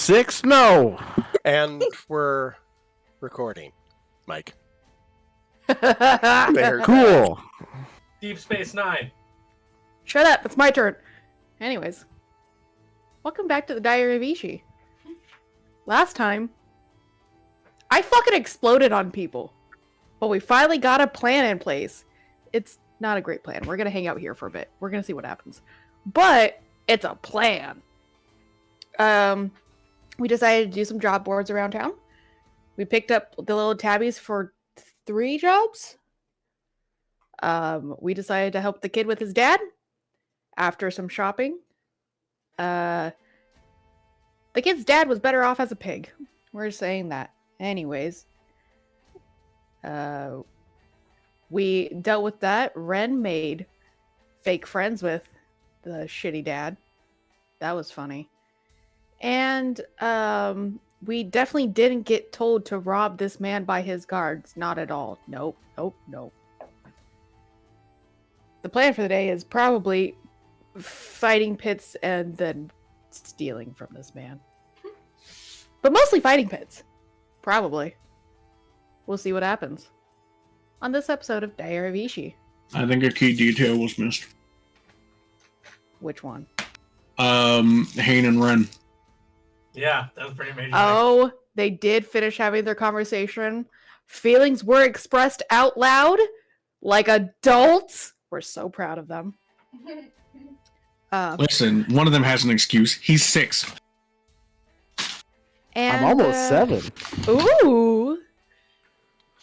6, no. And we're recording, Mike. Cool. Deep Space Nine. Shut up, it's my turn. Anyways, welcome back to the Diary of Ishi. Last time, I fucking exploded on people. But we finally got a plan in place. It's not a great plan. We're gonna hang out here for a bit. We're gonna see what happens. But it's a plan. We decided to do some job boards around town. We picked up the little tabbies for 3 jobs. We decided to help the kid with his dad after some shopping. The kid's dad was better off as a pig. We're saying that. Anyways. We dealt with that. Ren made fake friends with the shitty dad. That was funny. And we definitely didn't get told to rob this man by his guards. Not at all. Nope. The plan for the day is probably fighting pits and then stealing from this man. But mostly fighting pits. Probably. We'll see what happens on this episode of Diary of Ishi. I think a key detail was missed. Which one? Hain and Ren. Yeah, that was pretty major. Oh, they did finish having their conversation. Feelings were expressed out loud like adults. We're so proud of them. Listen, one of them has an excuse. He's 6. And, I'm almost 7. Ooh.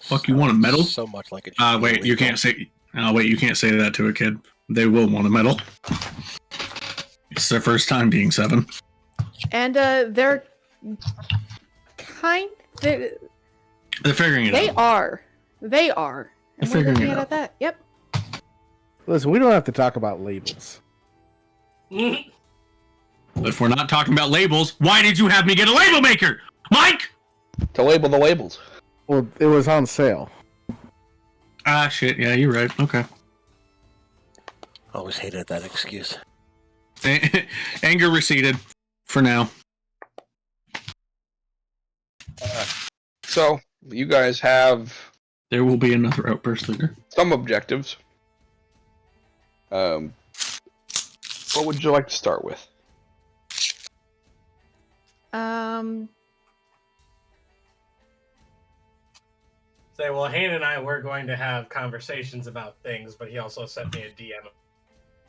Fuck, you want a medal? So much like a Wait, you can't say. Wait, you can't say that to a kid. They will want a medal. It's their first time being 7. And they're They're figuring it out. They are. And They're we're figuring looking it at out. that. Yep. Listen, we don't have to talk about labels. If we're not talking about labels, why did you have me get a label maker? Mike! To label the labels. Well, it was on sale. Ah, shit. Yeah, you're right. Okay. Always hated that excuse. Anger receded. For now. So, you guys have There will be another outburst later. some objectives. What would you like to start with? Say, well, Hain and I were going to have conversations about things, but he also sent me a DM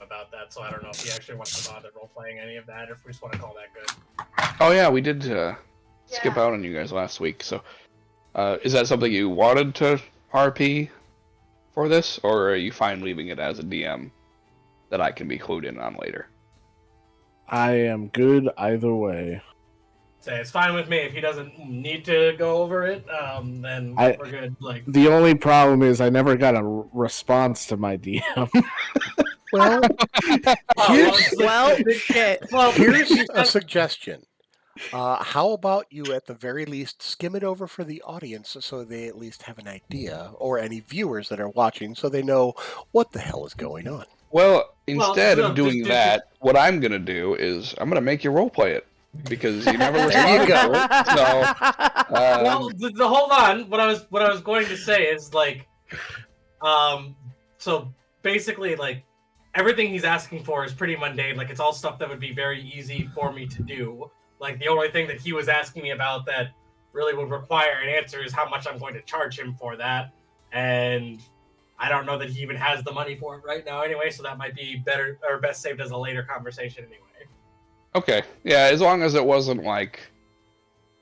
about that, so I don't know if he actually wants to bother role-playing any of that, or if we just want to call that good. Oh yeah, we did skip out on you guys last week, so is that something you wanted to RP for this, or are you fine leaving it as a DM that I can be clued in on later? I am good either way. Say, it's fine with me. If he doesn't need to go over it, then we're good. Like, The only problem is I never got a response to my DM. Well, Shit. well, here's a suggestion. How about you, at the very least, skim it over for the audience so they at least have an idea, or any viewers that are watching, so they know what the hell is going on. Well, instead no, of doing just- that, what I'm gonna do is I'm gonna make you roleplay it. Because you never There responded you go. to it. So, well, hold on. What I was going to say is like, so basically, like, everything he's asking for is pretty mundane. Like, it's all stuff that would be very easy for me to do. Like, the only thing that he was asking me about that really would require an answer is how much I'm going to charge him for that. And I don't know that he even has the money for it right now anyway, so that might be better or best saved as a later conversation anyway. okay, yeah, as long as it wasn't like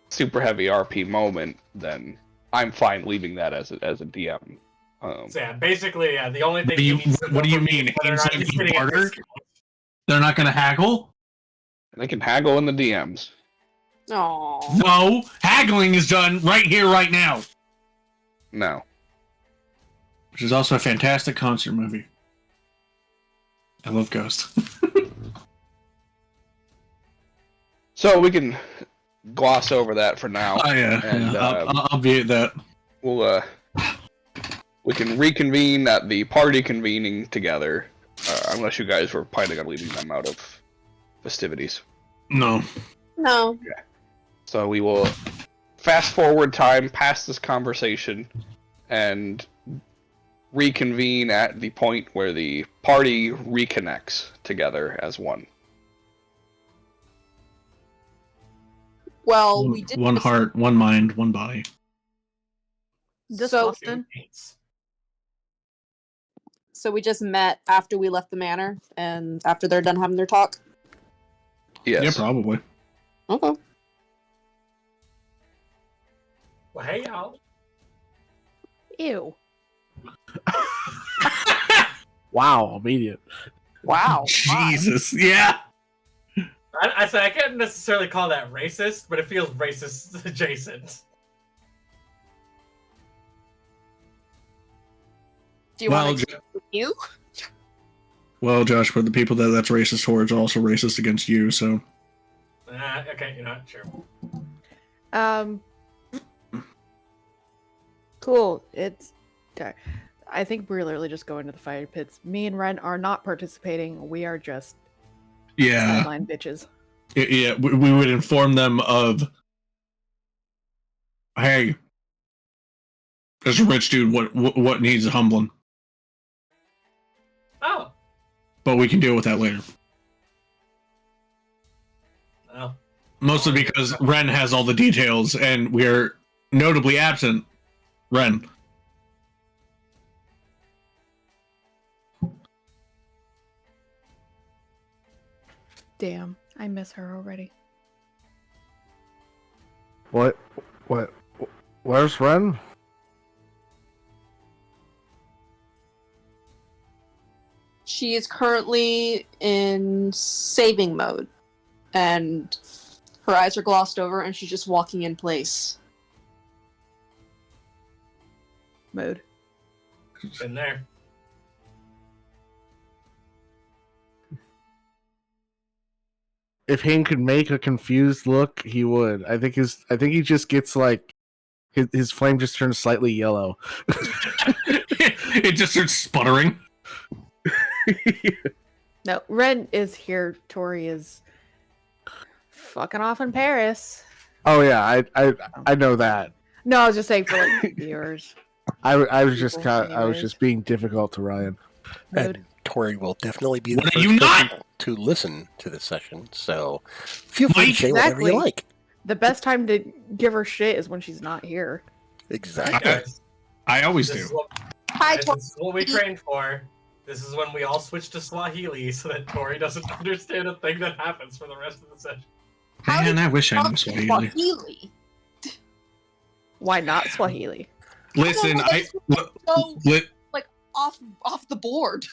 super heavy RP moment, then I'm fine leaving that as a DM. So yeah, basically, yeah, the only thing he needs to What do you know mean? is whether or not he's getting a Barter? discount. They're not going to haggle? They can haggle in the DMs. Aww. No. Haggling is done right here, right now. No. Which is also a fantastic concert movie. I love Ghost. So we can gloss over that for now. Oh, yeah. And, I'll be at that. We'll we can reconvene at the party convening together, unless you guys were planning on leaving them out of festivities. No. No. So we will fast forward time past this conversation and reconvene at the point where the party reconnects together as one. Well, we did One heart, one mind, one body. Just So- Austin. So we just met after we left the manor, and after they're done having their talk. Yes. Yeah, probably. Okay. Well, hey, y'all. Ew. Wow, immediate. Wow. Jesus, yeah. I said I can't necessarily call that racist, but it feels racist adjacent. Do you Well, want to you? Well, Josh, but the people that's racist towards are also racist against you, so. Okay, you know, sure. Cool. I think we're literally just going to the fire pits. Me and Ren are not participating. We are just Yeah. sideline bitches. Yeah, we would inform them of, hey, there's a rich dude, what needs humbling? Oh. But we can deal with that later. Oh. Mostly because Ren has all the details, and we're notably absent Ren. Damn, I miss her already. What? Where's Ren? She is currently in saving mode, and her eyes are glossed over, and she's just walking in place. Mode. Been there. If Hayne could make a confused look, he would. I think he just gets like his flame just turns slightly yellow. It just starts sputtering. No, Ren is here. Tori is fucking off in Paris. Oh yeah, I know that. No, I was just saying for like viewers. I was just People I was anyways. just being difficult to Ryan. Mode. And Tori will definitely be the What are first you person not? to listen to this session. So feel free to Mike? say whatever you Exactly. like. The best time to give her shit is when she's not here. Exactly. Right, guys. I always This is do. what, Hi, guys, Tori. this is what we trained for. This is when we all switch to Swahili so that Tori doesn't understand a thing that happens for the rest of the session. How Man, did I wish I knew you Swahili. Swahili? Why not Swahili? Listen, So li- off the board.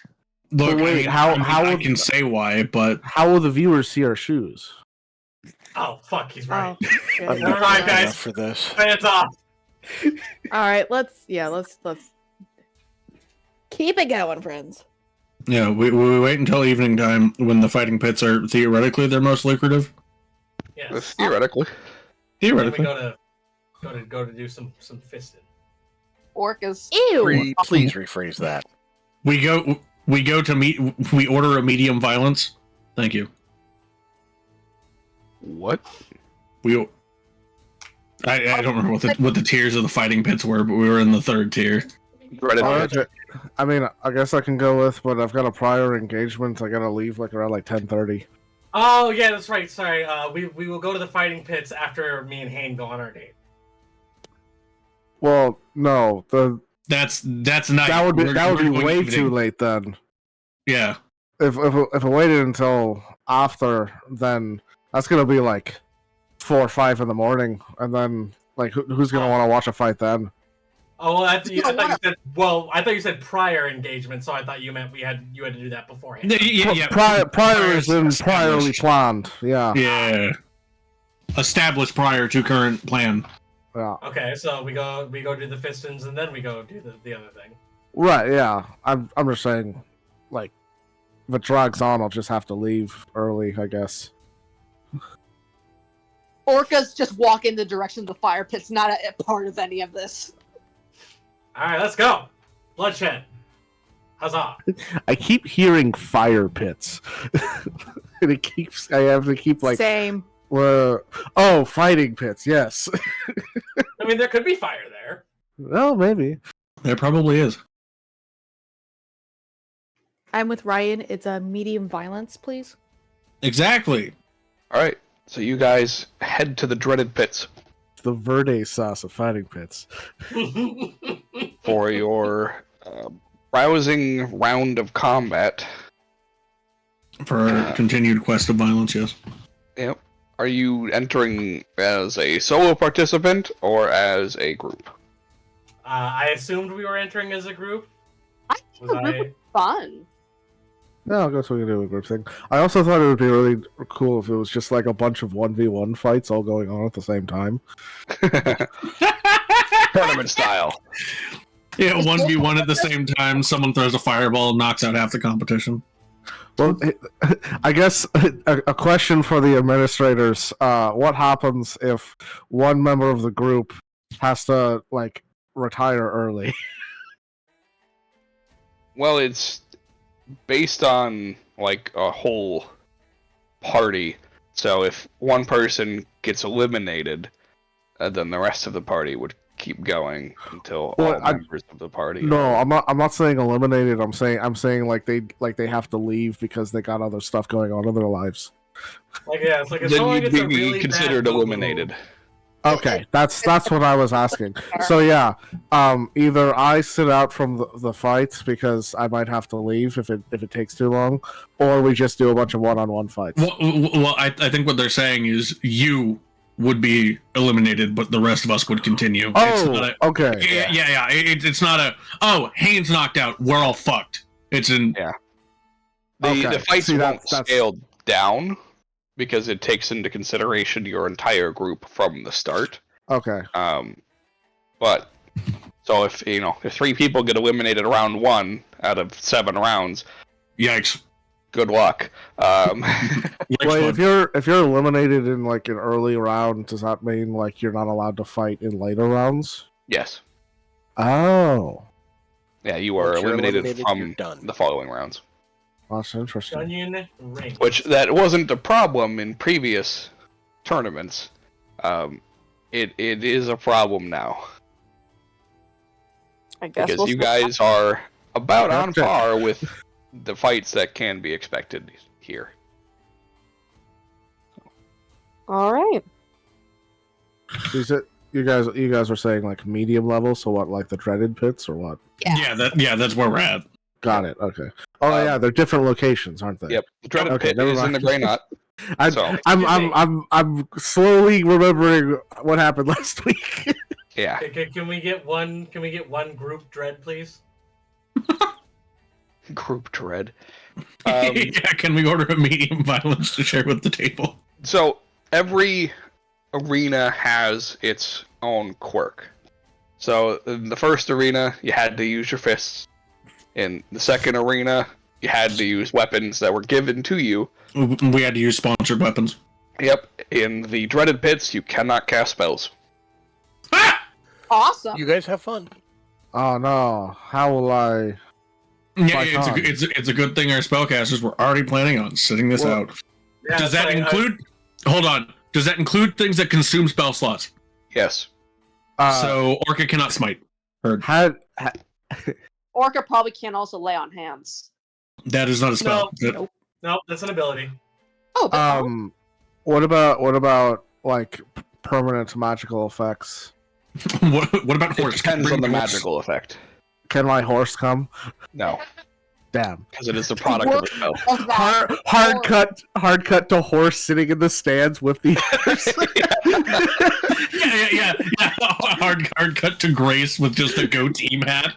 look, But wait, I mean, how I would- can say why, but How will the viewers see our shoes? Oh, fuck, he's right. Oh, shit. I'm Never not mind, good guys. enough for this. Hands off. All right, let's keep it going, friends. yeah, we wait until evening time when the fighting pits are theoretically their most lucrative. Yes. Theoretically. Then we Theoretically. go to do some fisting. Orcas. Ew. Please rephrase that. We go to meet. We order a medium violence. Thank you. What? I don't remember what the tiers of the fighting pits were, but we were in the third tier. Reddit. Alright, I mean, I guess I can go with, but I've got a prior engagement. I gotta leave like around like 10:30. Oh yeah, that's right. Sorry. We will go to the fighting pits after me and Hayne go on our date. Well, no, That's not. that would be we're way going too evening. late then. Yeah. If I waited until after, then that's gonna be like 4 or 5 in the morning, and then like who's gonna want to watch a fight then? Oh, well, I thought you said. Well, I thought you said prior engagement, so I thought you meant you had to do that beforehand. Yeah. Prior is in Established. priorly planned. Yeah. Yeah. Established prior to current plan. Yeah. Okay, so we go do the fistins, and then we go do the other thing. Right. Yeah. I'm just saying, like, if it drags on, I'll just have to leave early, I guess. Orcas just walk in the direction of the fire pits, not a part of any of this. All right, let's go. Bloodshed. Huzzah! I keep hearing fire pits, and I have to keep like Same. Oh, fighting pits. Yes. I mean, there could be fire there. Well, maybe. There probably is. I'm with Ryan. It's a medium violence, please. Exactly. All right, so you guys head to the dreaded pits The Verde sauce of fighting pits. for your rousing round of combat. For our continued quest of violence, yes. Yep. Are you entering as a solo participant or as a group? I assumed we were entering as a group. I think Was a group would be fun. No, I guess we can do a group thing. I also thought it would be really cool if it was just like a bunch of 1v1 fights all going on at the same time. Tournament style. Yeah, 1v1 at the same time, someone throws a fireball and knocks out half the competition. Well, I guess a question for the administrators: what happens if one member of the group has to like retire early? Well, it's based on like a whole party. So if one person gets eliminated, then the rest of the party would keep going until Well, all members of the party. No, are- I'm not saying eliminated. I'm saying like they have to leave because they got other stuff going on in their lives. Like, yeah, it's like if Then someone you'd gets a be really considered bad boo-boo- eliminated. Okay, that's what I was asking. So yeah, either I sit out from the fights because I might have to leave if it takes too long, or we just do a bunch of one-on-one fights. Well, I think what they're saying is you would be eliminated, but the rest of us would continue. It's Oh, not a, okay. yeah. It's not a, oh, Haynes knocked out, we're all fucked. It's an, Okay. The fights See, won't that's- scale down because it takes into consideration your entire group from the start. Okay. But so if if 3 people get eliminated round 1 out of 7 rounds, yikes. good luck. Yikes, Wait, bud. if you're eliminated in like an early round, does that mean like you're not allowed to fight in later rounds? Yes. Oh, Yeah, you are Once you're eliminated eliminated, from you're done. the following rounds. that's interesting. Onion ring. Which that wasn't a problem in previous tournaments. It is a problem now I guess because we'll you see. guys are about on Okay. par with the fights that can be expected here. All right. Is it you guys are saying like medium level? So what, like the dreaded pits or what? Yeah, that's where we're at. Got it. Okay. Oh Um, yeah, they're different locations, aren't they? Yep, the dreaded Okay, pit never is in mind. the Grey Knot. I'm, So- I'm slowly remembering what happened last week. Yeah, Okay, can we get one? Can we get one group dread, please? group dread. Yeah, can we order a medium violence to share with the table? So every arena has its own quirk. So in the first arena, you had to use your fists. In the second arena, you had to use weapons that were given to you. We had to use sponsored weapons. Yep. In the dreaded pits, you cannot cast spells. Awesome. You guys have fun. Oh no, how will I? Yeah, Like on. it's a good thing our spellcasters were already planning on sitting this Well, out. Yeah, Does that sorry, include? Hold on. Does that include things that consume spell slots? Yes. So Orca cannot smite. Heard. had Orca probably can't also lay on hands. That is not a spell. No, that's an ability. Oh, but what about like permanent magical effects? what about It horse? depends Bring on the horse. magical effect. Can my horse come? No, Damn. because it is the product of a spell. of that. Hard cut to horse sitting in the stands with the Yeah. Hard cut to Grace with just a goat's team hat.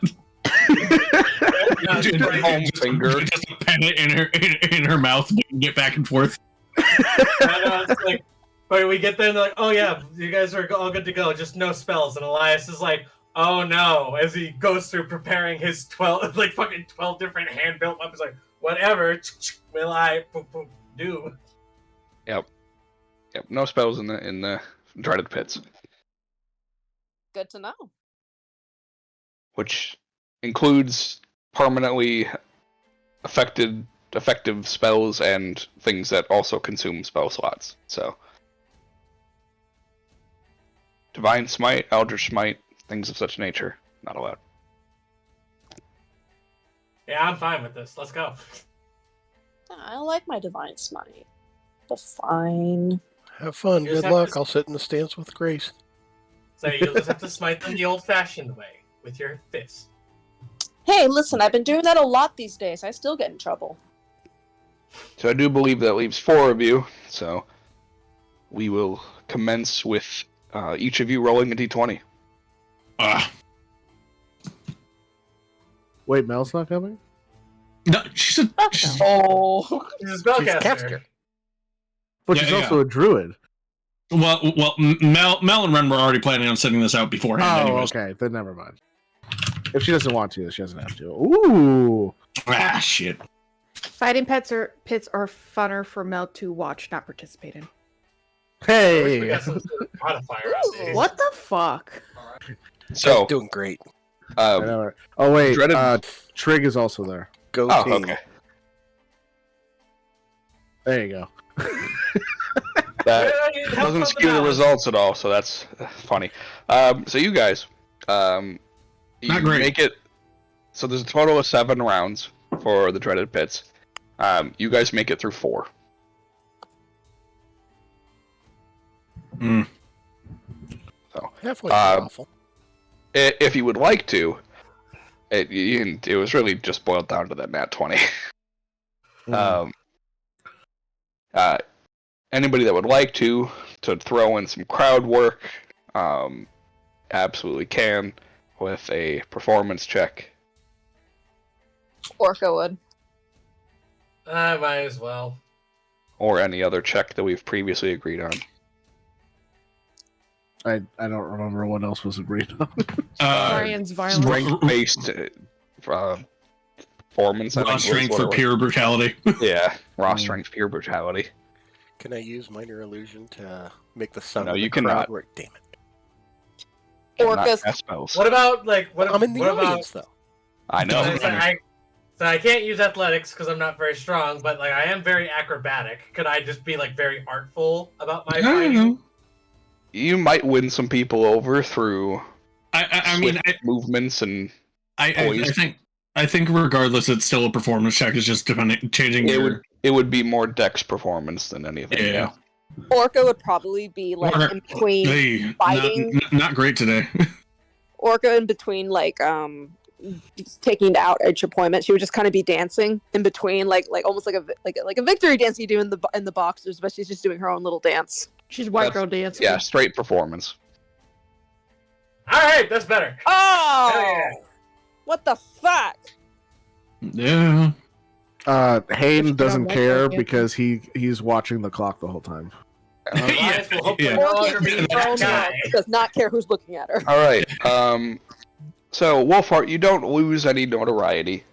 Yeah, Just it's like- Home finger. Just a pennant in her mouth. We can get back and forth. it's like, but we get there and they're like, oh yeah, you guys are all good to go, just no spells. And Elias is like, oh no, as he goes through preparing his 12 different hand built weapons, like, whatever will I do? Yep. No spells in the dreaded pits, Good to know. which includes permanently effective spells and things that also consume spell slots. So Divine Smite, Eldritch Smite, things of such nature, not allowed. Yeah, I'm fine with this. Let's go. I like my divine smite. But fine. Have fun. You just Good have luck. to- I'll sit in the stance with Grace. So you'll just have to smite them the old-fashioned way with your fist. Hey, listen, I've been doing that a lot these days. I still get in trouble. So I do believe that leaves 4 of you. So we will commence with each of you rolling a d20. Wait, Mel's not coming? No, she's Oh. She's a She's a spellcaster. caster. But Yeah, she's yeah. also a druid. well. Mel and Ren were already planning on setting this out beforehand. Oh, anyways. okay. Then never mind. If she doesn't want to, she doesn't have to. Ooh. Ah, shit. Fighting pits are funner for Mel to watch, not participate in. I wish we Hey. got some sort of modifier on these. What the fuck? So Doing great. I know, right? Oh wait, Dreaded- Trig is also there. Go oh, team. okay. There you go. That Yeah, help doesn't out skew the balance. results at all, so that's funny. So you guys, you Not great. make it. So there's a total of 7 rounds for the dreaded pits. You guys make it through 4. Halfway awful. If you would like to, it was really just boiled down to that nat 20. Anybody that would like to throw in some crowd work, absolutely can with a performance check. Orca would. I might as well. Or any other check that we've previously agreed on. I don't remember what else was agreed on. Brian's violence. Strength-based performance. I Raw think was strength what for it was. pure brutality. Yeah, raw strength, pure brutality. Can I use minor illusion to make the sound? No, of the you crowd cannot. work? Damn it! Cannot Orca's cast spells. What about what? I'm in the what audience though. I know. So I can't use athletics because I'm not very strong, but I am very acrobatic. Could I just be very artful about my I don't fighting? know. You might win some people over through I mean, movements and I think regardless, it's still a performance check. It's just changing it would be more dex performance than anything. Yeah. Orca would probably be in between Hey, fighting. not great today. Orca in between taking out each appointment. She would just kind of be dancing in between, almost like a victory dance you do in the boxers, but she's just doing her own little dance. She's white That's- girl dancing. Yeah, straight performance. All right, that's better. Oh, Hell yeah. what the fuck? Yeah. Hayden Just doesn't get on care white girl because he's watching the clock the whole time. Elias will hopefully yeah. no Orca longer be is her own that guy. world. She does not care who's looking at her. All right. So Wolfheart, you don't lose any notoriety.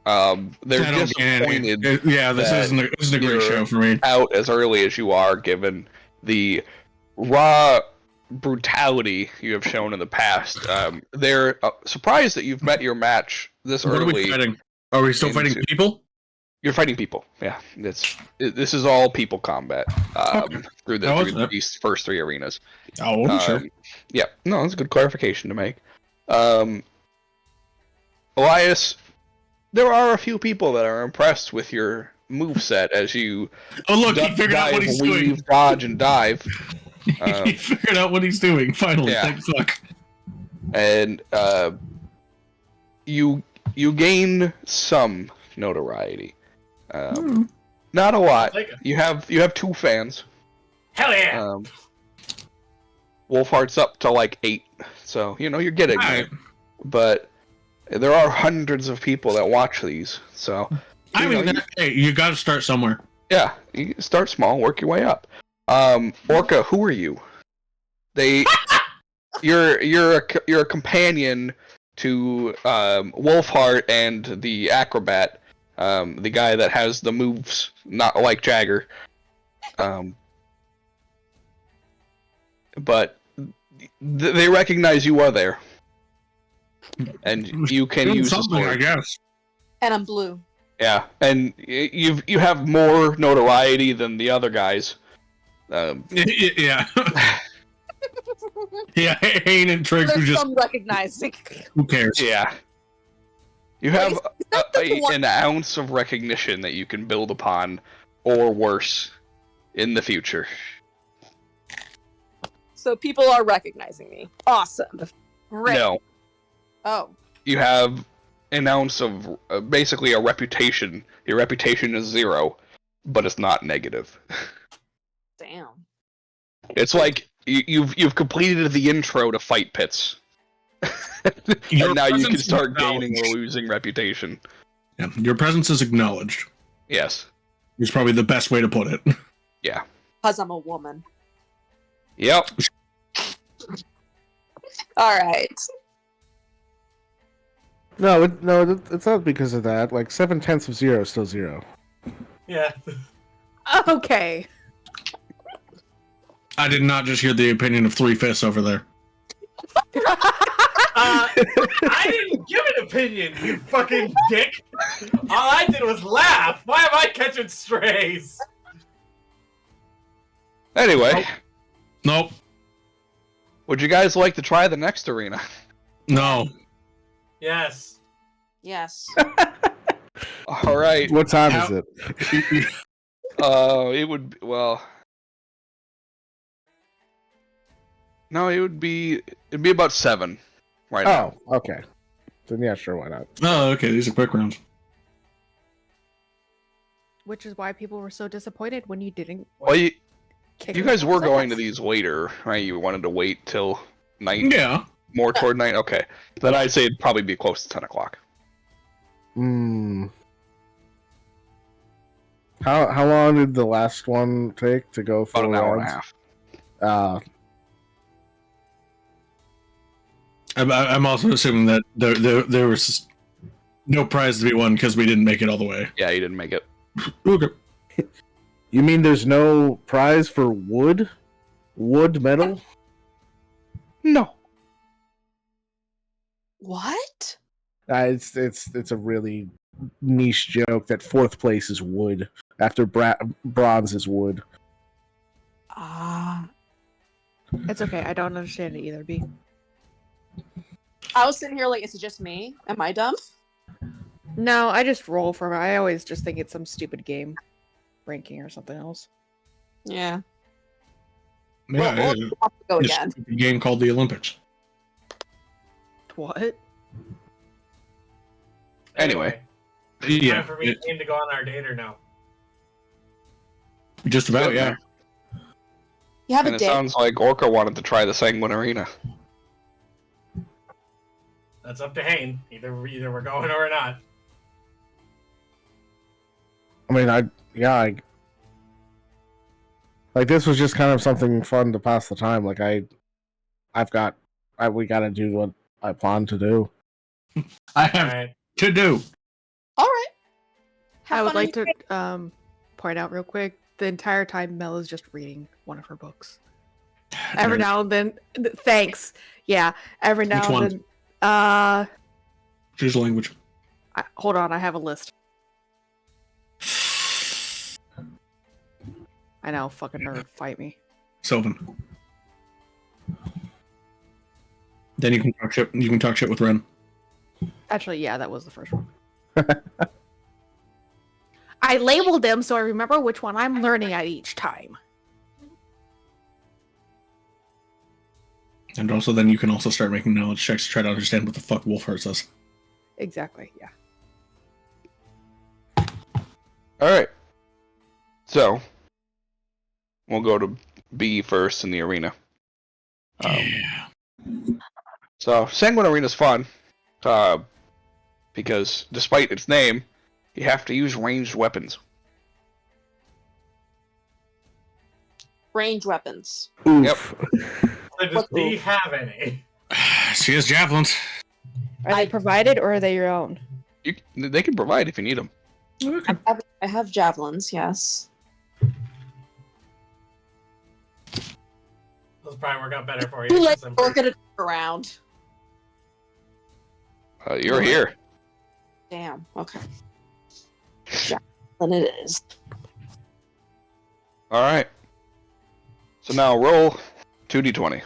They're I don't get any- disappointed Yeah, this that isn't a great you're show for me. out as early as you are, given the raw brutality you have shown in the past. They're surprised that you've met your match this What are we early. fighting? Are we still fighting into- people? You're fighting people. Yeah, this is all people combat Okay. through these first 3 arenas. Oh, sure. Yeah, no, that's a good clarification to make. Elias, there are a few people that are impressed with your moveset as you Oh, look, he duck, figured out what dive, he's weave, doing. dodge, and dive. He figured out what he's doing, finally. Yeah. Thank fuck. And you gain some notoriety. Not a lot. Take it. You have 2 fans. Hell yeah! Wolfheart's up to 8, so you're getting there. Alright. But there are hundreds of people that watch these, so I mean, hey, you got to start somewhere. yeah, you start small, work your way up. Orca, who are you? You're a companion to Wolfheart and the acrobat, the guy that has the moves not like Jagger. But they recognize you are there, and you can Doing use the something, I sword. guess. And I'm blue. Yeah, and you have more notoriety than the other guys. Yeah. Yeah, Hayne and Triggs who There's just some recognizing. who cares? Yeah. You have Like, that's the one- an ounce of recognition that you can build upon, or worse, in the future. So people are recognizing me. Awesome. Great. No, Oh. you have an ounce of basically a reputation. Your reputation is 0, but it's not negative. Damn. It's like you've completed the intro to Fight Pits. Your And now you can presence is start gaining or acknowledged. losing reputation. Yeah, your presence is acknowledged. Yes. Is probably the best way to put it. Yeah. Because I'm a woman. Yep. Alright. No, it's not because of that. Like 7/10 of 0 is still 0. Yeah. Okay. I did not just hear the opinion of 3/5 over there. I didn't give an opinion, you fucking dick. All I did was laugh. Why am I catching strays? Anyway, Nope. would you guys like to try the next arena? No. Yes. Yes. All right. What time How- is it? It would no, it'd be about 7 right now. Oh, okay. Then yeah, sure, why not? Oh, okay. These are quick rounds. Which is why people were so disappointed when you didn't Well, you kick guys were people's going to ass. these later, right? You wanted to wait till night, Yeah. more toward night. Okay, then I'd say it'd probably be close to 10 o'clock. Hmm. How long did the last one take to go for? About an hour and a half. I'm also assuming that there was no prize to be won because we didn't make it all the way. Yeah, you didn't make it. Okay. You mean there's no prize for wood? Wood medal? No. What? It's a really niche joke that 4th place is wood after bronze is wood. Ah. It's okay. I don't understand it either, B. I was sitting here like, is it just me? Am I dumb? No, I just roll from it. I always just think it's some stupid game ranking or something else. Yeah. Yeah, Well, it is. we'll have to go It's again. a game called the Olympics. What? Anyway. Yeah, Time for me to go on our date or no? just about. Yeah. You have And a it date. sounds like Orca wanted to try the Sanguine Arena. That's up to Hayne. Either we're going or we're not. I mean, like this was just kind of something fun to pass the time. Like we gotta do what I plan to do. I have Alright. to do. All right. I would fun on like your to date. point out real quick. The entire time Mel is just reading one of her books. Every now and then, thanks. Yeah, every now Which and one? then. Choose language. Hold on, I have a list. I know, fucking nerd, fight me. Sylvan. Then you can talk shit. You can talk shit with Ren. Actually, yeah, that was the first one. I labeled them so I remember which one I'm learning at each time. And also, then you can also start making knowledge checks to try to understand what the fuck Wolfheart says. Exactly, yeah. All right. So, we'll go to B first in the arena. Yeah. So, Sanguine Arena's fun, because despite its name, you have to use ranged weapons. Range weapons. Oof. So does B have any? She has javelins. Are they provided or are they your own? They can provide if you need them. Okay. I have javelins, yes. Those probably work out better for you. Too late. since I'm We're pretty- gonna turn around. You're here. Damn. Okay. Then it is. All right. So now roll 2d20.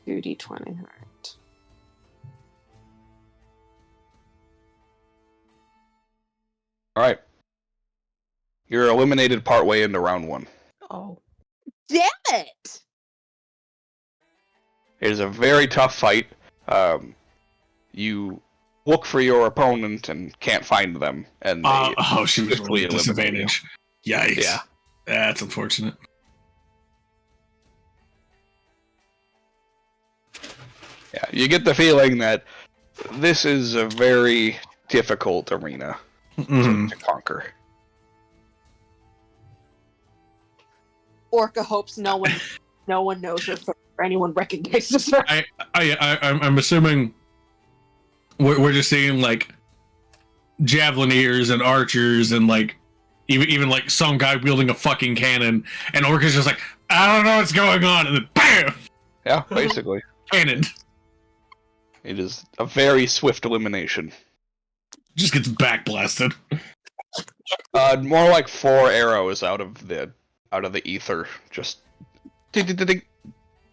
2d20. All right. All right. You're eliminated partway into round 1. Oh. Damn it! It is a very tough fight. You look for your opponent and can't find them, and they she was swiftly really at disadvantage. Yikes. Yeah. That's unfortunate. Yeah, you get the feeling that this is a very difficult arena to conquer. Orca hopes no one knows her or anyone recognizes her. I'm assuming we're just seeing like javelineers and archers and like even like some guy wielding a fucking cannon, and Orca's just like, I don't know what's going on, and then BAM! Yeah, basically. Cannon. It is a very swift elimination. Just gets backblasted. More like 4 arrows out of the ether. Just ding, ding, ding, ding.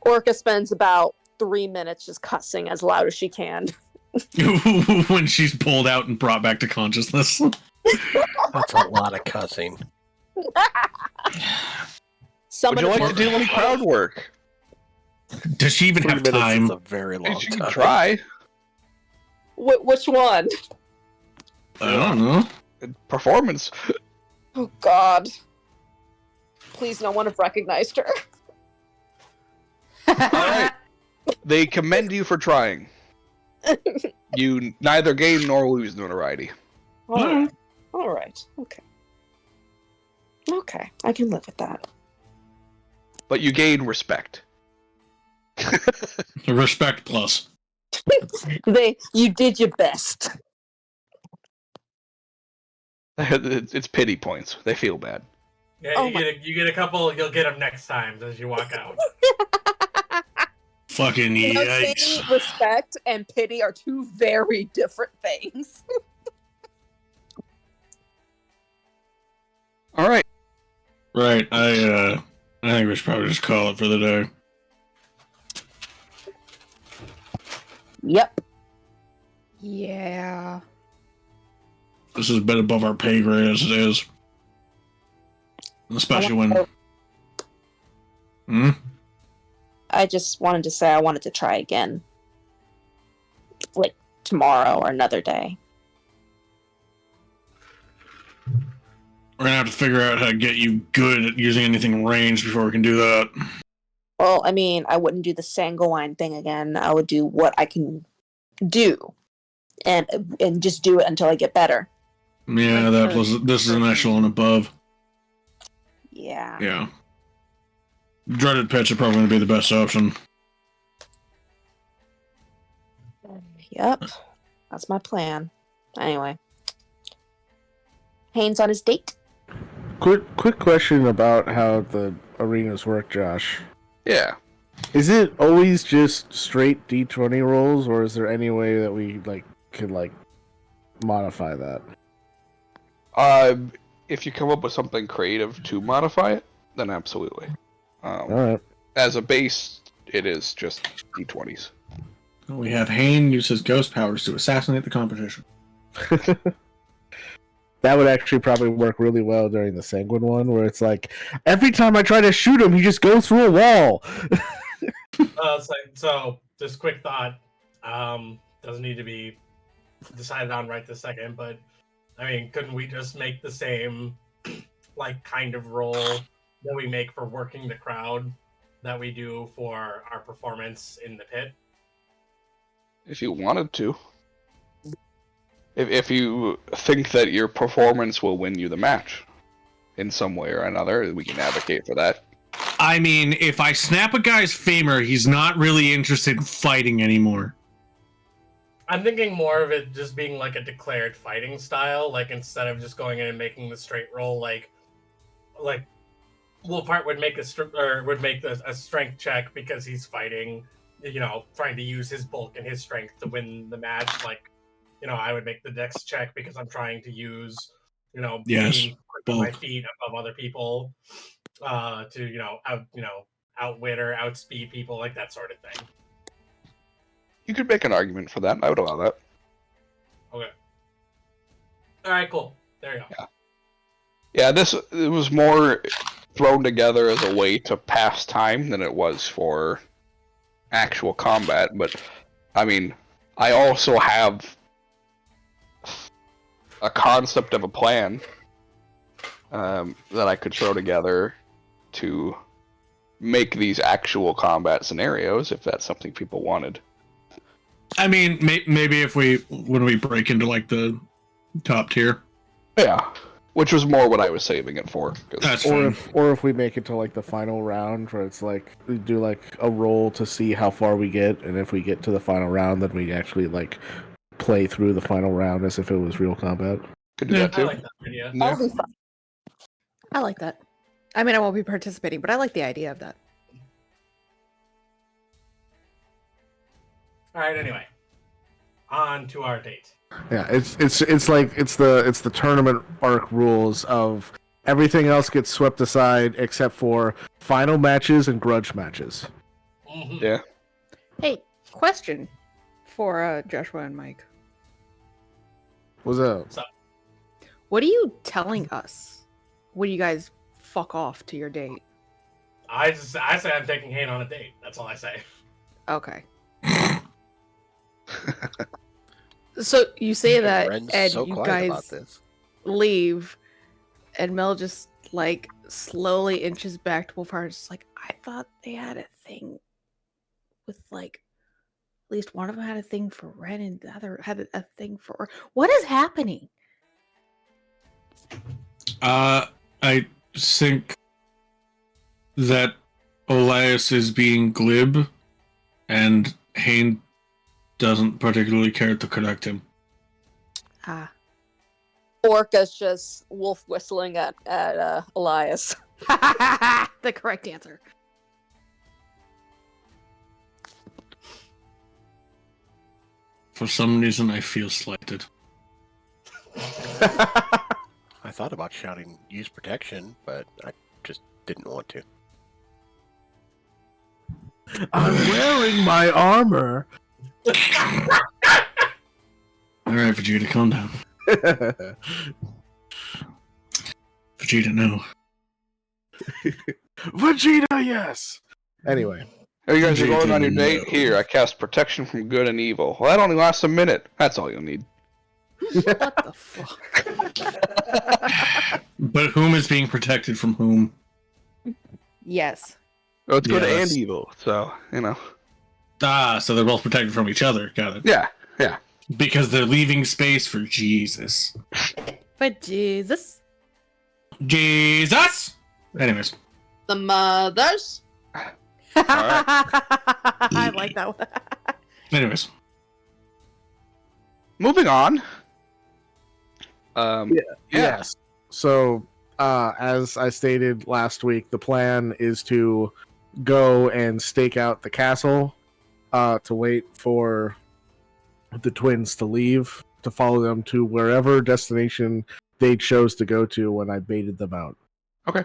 Orca spends about 3 minutes just cussing as loud as she can. When she's pulled out and brought back to consciousness. That's a lot of cussing. Would you like to do any crowd work? Does she even 3 have minutes time? is a very long She time. can try. Which one? I don't know. Performance. Oh God! Please, no one have recognized her. Alright. They commend you for trying. You neither gain nor lose notoriety. All right. Okay. Okay, I can live with that. But you gain respect. Respect plus. You did your best. It's pity points. They feel bad. Yeah, Oh you get a couple. You'll get them next time as you walk out. Fucking yikes. Saying respect and pity are two very different things. All right. Right. I think we should probably just call it for the day. Yep. Yeah. This is a bit above our pay grade as it is. Especially when. I just wanted to say I wanted to try again. Like tomorrow or another day. We're gonna have to figure out how to get you good at using anything ranged before we can do that. Well, I mean, I wouldn't do the Sanguine thing again. I would do what I can do. And just do it until I get better. Yeah, this is an echelon above. Yeah. Yeah. Dreaded pits are probably going to be the best option. Yep. That's my plan. Anyway. Haynes on his date. Quick question about how the arenas work, Josh. Yeah. Is it always just straight D20 rolls, or is there any way that we could modify that? If you come up with something creative to modify it, then absolutely. All right. As a base, it is just D20s. We have Hayne use his ghost powers to assassinate the competition. That would actually probably work really well during the Sanguine one, where it's like, every time I try to shoot him, he just goes through a wall. So just quick thought. Doesn't need to be decided on right this second, but I mean, couldn't we just make the same kind of roll that we make for working the crowd that we do for our performance in the pit? If you wanted to. If you think that your performance will win you the match in some way or another, we can advocate for that. I mean, if I snap a guy's femur, he's not really interested in fighting anymore. I'm thinking more of it just being like a declared fighting style, instead of just going in and making the straight roll, like Wolfheart would make a strength check because he's fighting, trying to use his bulk and his strength to win the match. I would make the dex check because I'm trying to use, Yes, being quick on my feet above other people, to outwit or outspeed people, like that sort of thing. You could make an argument for that. I would allow that. Okay. All right, cool. There you go. Yeah, it was more thrown together as a way to pass time than it was for actual combat. But I mean, I also have a concept of a plan that I could throw together to make these actual combat scenarios if that's something people wanted. I mean, maybe when we break into like the top tier. Yeah, which was more what I was saving it for. That's Or fine. if we make it to like the final round where it's like we do like a roll to see how far we get, and if we get to the final round, then we actually like play through the final round as if it was real combat. Could do Yeah. that I too. like that idea. Yeah. That'll be fun. I like that. I mean, I won't be participating, but I like the idea of that. All right. Anyway, on to our date. Yeah, it's like it's the tournament arc rules of everything else gets swept aside except for final matches and grudge matches. Mhm. Yeah. Hey, question for Joshua and Mike. Was up? What are you telling us when you guys fuck off to your date? I say I'm taking Hayden on a date. That's all I say. Okay. So you say that, Ren's and so you quiet about guys this. leave, and Mel just like slowly inches back to Wolfhard. Just like, I thought they had a thing with like at least one of them had a thing for Ren, and the other had a thing for. What is happening? I think that Elias is being glib, and Hayne doesn't particularly care to correct him. Ah, Orca's just wolf whistling at Elias. the correct answer. For some reason, I feel slighted. I thought about shouting "use protection," but I just didn't want to. I'm wearing my armor. All right, Vegeta, calm down. Vegeta, no. Vegeta, yes. Anyway, Hey, you guys are going on your Vegeta, date? no. Here, I cast protection from good and evil. Well, that only lasts a minute. That's all you'll need. What the fuck? But whom is being protected from whom? Yes. Well, it's good Yeah, and that's- evil, so, you know. Ah, so they're both protected from each other. Got it. Yeah. Because they're leaving space for Jesus. But Jesus. Jesus! Anyways. The mothers. I like that one. Anyways. Moving on. yes. So, as I stated last week, the plan is to go and stake out the castle, to wait for the twins to leave, to follow them to wherever destination they chose to go to when I baited them out. Okay.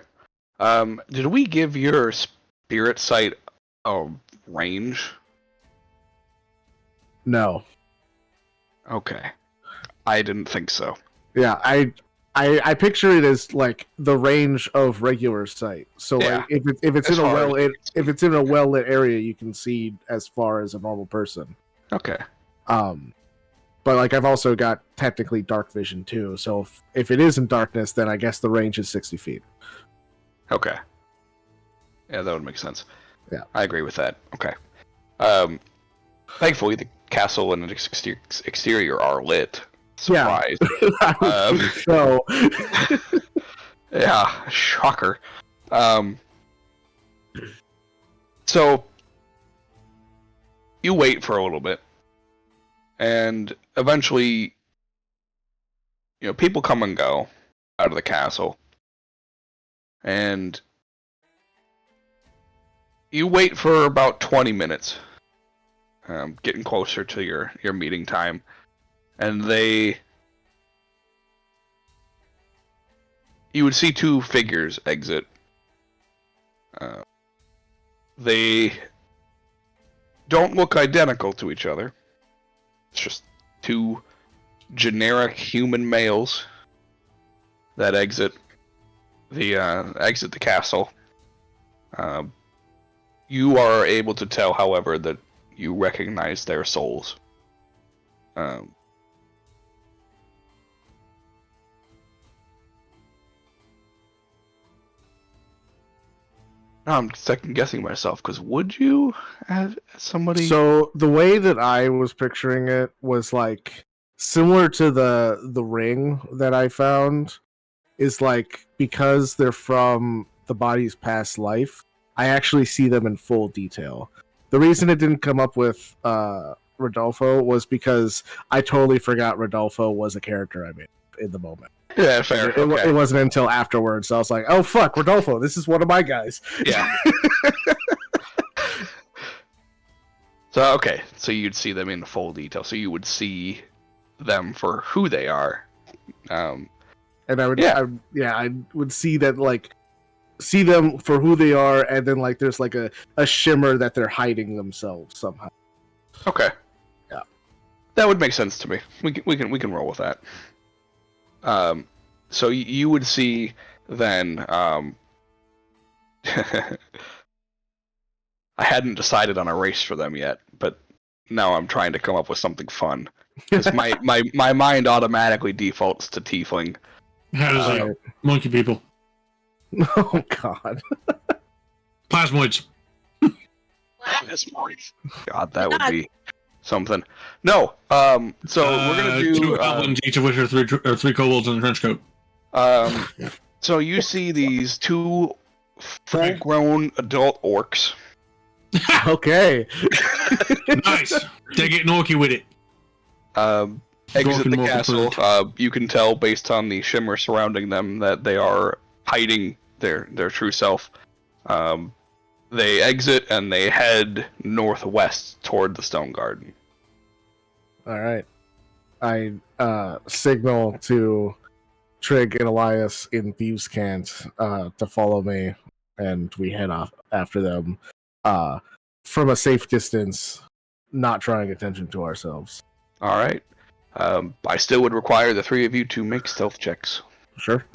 Did we give your spirit sight a range? No. Okay. I didn't think so. Yeah, I picture it as like the range of regular sight. So Yeah. like if it's As in a far as well you can see. if it's in a well lit area, you can see as far as a normal person. Okay. But like I've also got technically dark vision too. So if it is in darkness, then I guess the range is 60 feet. Okay. Yeah, that would make sense. Yeah. I agree with that. Okay. Thankfully, the castle and its exterior are lit. Yeah. Surprise. So Yeah, shocker. So you wait for a little bit, and eventually, people come and go out of the castle, and you wait for about 20 minutes, getting closer to your meeting time, and you would see two figures exit. They don't look identical to each other. It's just two generic human males that exit the castle. You are able to tell, however, that you recognize their souls. Now I'm second guessing myself, because would you have somebody? So the way that I was picturing it was like similar to the ring that I found, is like because they're from the body's past life, I actually see them in full detail. The reason it didn't come up with Rodolfo was because I totally forgot Rodolfo was a character I made in the moment. Yeah, fair. It wasn't until afterwards I was like, oh fuck, Rodolfo, this is one of my guys. Yeah. So so you'd see them in full detail. So you would see them for who they are. And I would, Yeah. I would see that, like, see them for who they are, and then like there's like a shimmer that they're hiding themselves somehow. Okay. Yeah. That would make sense to me. We can roll with that. So you would see then. I hadn't decided on a race for them yet, but now I'm trying to come up with something fun. Because my mind automatically defaults to tiefling. How does it? Monkey people. Oh god. Plasmoids. God, that would be something. No. So we're gonna do two goblins, each of which are three kobolds in a trench coat. So you see these two full-grown adult orcs. Okay. Nice. They're getting orky with it. Exit the Orc and castle. You can tell based on the shimmer surrounding them that they are hiding their true self. They exit and they head northwest toward the stone garden. All right. I signal to Trig and Elias in Thieves' Cant to follow me, and we head off after them from a safe distance, not drawing attention to ourselves. All right. I still would require the three of you to make stealth checks. Sure.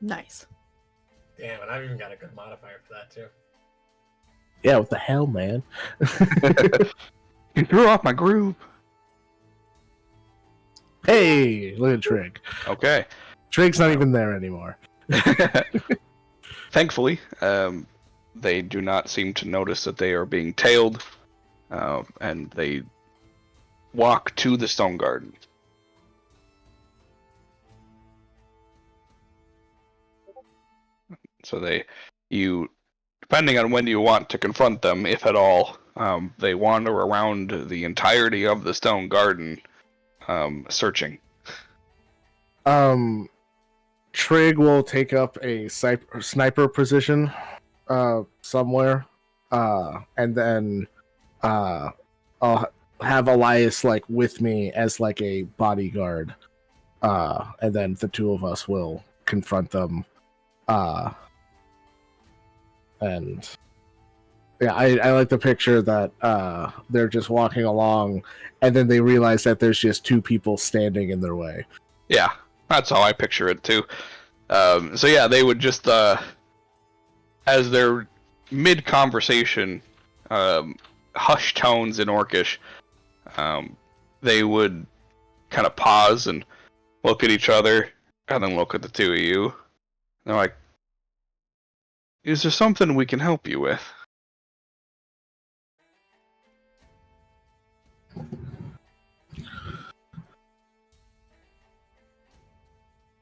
Nice. Damn, and I've even got a good modifier for that too. Yeah, what the hell, man? You threw off my groove. Hey, look at Trig. Okay. Trig's not even there anymore. Thankfully, they do not seem to notice that they are being tailed, and they walk to the stone garden. So depending on when you want to confront them, if at all, they wander around the entirety of the stone garden, searching. Trig will take up a sniper position somewhere, and then I'll have Elias like with me as like a bodyguard, and then the two of us will confront them. And yeah, I like the picture that they're just walking along, and then they realize that there's just two people standing in their way. Yeah, that's how I picture it too. So yeah, they would just, as they're mid-conversation, hushed tones in Orcish, they would kind of pause and look at each other, and then look at the two of you. And they're like, "Is there something we can help you with?"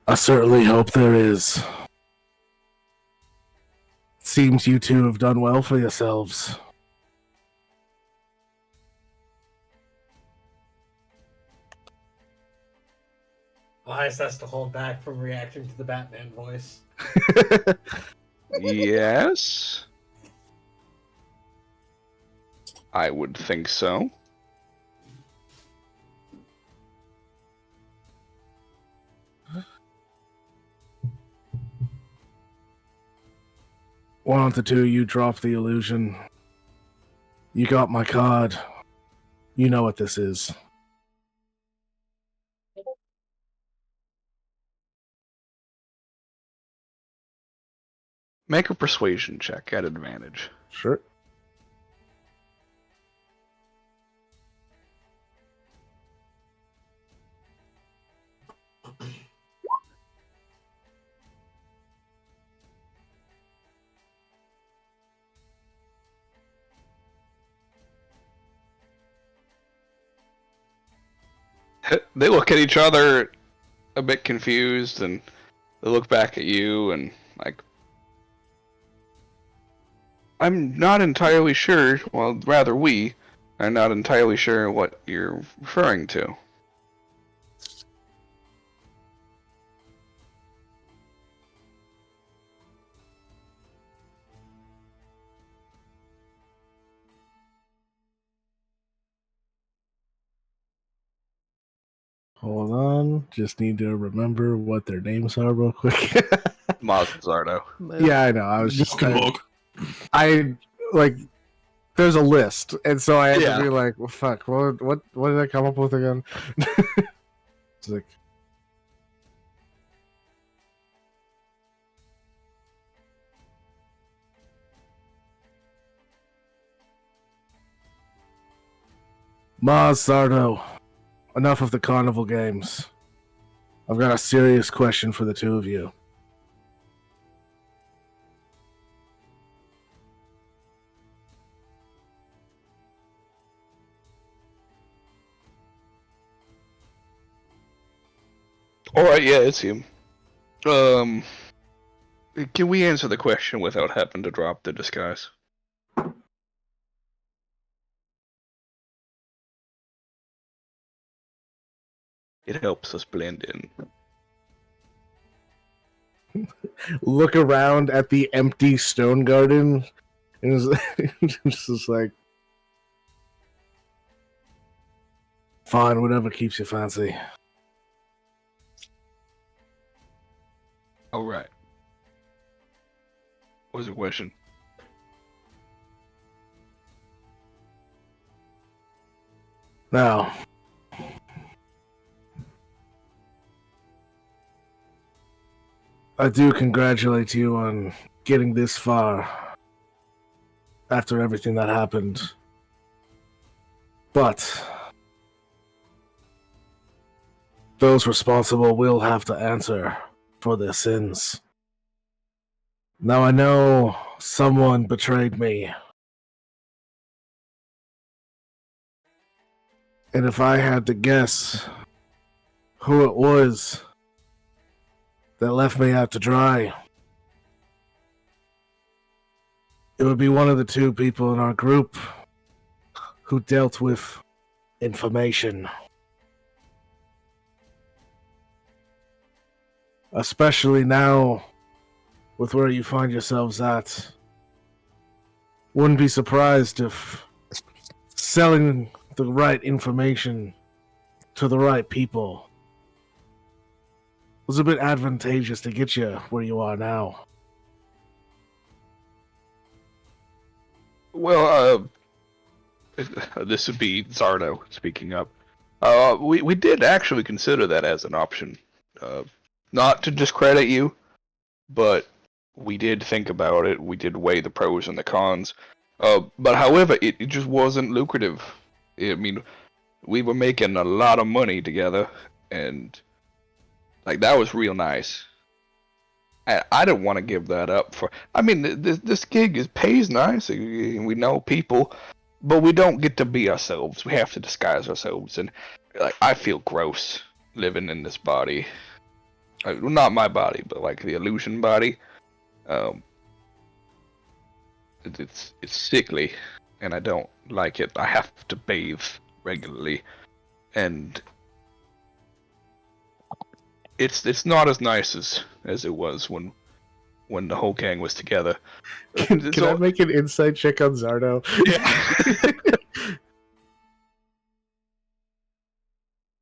I certainly hope there is. Seems you two have done well for yourselves. Elias has to hold back from reacting to the Batman voice. Yes. I would think so. Why don't the two of you drop the illusion? You got my card. You know what this is. Make a persuasion check at advantage. Sure. They look at each other a bit confused, and they look back at you and like, I'm not entirely sure, well, rather we are not entirely sure what you're referring to. Hold on. Just need to remember what their names are real quick. Maz and Zardo. Yeah, I know. I was just... Volk. I like... There's a list, and so I had Yeah. to be like, well, fuck, what did I come up with again? It's like... Maz, Zardo, enough of the carnival games. I've got a serious question for the two of you. Alright, yeah, it's him. Can we answer the question without having to drop the disguise? It helps us blend in. Look around at the empty stone garden, and it's just like, fine, whatever keeps you fancy. Alright. What was the question? Now, I do congratulate you on getting this far after everything that happened. But those responsible will have to answer for their sins. Now I know someone betrayed me. And if I had to guess who it was that left me out to dry, it would be one of the two people in our group who dealt with information. Especially now, with where you find yourselves at. Wouldn't be surprised if selling the right information to the right people was a bit advantageous to get you where you are now. Well, this would be Zardo speaking up. We did actually consider that as an option. Not to discredit you, but we did think about it. We did weigh the pros and the cons. But however, it just wasn't lucrative. I mean, we were making a lot of money together, and like that was real nice. I didn't want to give that up for. I mean, this gig pays nice. We know people, but we don't get to be ourselves. We have to disguise ourselves, and like I feel gross living in this body. Well, not my body, but like the illusion body. It's sickly, and I don't like it. I have to bathe regularly, and it's not as nice as it was when the whole gang was together. Can I make an inside check on Zardo? Yeah.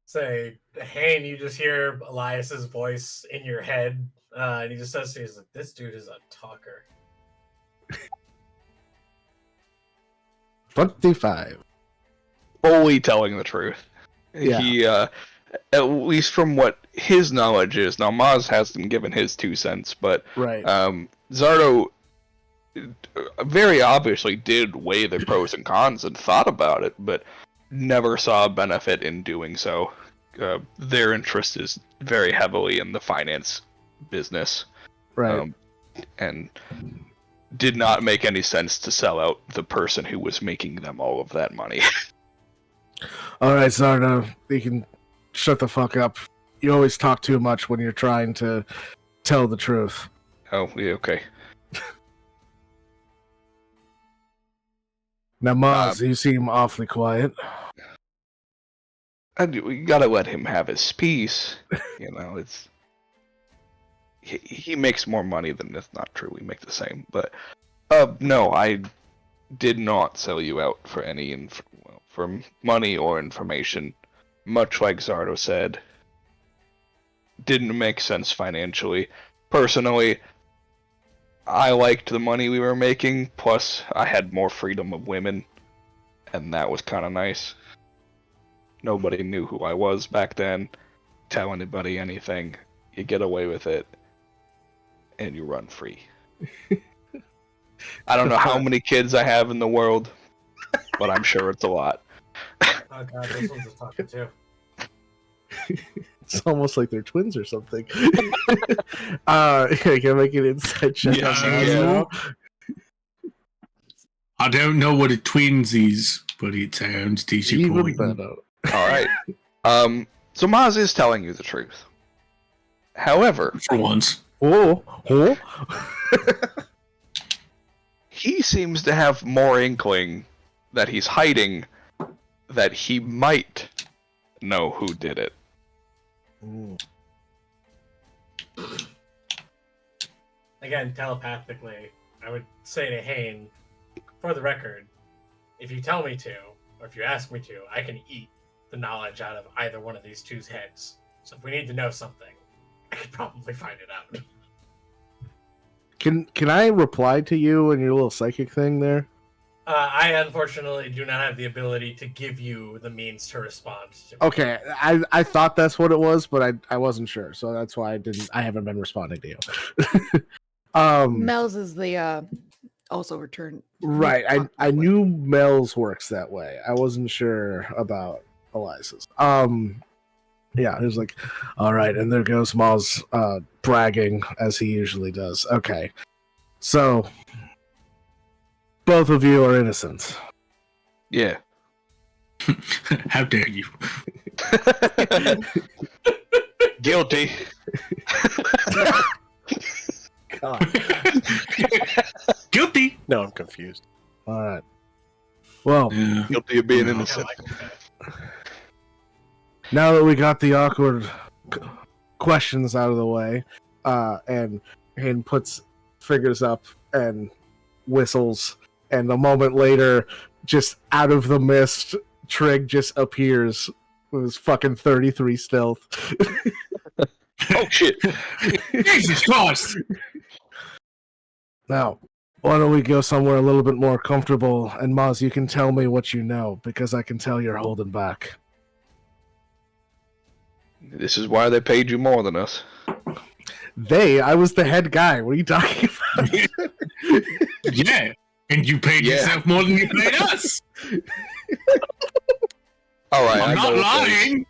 Say, hey, and you just hear Elias's voice in your head, and he just says to you, he's like, this dude is a talker. 25. Fully telling the truth. Yeah. He, at least from what his knowledge is, now Maz hasn't given his 2 cents, but Right. Zardo very obviously did weigh the pros and cons and thought about it, but never saw a benefit in doing so. Their interest is very heavily in the finance business. Right. And did not make any sense to sell out the person who was making them all of that money. All right, Zardo, you can shut the fuck up. You always talk too much when you're trying to tell the truth. Oh, yeah, okay. Now, Maz, you seem awfully quiet. We gotta let him have his piece. You know, it's... He makes more money than that's not true. We make the same. But, no, I did not sell you out for any for money or information. Much like Zardo said, didn't make sense financially. Personally, I liked the money we were making, plus I had more freedom of women, and that was kind of nice. Nobody knew who I was back then. Tell anybody anything, you get away with it, and you run free. I don't know how many kids I have in the world, but I'm sure it's a lot. Oh god, those ones are talking too. It's almost like they're twins or something. Can I make an inside check? Yeah, on that now? I don't know what a twins is, but it sounds Even disappointing. better. Alright. So Maz is telling you the truth. However, For once. Oh. he seems to have more inkling that he's hiding that he might know who did it. Again, telepathically, I would say to Hane, for the record, if you tell me to, or if you ask me to, I can eat the knowledge out of either one of these two's heads. So if we need to know something, I could probably find it out. Can I reply to you and your little psychic thing there? I unfortunately do not have the ability to give you the means to respond to. Okay, I thought that's what it was, but I wasn't sure, so that's why I haven't been responding to you. Mel's is the also return. Right, I knew Mel's works that way. I wasn't sure about Eliza's. Yeah, he was like, all right, and there goes Mel's bragging as he usually does. Okay, so both of you are innocent. Yeah. How dare you? Guilty. God. Guilty. No, I'm confused. All right. Well, Yeah. Guilty of being I innocent. like that. now that we got the awkward questions out of the way, and puts fingers up and whistles, and a moment later, just out of the mist, Trig just appears with his fucking 33 stealth. Oh shit. Jesus Christ! Now, why don't we go somewhere a little bit more comfortable, and Maz, you can tell me what you know, because I can tell you're holding back. This is why they paid you more than us. I was the head guy. What are you talking about? Yeah, and you paid Yeah. yourself more than you paid us. Alright, I'm not lying.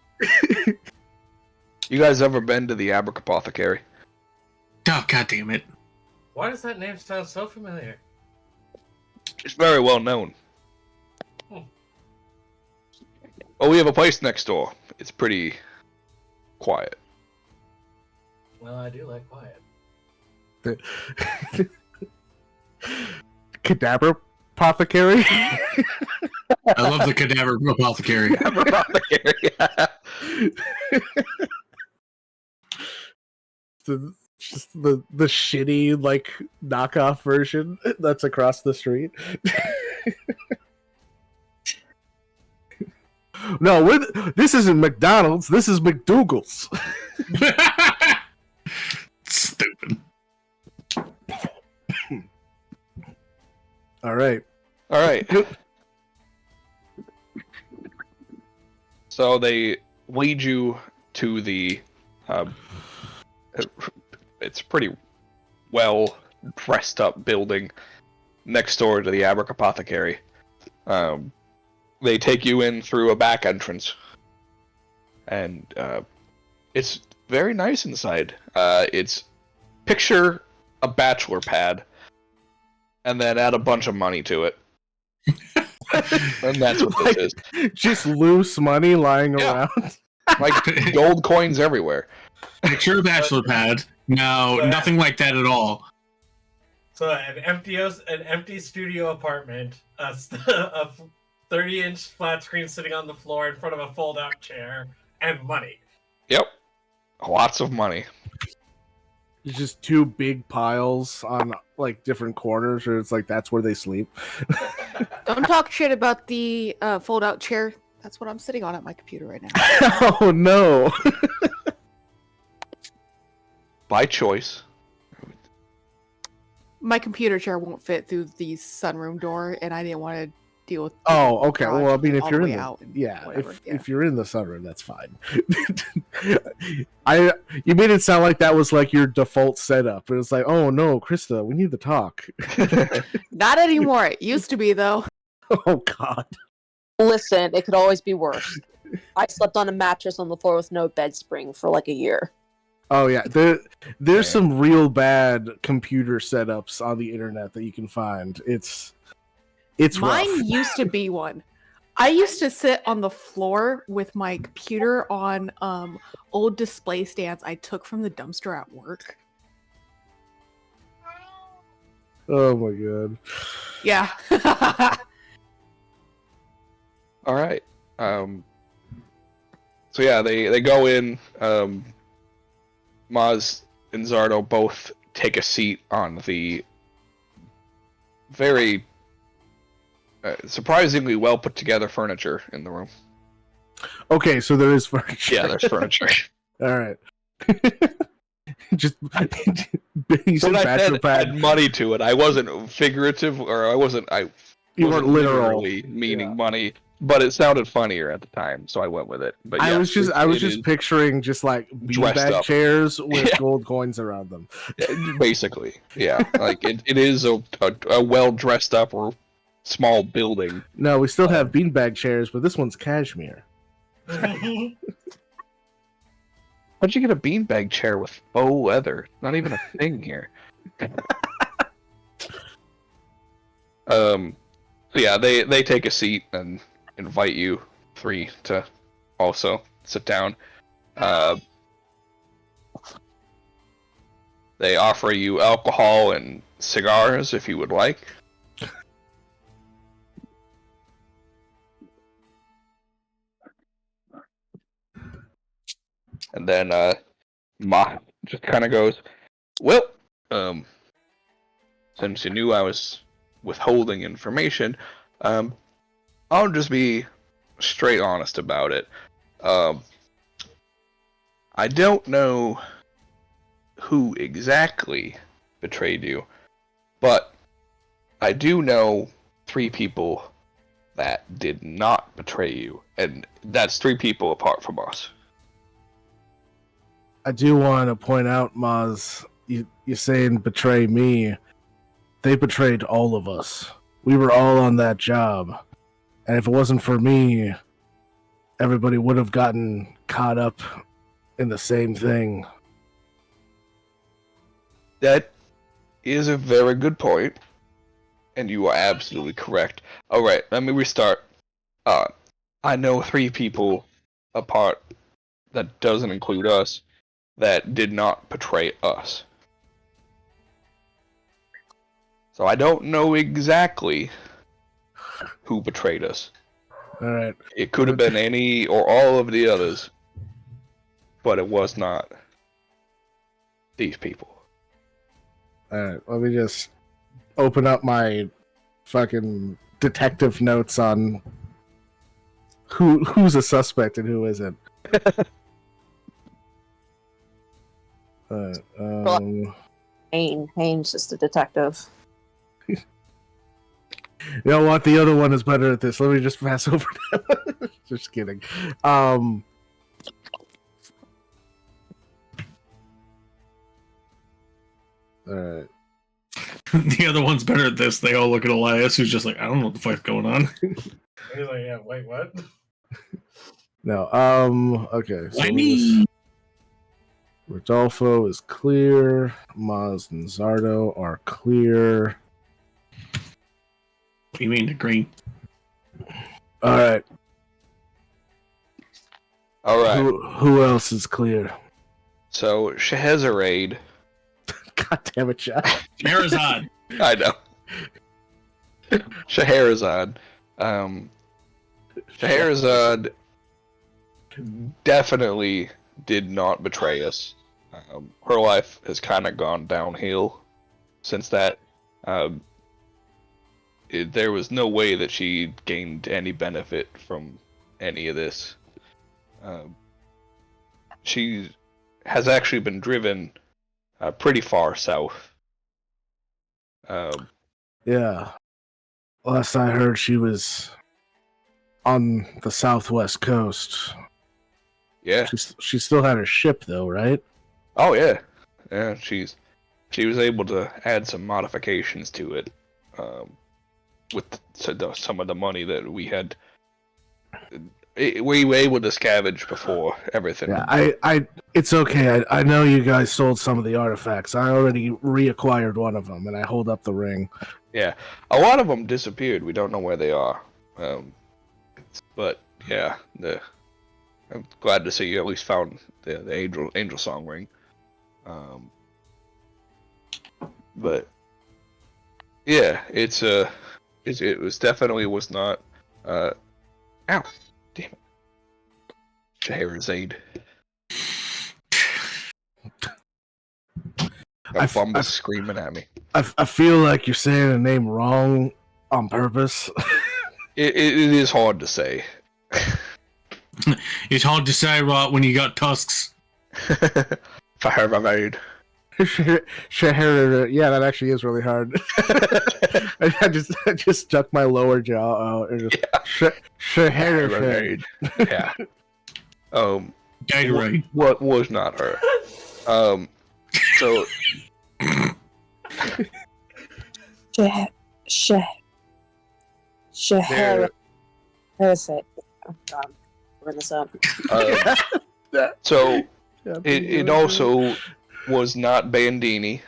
You guys ever been to the Apothecary? Oh, God damn it. Why does that name sound so familiar? It's very well known. Oh, we have a place next door. It's pretty quiet. Well, I do like quiet. Cadaver apothecary? I love the cadaver apothecary. Apothecary. Just the shitty like knockoff version that's across the street. No, this isn't McDonald's. This is McDougal's. Stupid. All right. All right. So they lead you to the. It's pretty well dressed up building next door to the Abric Apothecary. They take you in through a back entrance, and it's very nice inside. It's picture a bachelor pad, and then add a bunch of money to it. And that's what this is. Just loose money lying Yeah. around. Like gold coins everywhere. Picture a bachelor pad. No, nothing like that at all. So an empty studio apartment, a 30-inch flat screen sitting on the floor in front of a fold-out chair, and money. Yep. Lots of money. It's just two big piles on like different corners, or it's like that's where they sleep. Don't talk shit about the fold-out chair. That's what I'm sitting on at my computer right now. Oh no! By choice. My computer chair won't fit through the sunroom door, and I didn't want to deal with. Oh, okay. garage Well, I mean, if all you're the in way the out and yeah, whatever, if you're in the sunroom, that's fine. You made it sound like that was like your default setup. It was like, oh no, Krista, we need to talk. Not anymore. It used to be though. Oh god. Listen, it could always be worse. I slept on a mattress on the floor with no bed spring for like a year. Oh yeah, there's some real bad computer setups on the internet that you can find. It's Mine rough. used to be one. I used to sit on the floor with my computer on old display stands I took from the dumpster at work. Oh my god. Yeah. All right. So yeah, they go in. Maz and Zardo both take a seat on the very surprisingly well put together furniture in the room. Okay, so there is furniture. Yeah, there's furniture. All right. Just you So said I bachelor said pad. add money to it. I wasn't figurative, or I You wasn't weren't literal. literally meaning Yeah. money, but it sounded funnier at the time, so I went with it. But I yes, was just it is picturing just like dressed beanbag up. chairs with Yeah. gold coins around them. basically, yeah. Like it is a well dressed up or small building. No, we still have beanbag chairs, but this one's cashmere. How'd you get a beanbag chair with faux leather? Not even a thing here. So yeah, they take a seat and invite you three to also sit down. They offer you alcohol and cigars if you would like. And then Ma just kind of goes, well, since you knew I was withholding information, I'll just be straight honest about it. I don't know who exactly betrayed you, but I do know 3 people that did not betray you, and that's 3 people apart from us. I do want to point out, Maz, you're saying betray me. They betrayed all of us. We were all on that job. And if it wasn't for me, everybody would have gotten caught up in the same thing. That is a very good point, and you are absolutely correct. Alright, let me restart. I know 3 people apart, that doesn't include us, that did not betray us. So I don't know exactly who betrayed us. Alright. It could have been any or all of the others, but it was not these people. Alright, let me just open up my fucking detective notes on who's a suspect and who isn't. Haynes just a detective. You know what? The other one is better at this. Let me just pass over. Just kidding. All right. The other one's better at this. They all look at Elias, who's just like, I don't know what the fuck's going on. He's like, yeah, wait, what? No. Okay. So Lenny! Rodolfo is clear. Maz and Zardo are clear. What do you mean, the green? All right. All right. Who else is clear? So Scheherazade. God damn it, Jack. Sherazade. I know. Scheherazade. Scheherazade definitely did not betray us. Her life has kind of gone downhill since that. There was no way that she gained any benefit from any of this. She has actually been driven pretty far south. Yeah. Last I heard, she was on the southwest coast. Yeah. She still had her ship, though, right? Oh yeah. Yeah. She was able to add some modifications to it, with some of the money that we had. We were able to scavenge before everything. Yeah, it's okay. I know you guys sold some of the artifacts. I already reacquired one of them, and I hold up the ring. Yeah, a lot of them disappeared. We don't know where they are. But yeah, I'm glad to see you at least found the angel song ring. But yeah, it was definitely was not. Ow, damn it, Scheherazade. My bum was screaming at me. I feel like you're saying a name wrong on purpose. It is hard to say. It's hard to say, right, when you got tusks. Scheherazade. Scheherazade. Yeah, that actually is really hard. I just stuck my lower jaw out and just Scheherazade. Yeah. Gatorade. What was not her. So Scheherazade. Oh God, bring this up. So it also was not Bandini.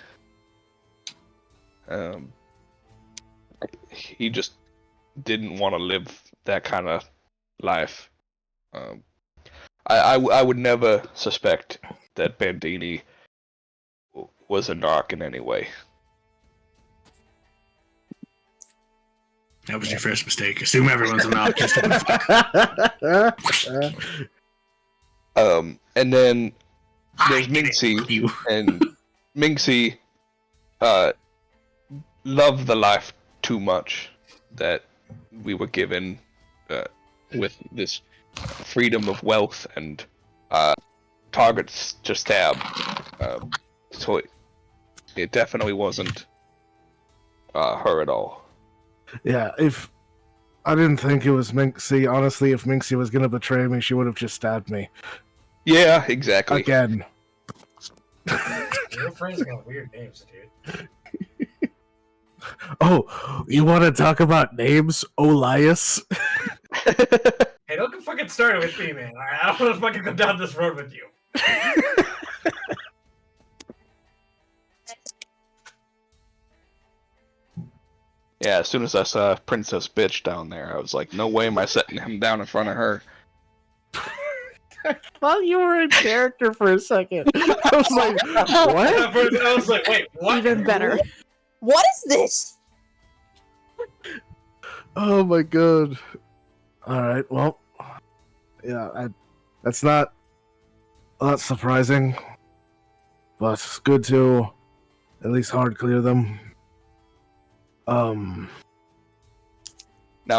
He just didn't want to live that kind of life. I would never suspect that Bandini was a narc in any way. That was your first mistake. Assume everyone's an optimist. And then there's Minxie, and Minxie loved the life too much that we were given with this freedom of wealth and targets to stab. So it definitely wasn't her at all. Yeah, if I didn't think it was Minxie, honestly, if Minxie was gonna betray me, she would have just stabbed me. Yeah, exactly. Again. Your friends got weird names, dude. Oh, you want to talk about names, Olias? Hey, don't get fucking started with me, man. Alright, I don't want to fucking go down this road with you. Yeah, as soon as I saw Princess Bitch down there, I was like, no way am I setting him down in front of her. I thought you were in character for a second. I was like, what? I was like, wait, what? Even better. What is this? Oh my god. Alright, well. Yeah, that's not surprising. But it's good to at least hard clear them. Now,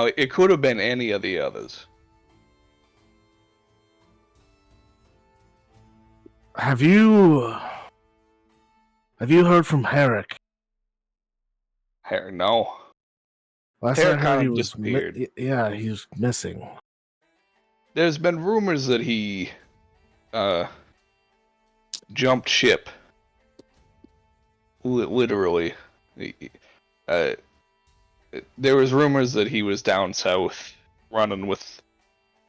it could have been any of the others. Have you heard from Herrick? No. Last Eric I kind heard, he of was disappeared. yeah, he was missing. There's been rumors that he jumped ship. Literally. Uh, there was rumors that he was down south running with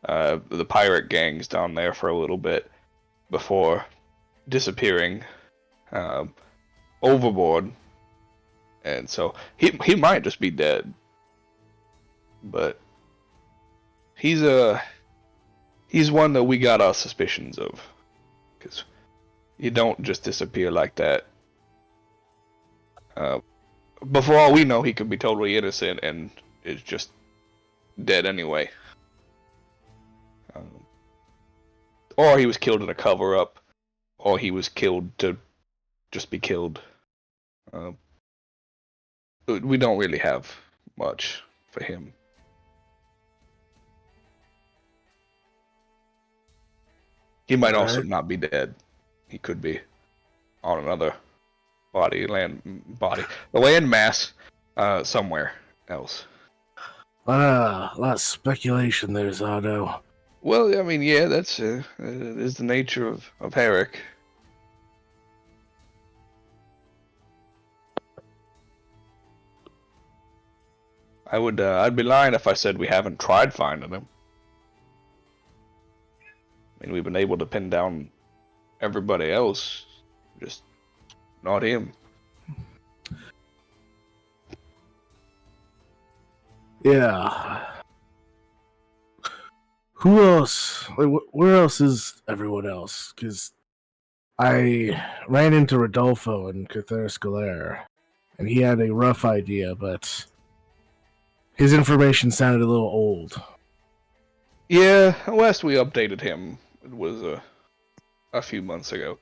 the pirate gangs down there for a little bit before disappearing overboard, and so he might just be dead. But he's one that we got our suspicions of, because you don't just disappear like that. But for all we know, he could be totally innocent and is just dead anyway. Or he was killed in a cover-up, or he was killed to just be killed. We don't really have much for him. He might also Alright. not be dead. He could be on another the land mass, somewhere else. A lot of speculation there, Zardo. Well, I mean, yeah, that's is the nature of Herrick. I'd be lying if I said we haven't tried finding him. I mean, we've been able to pin down everybody else, just not him. Yeah. Who else? Like, where else is everyone else? Because I ran into Rodolfo in Cathar and he had a rough idea, but his information sounded a little old. Yeah, last we updated him, it was a few months ago,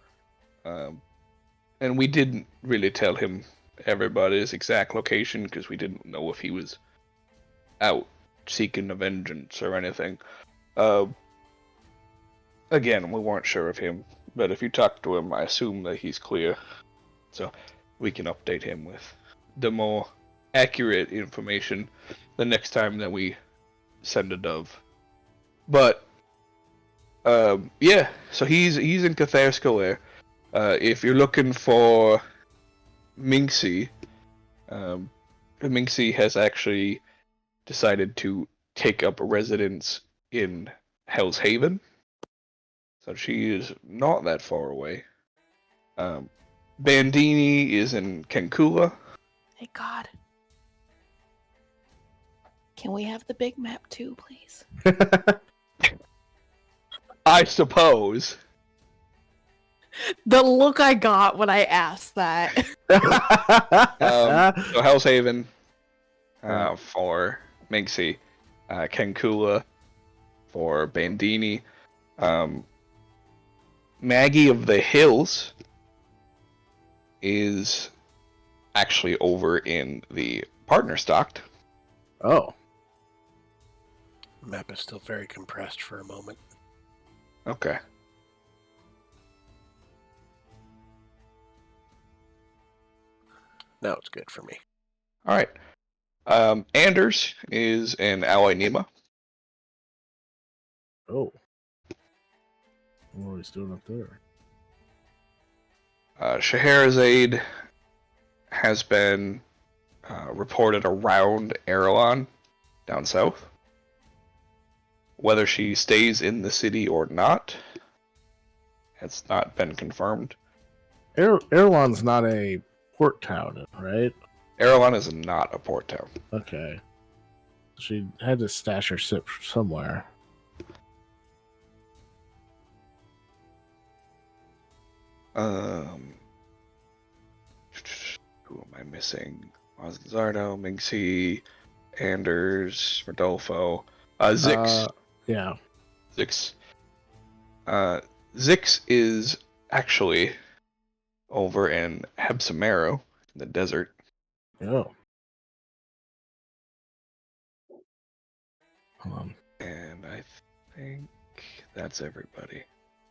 and we didn't really tell him everybody's exact location because we didn't know if he was out seeking a vengeance or anything. Again, we weren't sure of him, but if you talk to him, I assume that he's clear, so we can update him with the more accurate information the next time that we send a dove. But yeah, so he's in Cathar. If you're looking for Minxie, Minxie has actually decided to take up a residence in Hell's Haven, so she is not that far away. Bandini is in Kankula. Thank God. Can we have the big map too, please? I suppose. The look I got when I asked that. So Hell's Haven for Minxie, Kankula for Bandini, Maggie of the Hills is actually over in the partner stocked. Oh. Map is still very compressed for a moment. Okay. Now it's good for me. All right. Anders is in Ally Nima. Oh. What are we doing up there? Scheherazade has been reported around Erelon down south. Whether she stays in the city or not, it's not been confirmed. Erlon's not a port town, right? Erelon is not a port town. Okay. She had to stash her ship somewhere. Who am I missing? Zardo, Minxie, Anders, Rodolfo, Zix. Yeah. Zix. Zix is actually over in Hebsamero, in the desert. Oh. Hold on. And I think that's everybody.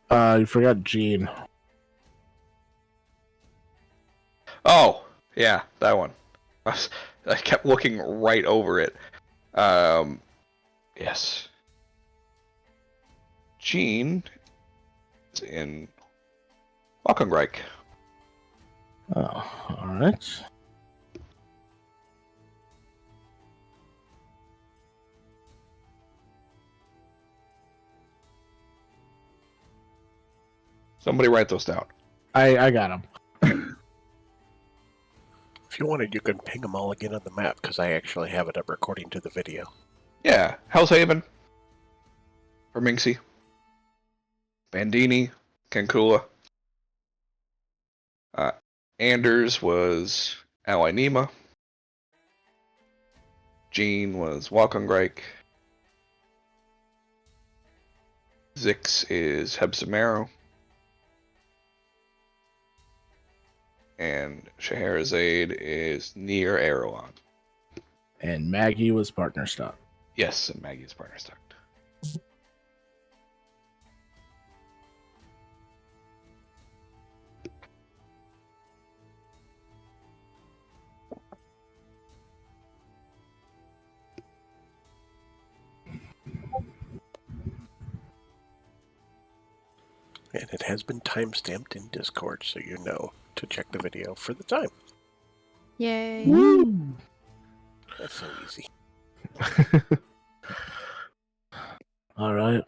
You forgot Jean. Oh, yeah, that one. I kept looking right over it. Yes. Jean is in Walkenreich. Oh, all right. Somebody write those down. I got him. If you wanted, you can ping them all again on the map, because I actually have it up recording to the video. Yeah, Hellshaven, Herminxi, Bandini, Kankula. Anders was Ally Nima. Jean was Walkenreich. Zix is Hebsamero. And Scheherazade is near Erewhon. And Maggie was partner stock. Yes, and Maggie's partner stock. And it has been timestamped in Discord, so you know to check the video for the time. Yay. That's so easy. All right.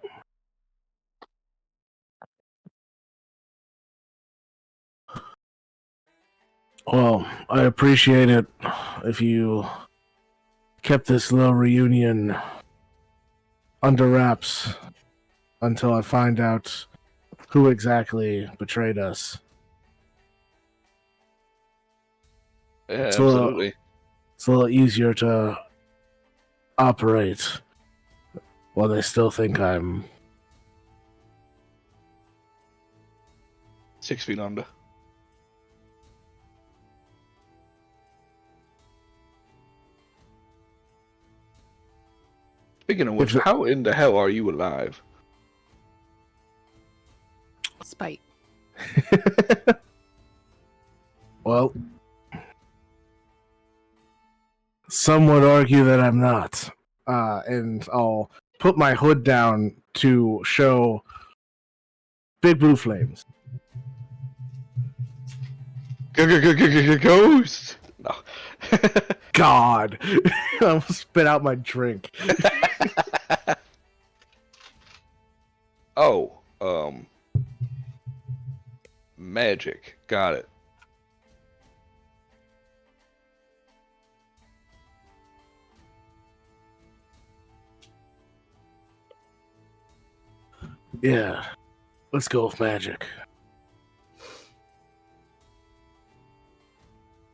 Well, I appreciate it if you kept this little reunion under wraps until I find out who exactly betrayed us. Yeah, So, absolutely. It's a little easier to operate while they still think I'm 6 feet under. Speaking of which, how in the hell are you alive? Spite. Well, some would argue that I'm not. And I'll put my hood down to show big blue flames. Ghost! No. God! I almost spit out my drink. Oh, magic. Got it. Yeah. Let's go with magic.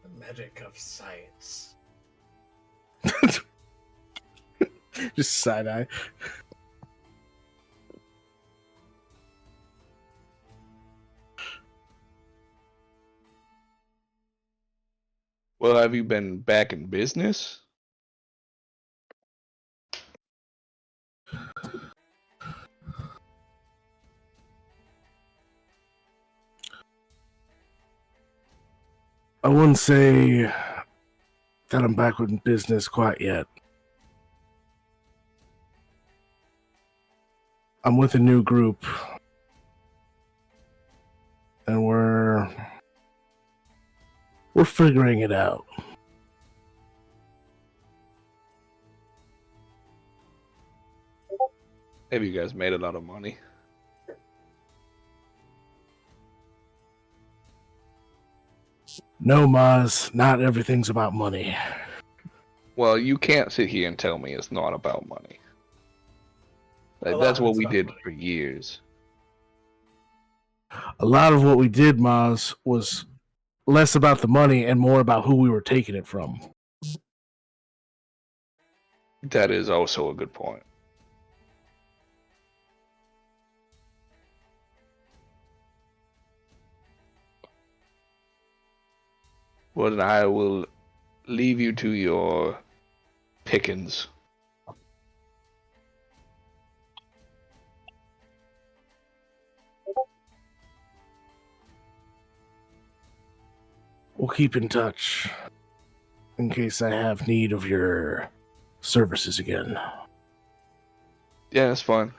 The magic of science. Just side eye. Well, have you been back in business? I wouldn't say that I'm back in business quite yet. I'm with a new group. And we're figuring it out. Have you guys made a lot of money? No, Maz, not everything's about money. Well, you can't sit here and tell me it's not about money. A lot That's of what it's we about did money. for years. A lot of what we did, Maz, was less about the money and more about who we were taking it from. That is also a good point. Well, then I will leave you to your pickings. We'll keep in touch. in case I have need of your services again. Yeah, that's fine.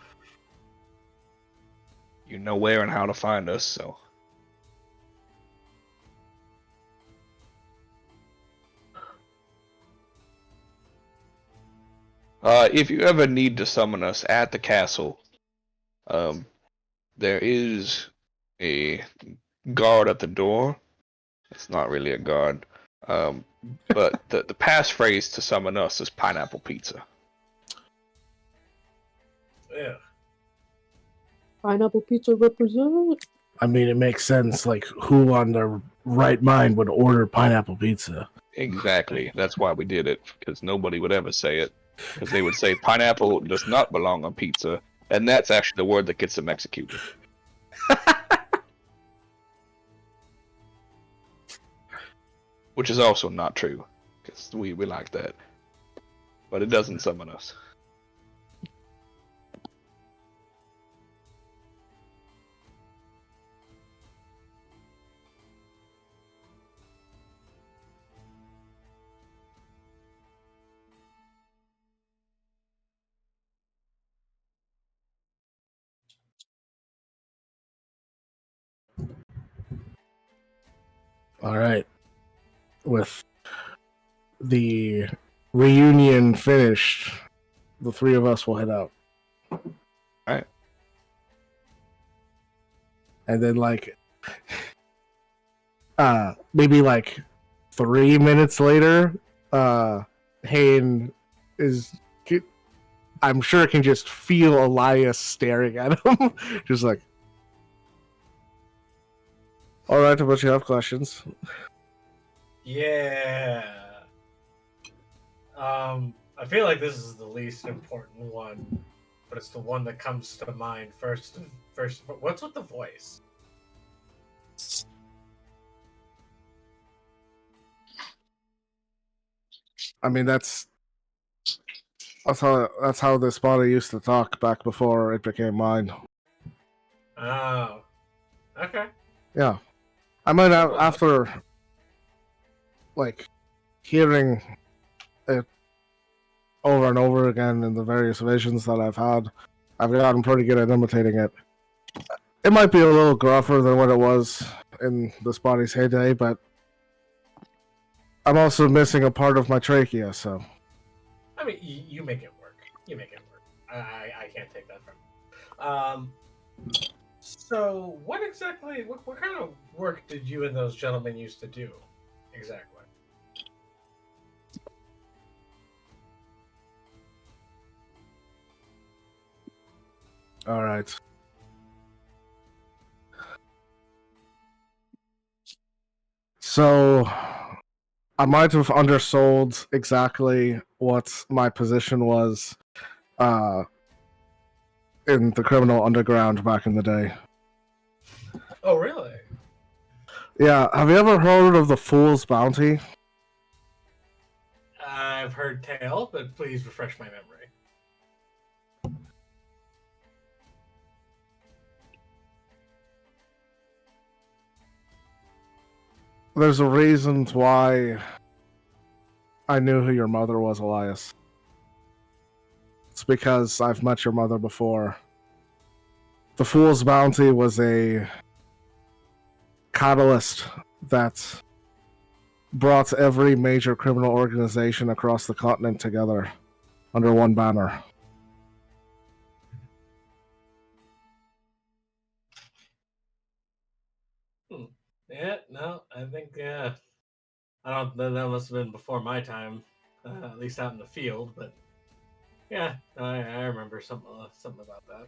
You know where and how to find us, so. If you ever need to summon us at the castle, there is a guard at the door. It's not really a guard. But the passphrase to summon us is pineapple pizza. Yeah. Pineapple pizza represent. I mean, it makes sense. Like, who on their right mind would order pineapple pizza? Exactly. That's why we did it, because nobody would ever say it. Because they would say pineapple does not belong on pizza, and that's actually the word that gets them executed. Which is also not true, because we like that. But it doesn't summon us. All right. With the reunion finished, the three of us will head out. Alright. And then, like, maybe like 3 minutes later, Hayne is, I'm sure, can just feel Elias staring at him. Just like, all right, but you have questions. Yeah. I feel like this is the least important one, but it's the one that comes to mind first. What's with the voice? I mean, that's how this body used to talk back before it became mine. Oh. Okay. Yeah. I might have, after, like, hearing it over and over again in the various visions that I've had, I've gotten pretty good at imitating it. It might be a little gruffer than what it was in this body's heyday, but I'm also missing a part of my trachea, so... I mean, you make it work. You make it work. I can't take that from you. So, what kind of work did you and those gentlemen used to do? Exactly. Alright. So, I might have undersold exactly what my position was in the criminal underground back in the day. Oh, really? Yeah, have you ever heard of the Fool's Bounty? I've heard tale, but please refresh my memory. There's a reason why I knew who your mother was, Elias. It's because I've met your mother before. The Fool's Bounty was a catalyst that brought every major criminal organization across the continent together under one banner. Yeah, no, I think, I don't know, that must have been before my time, at least out in the field, but yeah, no, I remember something about that.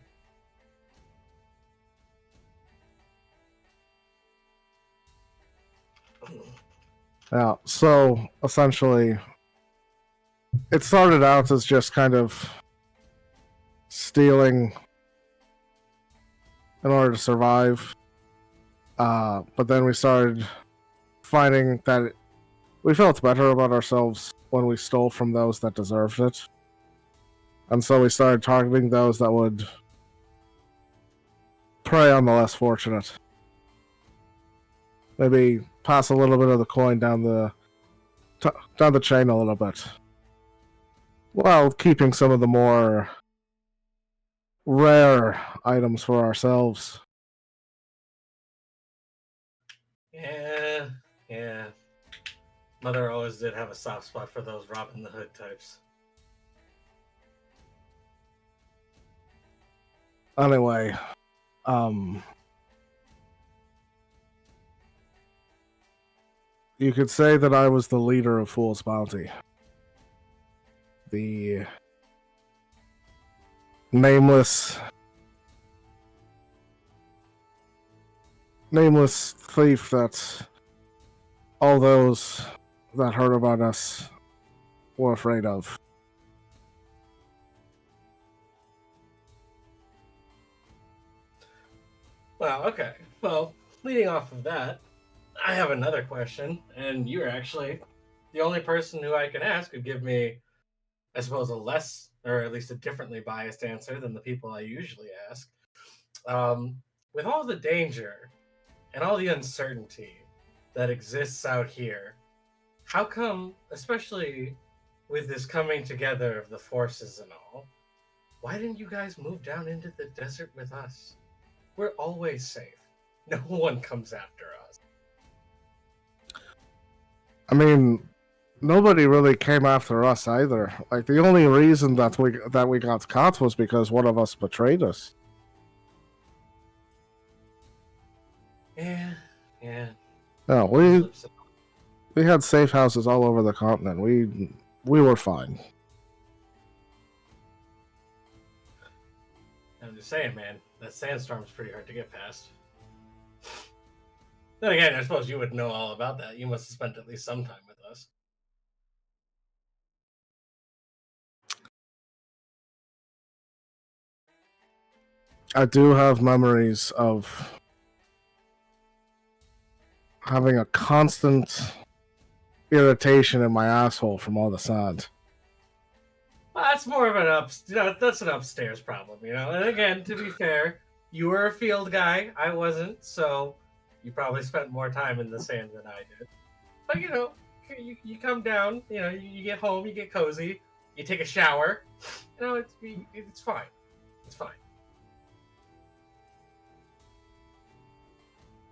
Yeah, so essentially, it started out as just kind of stealing in order to survive. But then we started finding that we felt better about ourselves when we stole from those that deserved it. And so we started targeting those that would prey on the less fortunate. Maybe pass a little bit of the coin down the down the chain a little bit, while keeping some of the more rare items for ourselves. Yeah. Mother always did have a soft spot for those Robin the Hood types. Anyway, you could say that I was the leader of Fool's Bounty. The nameless thief that all those that heard about us were afraid of. Well, okay. Well, leading off of that, I have another question, and you're actually the only person who I can ask who give me, I suppose, a less, or at least a differently biased answer than the people I usually ask. With all the danger and all the uncertainty that exists out here, how come, especially with this coming together of the forces and all, why didn't you guys move down into the desert with us? We're always safe. No one comes after us. I mean, nobody really came after us either. Like, the only reason that we got caught was because one of us betrayed us. Yeah. No, we had safe houses all over the continent. We were fine. I'm just saying, man, that sandstorm's pretty hard to get past. Then again, I suppose you would know all about that. You must have spent at least some time with us. I do have memories of having a constant irritation in my asshole from all the sand. Well, that's more of that's an upstairs problem, And again, to be fair, you were a field guy, I wasn't, so you probably spent more time in the sand than I did. But you come down, you get home, you get cozy, you take a shower, it's fine. It's fine.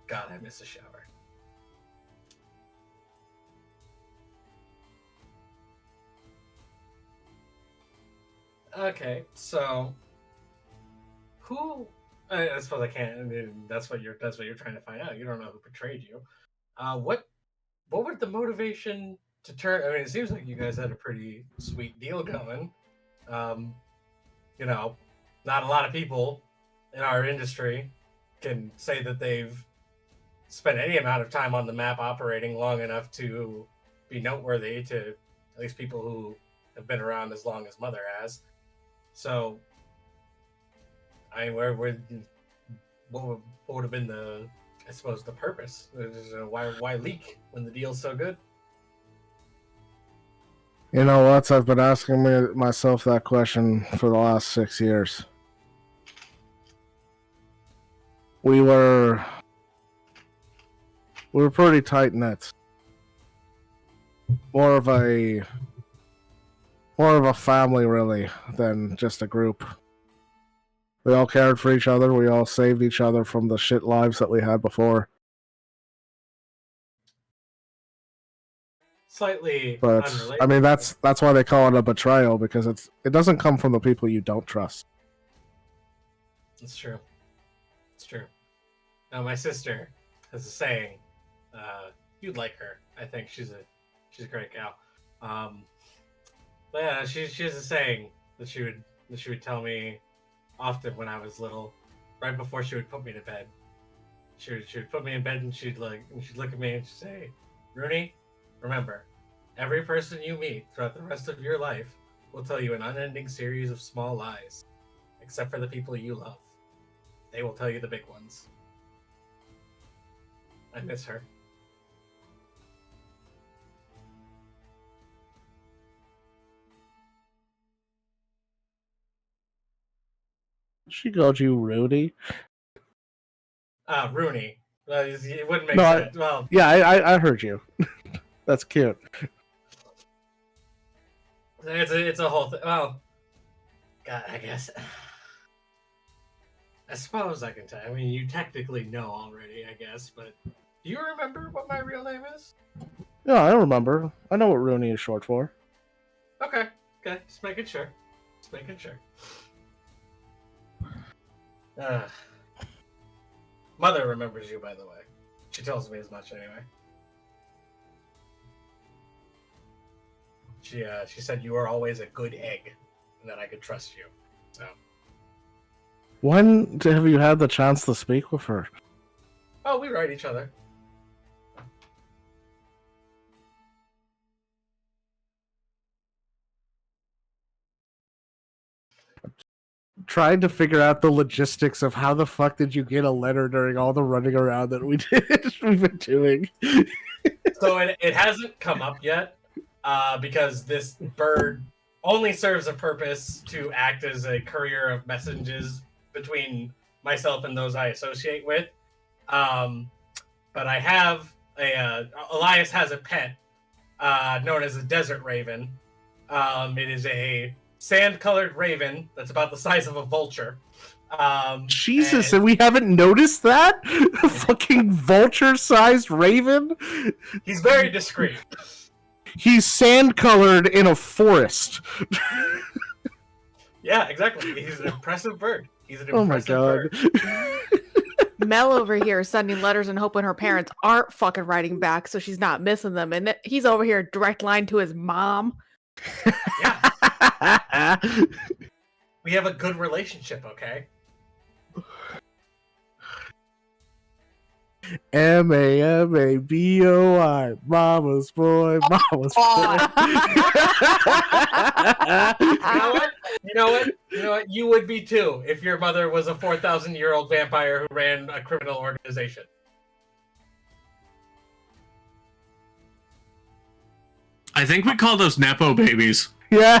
God, I miss a shower. Okay, so who? I suppose I can't. I mean, that's what you're trying to find out. You don't know who betrayed you. What was the motivation to turn? I mean, it seems like you guys had a pretty sweet deal going. Not a lot of people in our industry can say that they've spent any amount of time on the map operating long enough to be noteworthy to at least people who have been around as long as Mother has. So, I mean, what would have been the purpose? Why leak when the deal's so good? You know what? I've been asking myself that question for the last 6 years. We were pretty tight knit. More of a family, really, than just a group. We all cared for each other. We all saved each other from the shit lives that we had before. Slightly But unrelated. I mean, that's why they call it a betrayal, because it doesn't come from the people you don't trust. It's true. It's true. Now, my sister has a saying. You'd like her. I think she's a great gal. But yeah, she has a saying that she would tell me often when I was little, right before she would put me to bed. She would put me in bed and she'd look at me and she'd say, "Rooney, remember, every person you meet throughout the rest of your life will tell you an unending series of small lies, except for the people you love. They will tell you the big ones." I miss her. She called you Rudy? Rooney. It wouldn't make sense. Well, yeah, I heard you. That's cute. It's a whole thing. Well, God, I guess. I suppose I can tell. I mean, you technically know already, I guess, but do you remember what my real name is? Yeah, I remember. I know what Rooney is short for. Okay, just making sure. Just making sure. Mother remembers you, by the way. She tells me as much anyway. She said you were always a good egg, and that I could trust you. So. When have you had the chance to speak with her? Oh, we write each other. Trying to figure out the logistics of how the fuck did you get a letter during all the running around that we've been doing. So it hasn't come up yet, because this bird only serves a purpose to act as a courier of messages between myself and those I associate with. But I have Elias has a pet known as a desert raven. It is a sand-colored raven that's about the size of a vulture. Jesus, and we haven't noticed that? A fucking vulture-sized raven? He's very discreet. He's sand-colored in a forest. Yeah, exactly. He's an impressive bird. He's an Oh my impressive god. bird. Mel over here is sending letters and hoping her parents aren't fucking writing back so she's not missing them. And he's over here direct line to his mom. Yeah. We have a good relationship, okay? M-A-M-A-B-O-I. Mama's boy, mama's boy. You know what? You would be too if your mother was a 4,000-year-old vampire who ran a criminal organization. I think we call those Nepo babies. Yeah.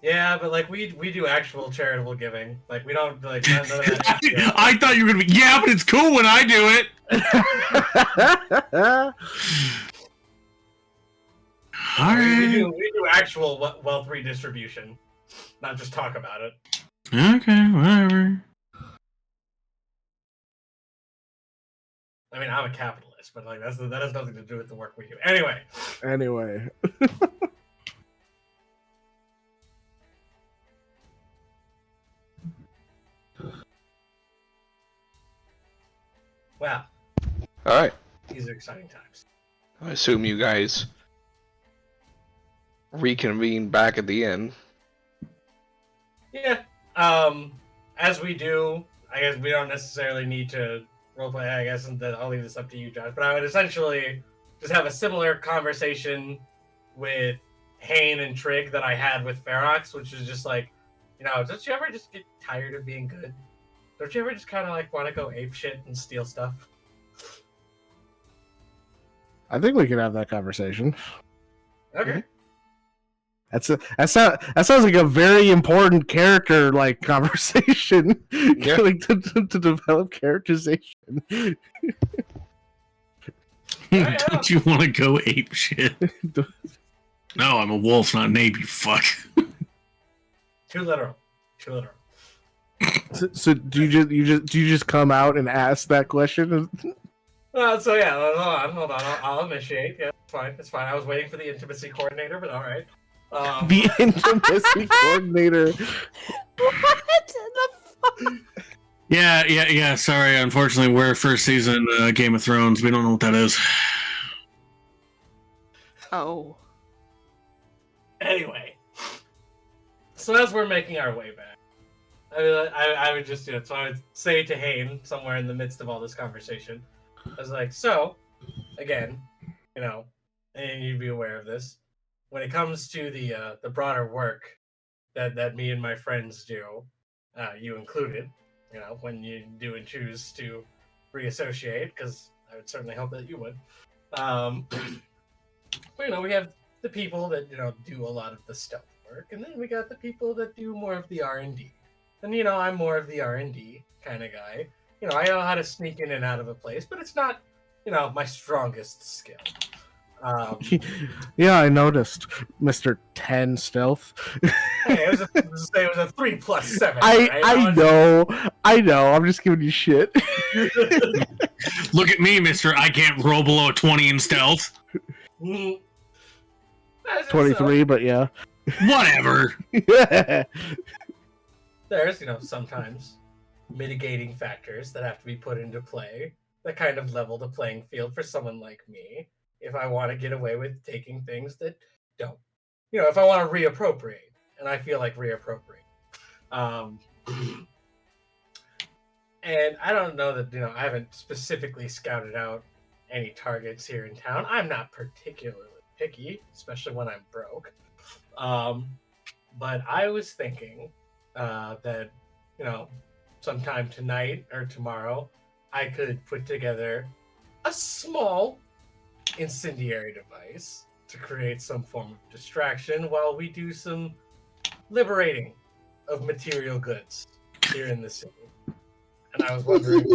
Yeah, but like we do actual charitable giving. Like we don't like none of that. I thought you were gonna be, yeah, but it's cool when I do it. All right. We do actual wealth redistribution, not just talk about it. Okay, whatever. I mean, I'm a capitalist, but like that has nothing to do with the work we do. Anyway. Wow. All right. These are exciting times. I assume you guys reconvene back at the inn. Yeah. As we do, I guess we don't necessarily need to roleplay. I guess, and then I'll leave this up to you, Josh. But I would essentially just have a similar conversation with Hane and Trig that I had with Ferox, which is just like, don't you ever just get tired of being good? Don't you ever just kind of like want to go ape shit and steal stuff? I think we can have that conversation. Okay. That sounds like a very important character like conversation. Yeah. Like to develop characterization. Don't you want to go ape shit? No, I'm a wolf, not an ape, you fuck. Too literal. So do you just come out and ask that question? So yeah, hold on. I'll initiate. Yeah, it's fine. I was waiting for the intimacy coordinator, but all right. The intimacy coordinator. What the fuck? Yeah. Sorry, unfortunately, we're first season Game of Thrones. We don't know what that is. Oh. Anyway, so as we're making our way back, I would just, so I would say to Hane somewhere in the midst of all this conversation, I was like, so, again, and you'd be aware of this, when it comes to the broader work that me and my friends do, you included, when you do and choose to reassociate, because I would certainly hope that you would. But, we have the people that do a lot of the stealth work, and then we got the people that do more of the R&D. And I'm more of the R&D kind of guy. I know how to sneak in and out of a place, but it's not my strongest skill. Yeah, I noticed, Mr. 10 stealth. Hey, it was a 3 plus 7. I right? I know. I'm just giving you shit. Look at me, Mister. I can't roll below a 20 in stealth. Mhm. That's just, 23, but yeah. Whatever. there's, sometimes mitigating factors that have to be put into play that kind of level the playing field for someone like me if I want to get away with taking things that don't. If I want to reappropriate, and I feel like reappropriate. Um, and I don't know that, I haven't specifically scouted out any targets here in town. I'm not particularly picky, especially when I'm broke. But I was thinking that, sometime tonight or tomorrow, I could put together a small incendiary device to create some form of distraction while we do some liberating of material goods here in the city. And I was wondering,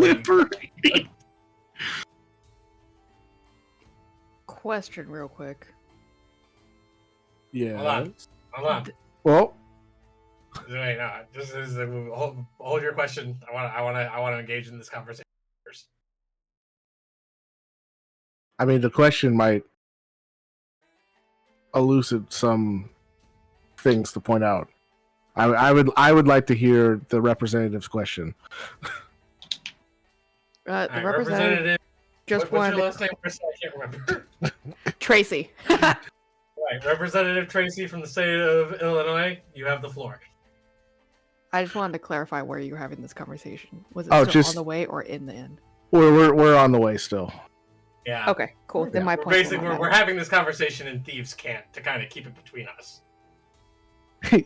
Question real quick. Yeah. hold on. Well, Wait, no, hold your question. I want to engage in this conversation first. I mean, the question might elucidate some things to point out. I would like to hear the representative's question. The All right, representative just what's your wanted last name? Chris? I can't remember. Tracy. Right, Representative Tracy from the state of Illinois. You have the floor. I just wanted to clarify where you were having this conversation. Was it Oh, still just- on the way or in the end? We're on the way still. Yeah. Okay, cool. Then my We're point. basically we're having this conversation in thieves' camp to kind of keep it between us.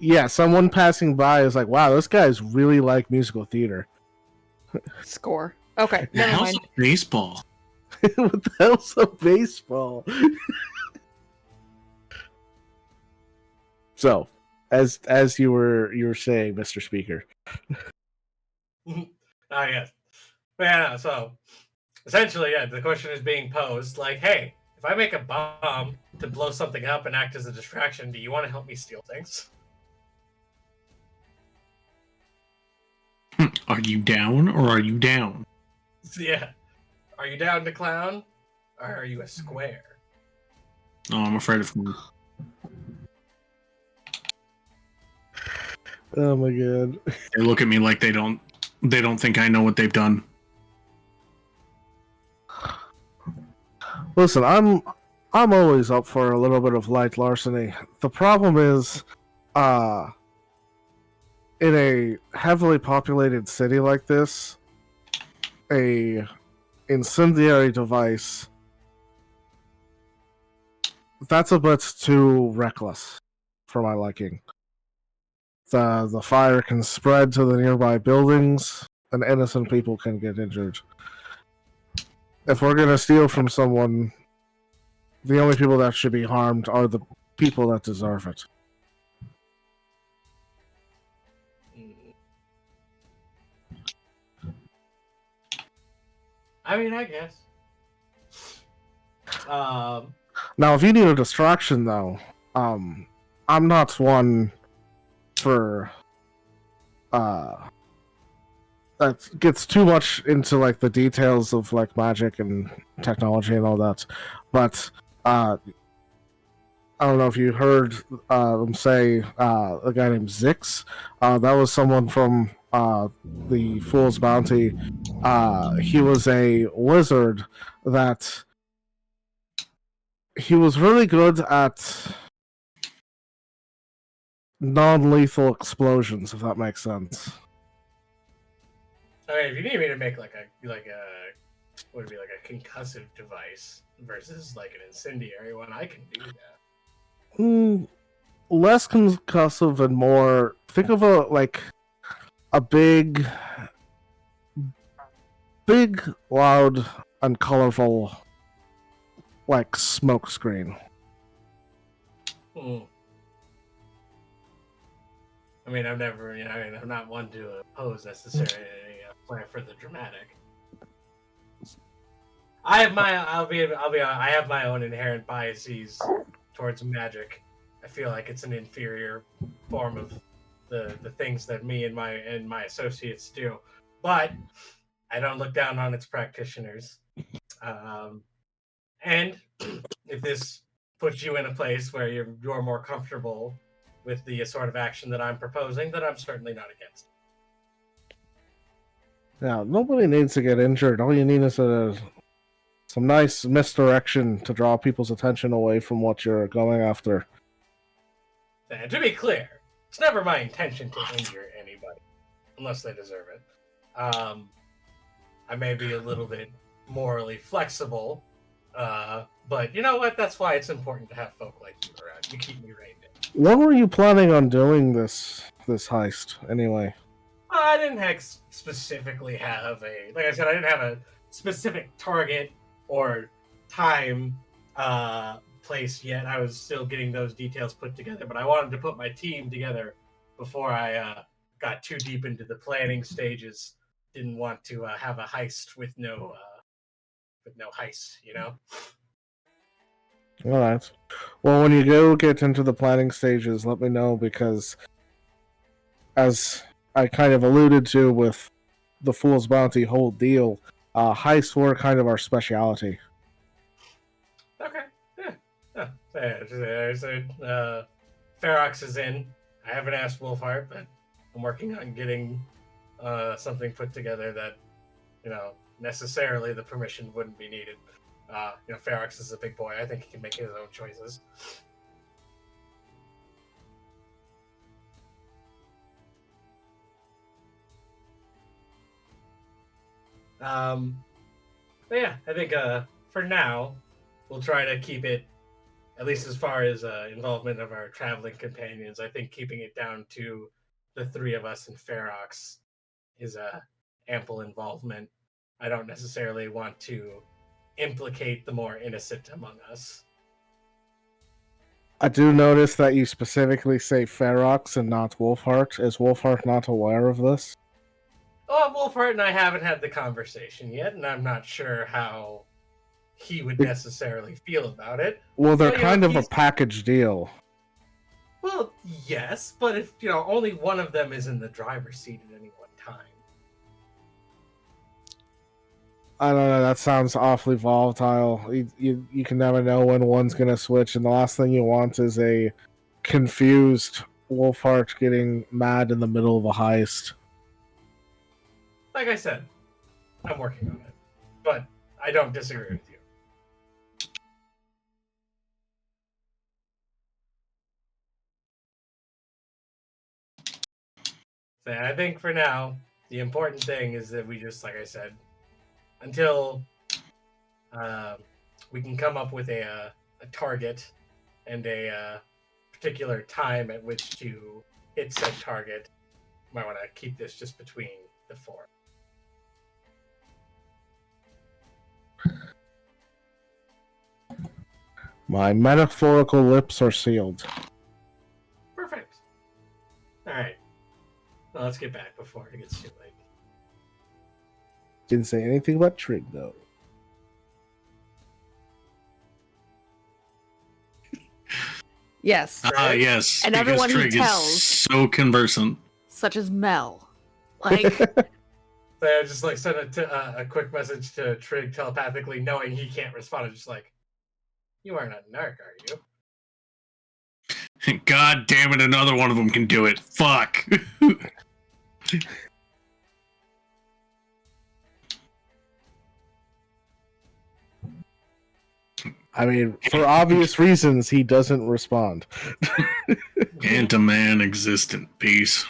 Yeah, someone passing by is like, "Wow, this guy's really like musical theater." Score. Okay, The never hell's mind. a baseball? What the hell's a baseball? So, as you were saying, Mr. Speaker. Yes. But yeah, no, so essentially, yeah, the question is being posed like, hey, if I make a bomb to blow something up and act as a distraction, do you want to help me steal things? Are you down or are you down? Yeah. Are you down to clown? Or are you a square? Oh, I'm afraid of him. Oh my god. They look at me like they don't think I know what they've done. Listen, I'm always up for a little bit of light larceny. The problem is, in a heavily populated city like this, a incendiary device, that's a bit too reckless for my liking. The fire can spread to the nearby buildings, and innocent people can get injured. If we're gonna steal from someone, the only people that should be harmed are the people that deserve it. I mean, I guess. Now, if you need a distraction, though, I'm not one for that gets too much into like the details of like magic and technology and all that. But I don't know if you heard them say a guy named Zix. That was someone from the Fool's Bounty. He was a wizard that he was really good at non-lethal explosions, if that makes sense. Okay, if you need me to make like a what would be like a concussive device versus like an incendiary one, I can do that. Less concussive and more. Think of a big, loud, and colorful, like smoke screen. I mean, I'm never, I'm not one to oppose necessarily a plan for the dramatic. I have my. I have my own inherent biases towards magic. I feel like it's an inferior form of the things that me and my associates do, but I don't look down on its practitioners. And if this puts you in a place where you're more comfortable with the sort of action that I'm proposing, then I'm certainly not against. Now, nobody needs to get injured. All you need is some nice misdirection to draw people's attention away from what you're going after. And to be clear, it's never my intention to injure anybody, unless they deserve it. I may be a little bit morally flexible, but you know what? That's why it's important to have folk like you around. You keep me reined in. When were you planning on doing this heist, anyway? I didn't specifically have like I said, I didn't have a specific target or time place yet. I was still getting those details put together, but I wanted to put my team together before I got too deep into the planning stages. Didn't want to have a heist with no heist, you know? All right. Well, when you go get into the planning stages, let me know, because as I kind of alluded to with the Fool's Bounty whole deal, heists were kind of our speciality. Okay. Yeah. Ferox is in. I haven't asked Wolfheart, but I'm working on getting something put together that, necessarily the permission wouldn't be needed. Ferox is a big boy. I think he can make his own choices. But yeah, I think for now, we'll try to keep it, at least as far as involvement of our traveling companions. I think keeping it down to the three of us and Ferox is ample involvement. I don't necessarily want to implicate the more innocent among us. I do notice that you specifically say Ferox and not Wolfheart. Is Wolfheart not aware of this? Oh, Wolfheart and I haven't had the conversation yet, and I'm not sure how he would necessarily feel about it. Well, they're So, kind of a package deal. Well, yes, but if only one of them is in the driver's seat at any one time. I don't know, that sounds awfully volatile. You can never know when one's going to switch, and the last thing you want is a confused Wolfheart getting mad in the middle of a heist. Like I said, I'm working on it, but I don't disagree with you. So I think for now, the important thing is that we just, like I said, until we can come up with a target and a particular time at which to hit said target, might want to keep this just between the four. My metaphorical lips are sealed. Perfect. All right. Well, let's get back before it gets too late. Didn't say anything about Trig, though. Yes. Yes. And because everyone who Trig tells. is so conversant. Such as Mel. Like, So I just sent a quick message to Trig telepathically, knowing he can't respond. I'm just like, you aren't a narc, are you? God damn it, another one of them can do it. Fuck. I mean, for obvious reasons, he doesn't respond. Can't a man exist in peace?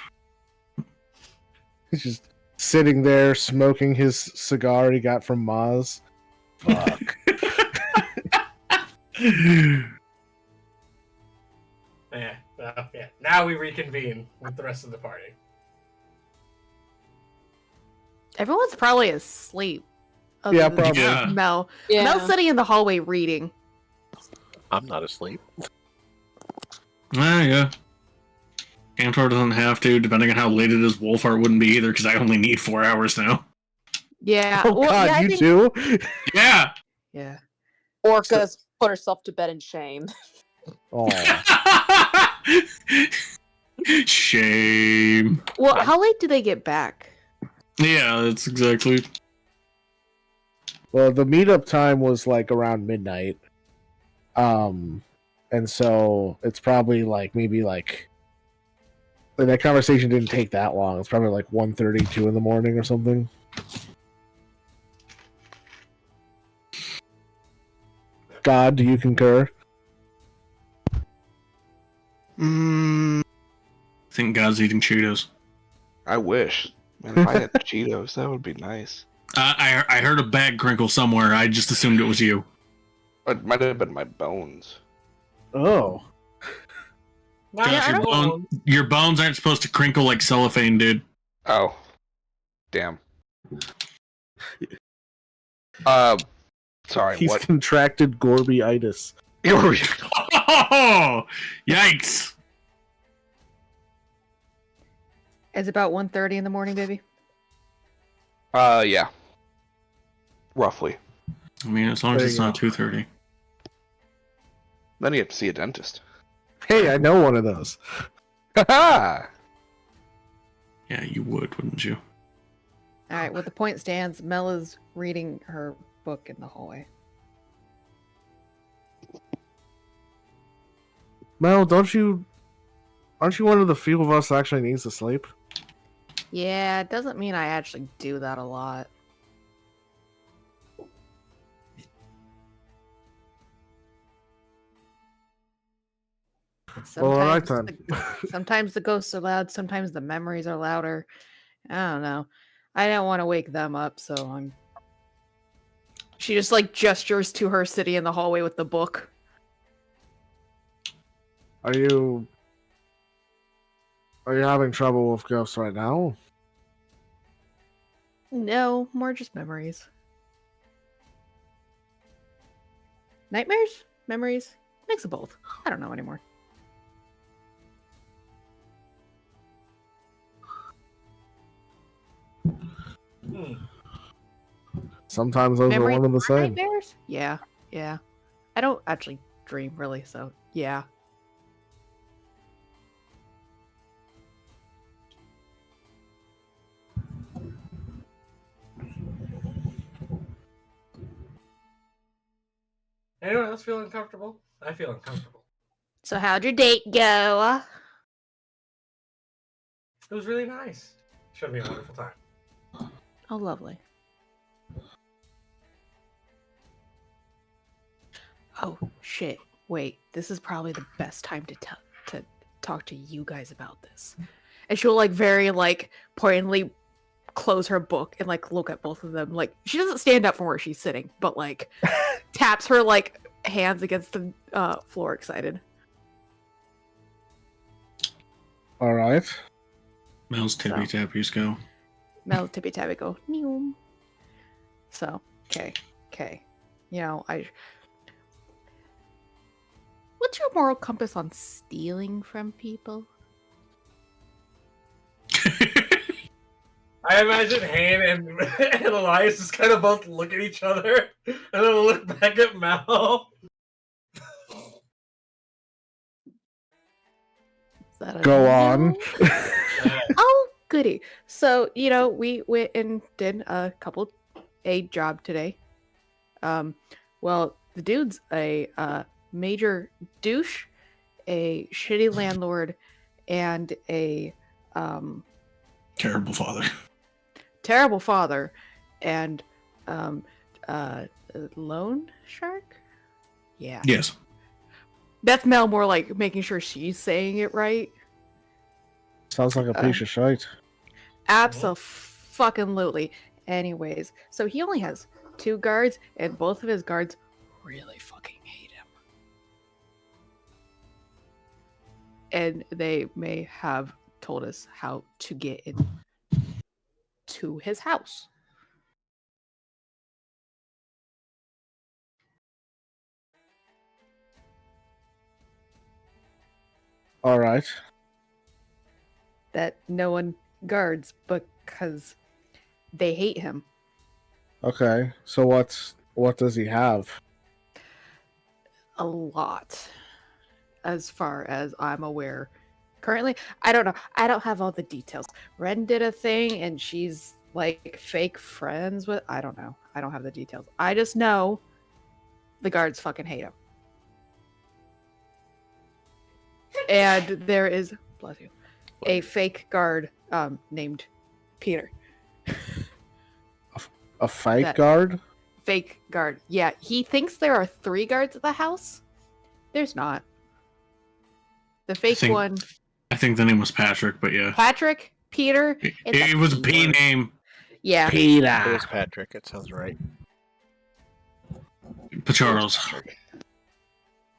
He's just sitting there smoking his cigar he got from Maz. Fuck. Yeah. Now we reconvene with the rest of the party. everyone's probably asleep. Yeah, other than probably. Yeah. Mel. Yeah. Mel's sitting in the hallway reading. I'm not asleep. Yeah. Cantor doesn't have to, depending on how late it is. Wolfheart wouldn't be either, because I only need 4 hours now. Yeah. Oh well, god, yeah, I you think, too? Yeah! Yeah. Orca's put herself to bed in shame. Oh, Shame. Well, how late do they get back? Yeah, that's exactly. well, the meetup time was like around midnight. And so it's probably like maybe like that conversation didn't take that long. It's probably like 1:30, 2 in the morning or something. God, do you concur? Mm, I think God's eating Cheetos. I wish. Man, if I had Cheetos, that would be nice. I heard a bag crinkle somewhere. I just assumed it was you. It might have been my bones. Oh, Not Yeah, I your don't- Your bones aren't supposed to crinkle like cellophane did. Oh. Damn. Sorry, he's what? contracted Gorbyitis. Oh, yikes! It's about 1:30 in the morning, baby. Yeah. Roughly. I mean, as long as There it's you not go. 2:30. Then you have to see a dentist. Hey, I know one of those. Haha! Yeah, you would, wouldn't you? All right. Well, the point stands. Mel is reading her book in the hallway. Mel, aren't you one of the few of us that actually needs to sleep? Yeah, it doesn't mean I actually do that a lot. Well, all right Sometimes, then. sometimes the ghosts are loud. Sometimes the memories are louder. I don't know. I don't want to wake them up, so I'm. She just like gestures to her sitting in the hallway with the book. Are you having trouble with ghosts right now? No, more just memories. Nightmares? Memories? Mix of both. I don't know anymore. Hmm. Sometimes those are one and the are same. nightmares? Yeah, yeah. I don't actually dream really, so yeah. Anyone else feel uncomfortable? I feel uncomfortable. So how'd your date go? It was really nice. Should be a wonderful time. Oh, lovely. Oh shit! Wait, this is probably the best time to talk to you guys about this. And she'll like very like pointedly close her book and like look at both of them. Like she doesn't stand up from where she's sitting, but like taps her like hands against the floor, excited. All right. Mel's tippy tappies go. Mel tippy tappy go. Neum. So okay. You know what's your moral compass on stealing from people? I imagine Han and Elias just kind of both look at each other and then look back at Mal. Is that a Go on. no? Oh, goody. So, you know, we went and did a job today. Well, the dude's a major douche, a shitty landlord, and a Terrible father. terrible father, and loan shark? Yeah. Yes. That's Mel more like making sure she's saying it right. Sounds like a piece of shite. Absolutely. Anyways, so he only has 2 guards, and both of his guards really fucking hate him. And they may have told us how to get in to his house. All right. That no one guards because they hate him. Okay. So what's What does he have? A lot, as far as I'm aware. Currently, I don't know. I don't have all the details. Ren did a thing, and she's like fake friends with. I don't know. I don't have the details. I just know the guards fucking hate him. And there is, bless you, a fake guard named Peter. A fake That- guard? Fake guard. Yeah, he thinks there are 3 guards at the house. There's not. The fake think- one, I think the name was Patrick, but yeah. Patrick, Peter. It was a P word. name. Yeah. It Peter. was Patrick. It sounds right. Charles.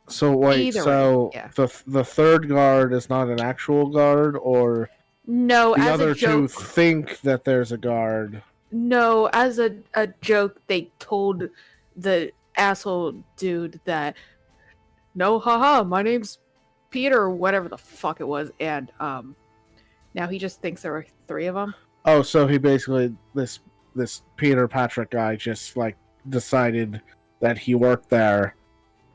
So wait, Either way, so yeah. the third guard is not an actual guard, or No, the as other a joke. two think that there's a guard? No, as a joke, they told the asshole dude that, no, haha, my name's Peter, or whatever the fuck it was, and now he just thinks there are 3 of them. Oh, so he basically this Peter Patrick guy just like decided that he worked there,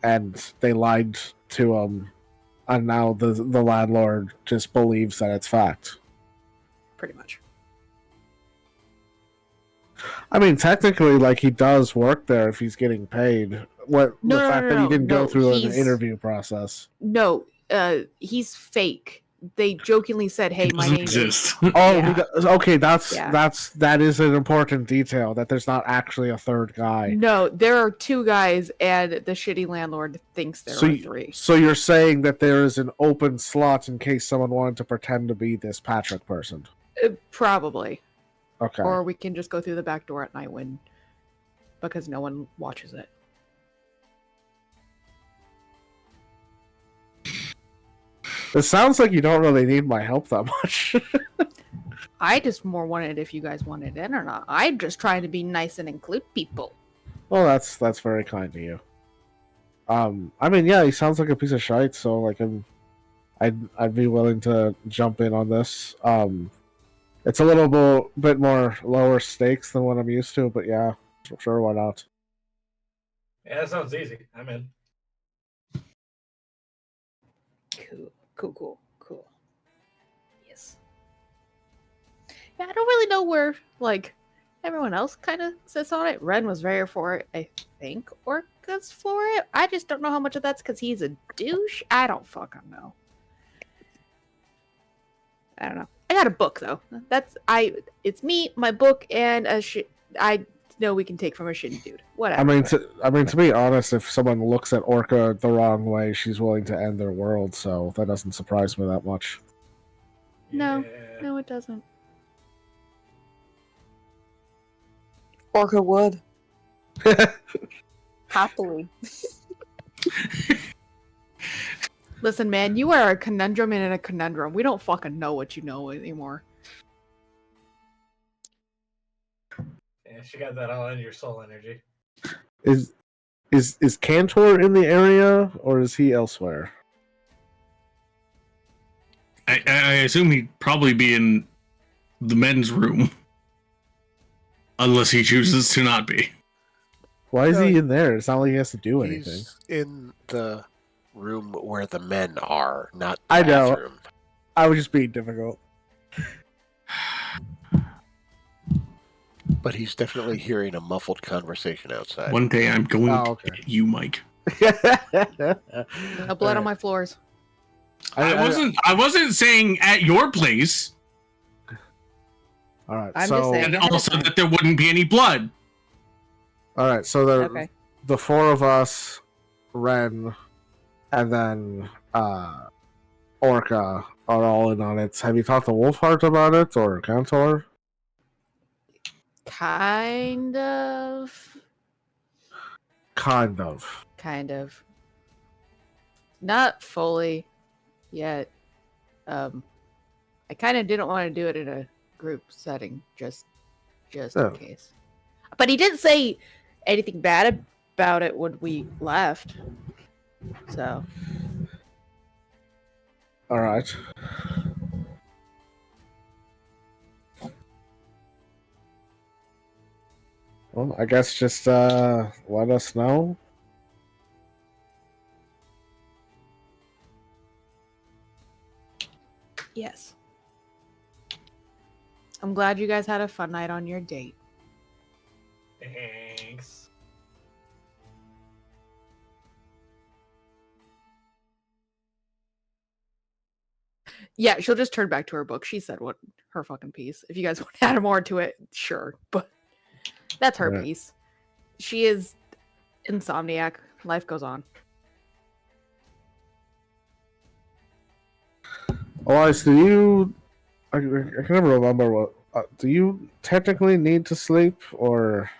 and they lied to him, and now the landlord just believes that it's fact. Pretty much. I mean, technically, like, he does work there if he's getting paid. The fact that he didn't go through an interview process. No, he's fake. They jokingly said, "Hey, my Doesn't name is." exist. Oh, Yeah. okay. That is an important detail, that there's not actually a third guy. No, there are 2 guys, and the shitty landlord thinks there are 3. So you're saying that there is an open slot in case someone wanted to pretend to be this Patrick person? Probably. Okay. Or we can just go through the back door at night because no one watches it. It sounds like you don't really need my help that much. I just more wanted if you guys wanted in or not. I'm just trying to be nice and include people. Well, that's very kind of you. I mean, yeah, he sounds like a piece of shite, so like I'd be willing to jump in on this. It's a little bit more lower stakes than what I'm used to, but yeah, sure, why not? Yeah, that sounds easy. I'm in. Cool. Yes. Yeah, I don't really know where, like, everyone else kind of sits on it. Ren was very for it. I think Orca's for it. I just don't know how much of that's because he's a douche. I don't fucking know. I don't know. I got a book, though. It's me, my book, and I know we can take from a shitty dude. Whatever. I mean, to be honest, if someone looks at Orca the wrong way, she's willing to end their world. So that doesn't surprise me that much. No. Yeah. No, it doesn't. Orca would. Happily. Listen, man, you are a conundrum in a conundrum. We don't fucking know what you know anymore. Yeah, she got that all in your soul energy. Is Cantor in the area, or is he elsewhere? I assume he'd probably be in the men's room. Unless he chooses to not be. Why is he in there? It's not like he has to do He's anything. in the room where the men are, not the I know. bathroom. I was just being difficult. But he's definitely hearing a muffled conversation outside. One day I'm going Oh, to okay. get you, Mike. No blood on my floors. I wasn't saying at your place, All right. I'm so just saying. and also that there wouldn't be any blood. all right. So Okay. the 4 of us, Ren, and then Orca are all in on it. Have you talked to Wolfheart about it, or Cantor? Kind of. Kind of. Not fully yet. I kind of didn't want to do it in a group setting, just Oh. in case. But he didn't say anything bad about it when we left. So, All right. Well, I guess just let us know. Yes. I'm glad you guys had a fun night on your date. Thanks. Yeah, she'll just turn back to her book. She said what her fucking piece. If you guys want to add more to it, sure. But that's her Right. piece. She is insomniac. Life goes on. Elias, do you? I can never remember what. Do you technically need to sleep, or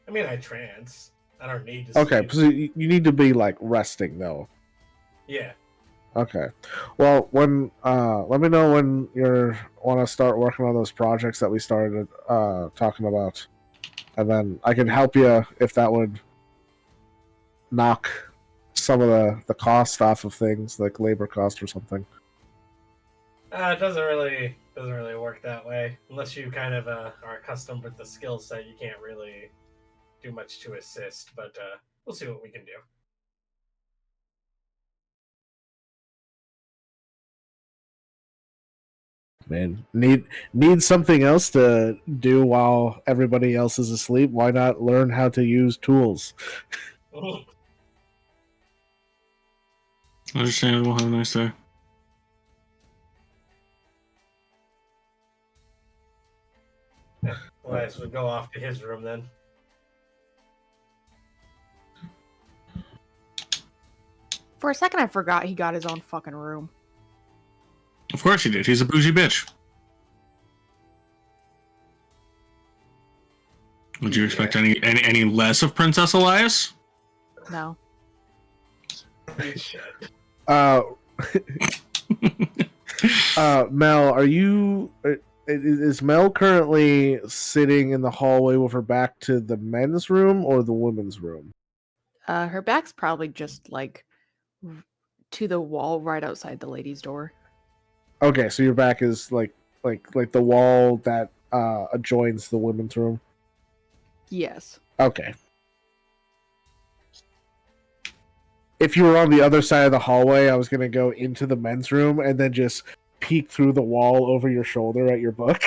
I mean, I trance. I don't need to okay? sleep. So you need to be like resting though. Yeah. Okay. Well, when let me know when you want to start working on those projects that we started talking about, and then I can help you if that would knock some of the cost off of things like labor cost or something. It doesn't really work that way unless you kind of are accustomed with the skill set. You can't really do much to assist, but we'll see what we can do. Man, need something else to do while everybody else is asleep. Why not learn how to use tools? Understandable. Have a nice day. Elias would go off to his room then. For a second, I forgot he got his own fucking room. Of course he did. He's a bougie bitch. Would you expect any less of Princess Elias? No. Shit. Mel, are you? Is Mel currently sitting in the hallway with her back to the men's room or the women's room? Her back's probably just like to the wall right outside the ladies' door. Okay, so your back is like the wall that adjoins the women's room. Yes. Okay. If you were on the other side of the hallway, I was gonna go into the men's room and then just peek through the wall over your shoulder at your book.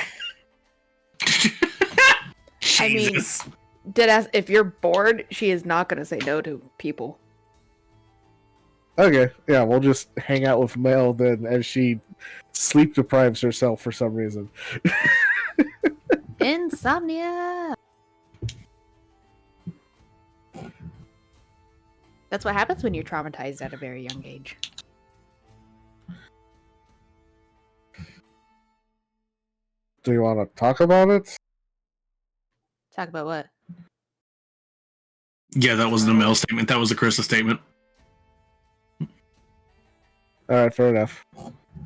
I mean, Jesus. deadass, if you're bored, she is not gonna say no to people. Okay, yeah, we'll just hang out with Mel then as she sleep deprives herself for some reason. Insomnia. That's what happens when you're traumatized at a very young age. Do you want to talk about it? Talk about what? Yeah, that wasn't a Mel statement. That was a Krista statement. All right, fair enough.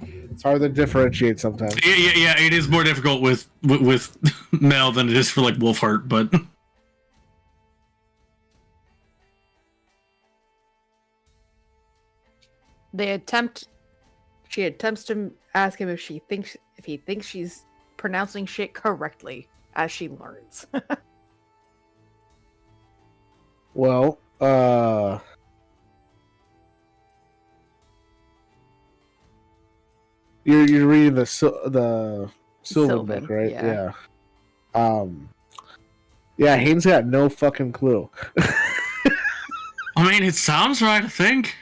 It's hard to differentiate sometimes. Yeah. It is more difficult with Mel than it is for like Wolfheart, but She attempts to ask him if he thinks she's pronouncing shit correctly as she learns. Well, you're reading the Sylvan book, right? yeah. Yeah, Haynes got no fucking clue. I mean, it sounds right. I think.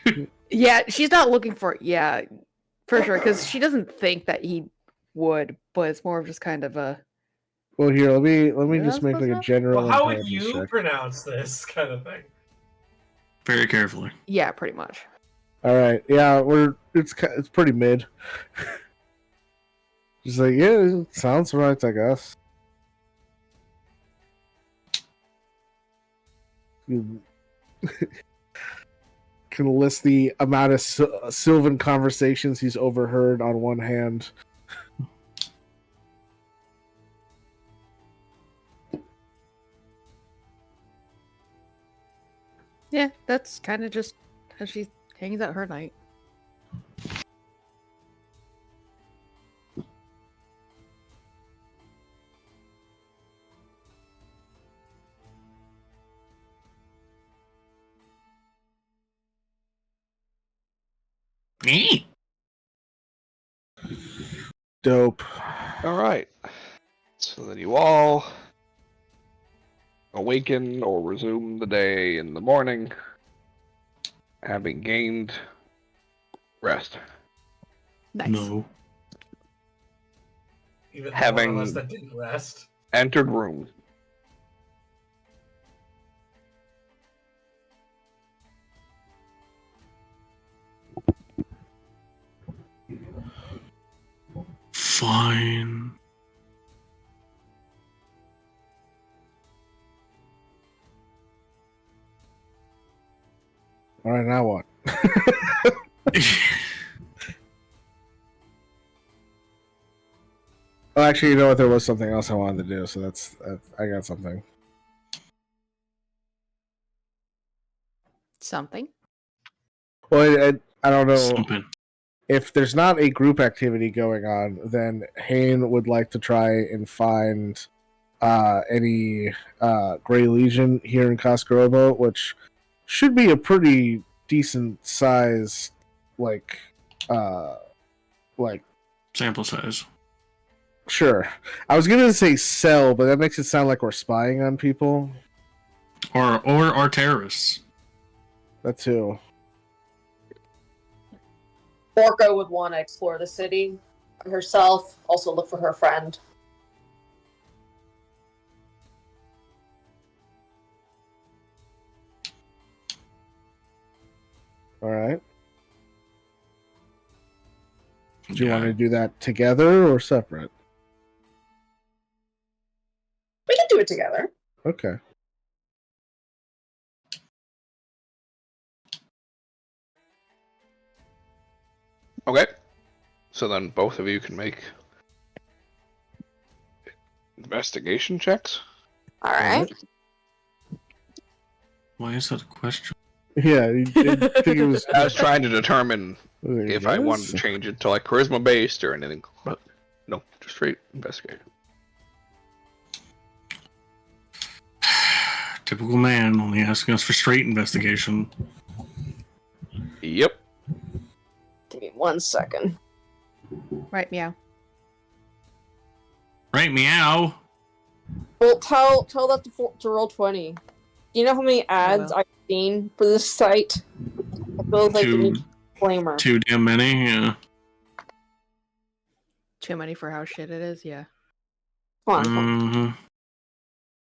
Yeah, she's not looking for it. Yeah, for sure, because she doesn't think that he would, but it's more of just kind of a. Well, here, let me You're just not make like a supposed to? general. Well, how would intelligence you check. pronounce this kind of thing? Very carefully. Yeah, pretty much. All right, yeah, it's pretty mid. She's like, yeah, it sounds right, I guess. You can list the amount of Sylvan conversations he's overheard on one hand. Yeah, that's kind of just how she hangs out her night. Me? Dope. All right. So then you all awaken or resume the day in the morning, having gained rest. Nice. No. Even the Having- one of us that didn't rest. Entered room. Fine. All right, now what? Oh, actually, you know what? There was something else I wanted to do, so that's I got something. Something. Well, I don't know Something. if there's not a group activity going on. Then Hayne would like to try and find any Grey Legion here in Cascarobo, which should be a pretty decent size, like Sample size. Sure. I was gonna say cell, but that makes it sound like we're spying on people. Or are terrorists. That too. Orko would want to explore the city herself, also look for her friend. All right. Do you want to do that together or separate? We can do it together. Okay. Okay. So then both of you can make investigation checks. All right. Why is that a question? Yeah, I think it was. I was trying to determine if I wanted to Yes? change it to like charisma based or anything, but no, just straight investigation. Typical man, only asking us for straight investigation. Yep. Give me 1 second. Right, meow. Right, meow. Well, tell that to roll 20. Do you know how many ads will. I've seen for this site? I feel like the new Too, disclaimer. too damn many, yeah. Too many for how shit it is, yeah. Come on. hmm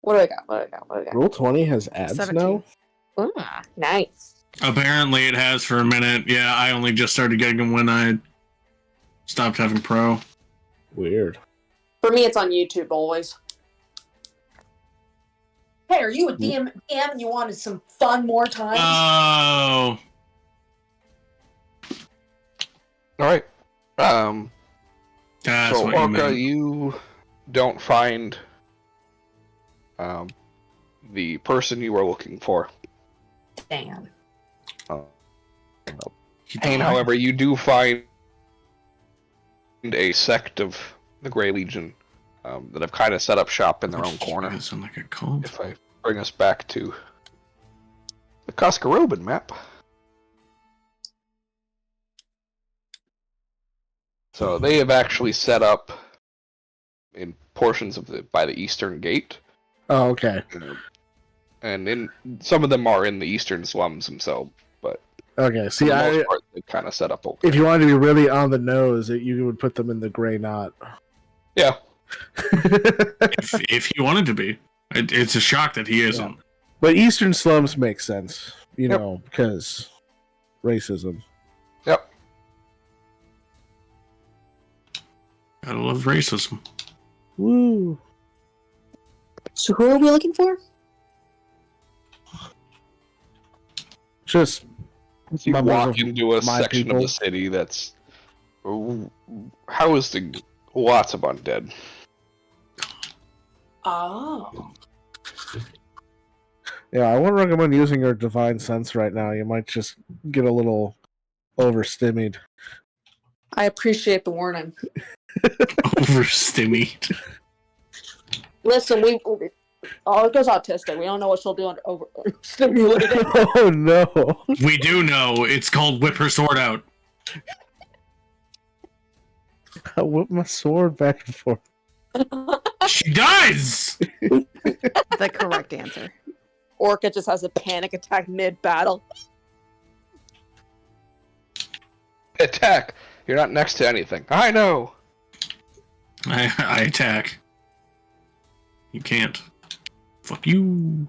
What do I got? Roll 20 has ads 17. now. Nice. Apparently it has for a minute. Yeah, I only just started getting them when I stopped having Pro. Weird. For me, it's on YouTube always. Hey, are you a DM and you wanted some fun more times? Oh. All right. That's So what you Orca, meant. you don't find the person you were looking for. Damn. He Hayne, died. however, you do find a sect of the Grey Legion that have kind of set up shop in their own corner. That sound like a cult. If I bring us back to the Cascaroban map. So they have actually set up in portions of by the eastern gate. Oh, okay. And in some of them are in the eastern slums themselves, but Okay. for See, the most part, they kind of set up over if you wanted to be really on the nose, you would put them in the gray knot. Yeah. if he wanted to be. It's a shock that he isn't. But Eastern slums make sense, you Yep. know, because racism. Yep. Gotta love racism. Woo. So who are we looking for? Just If you Members walk of into a my section people. of the city that's housing lots of undead. Oh. yeah, I wouldn't recommend using your divine sense right now. You might just get a little overstimmied. I appreciate the warning. Overstimmied. Listen, Olga's autistic. We don't know what she'll do under overstimulated. Oh no! We do know it's called whip her sword out. I whip my sword back and forth. She does! The correct answer. Orca just has a panic attack mid-battle. Attack! You're not next to anything. I know! I attack. You can't. Fuck you.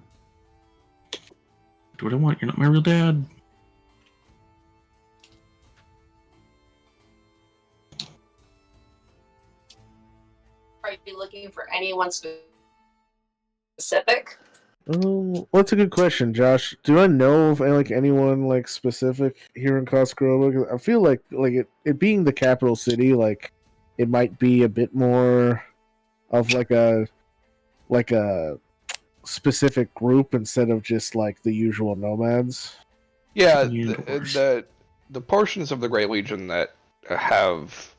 Do what I want. You're not my real dad. Are you looking for anyone specific? Well, that's a good question, Josh. Do I know of anyone like specific here in Cosgrove? I feel like it being the capital city, like it might be a bit more of like a specific group instead of just like the usual nomads. Yeah, Universe. the portions of the Grey Legion that have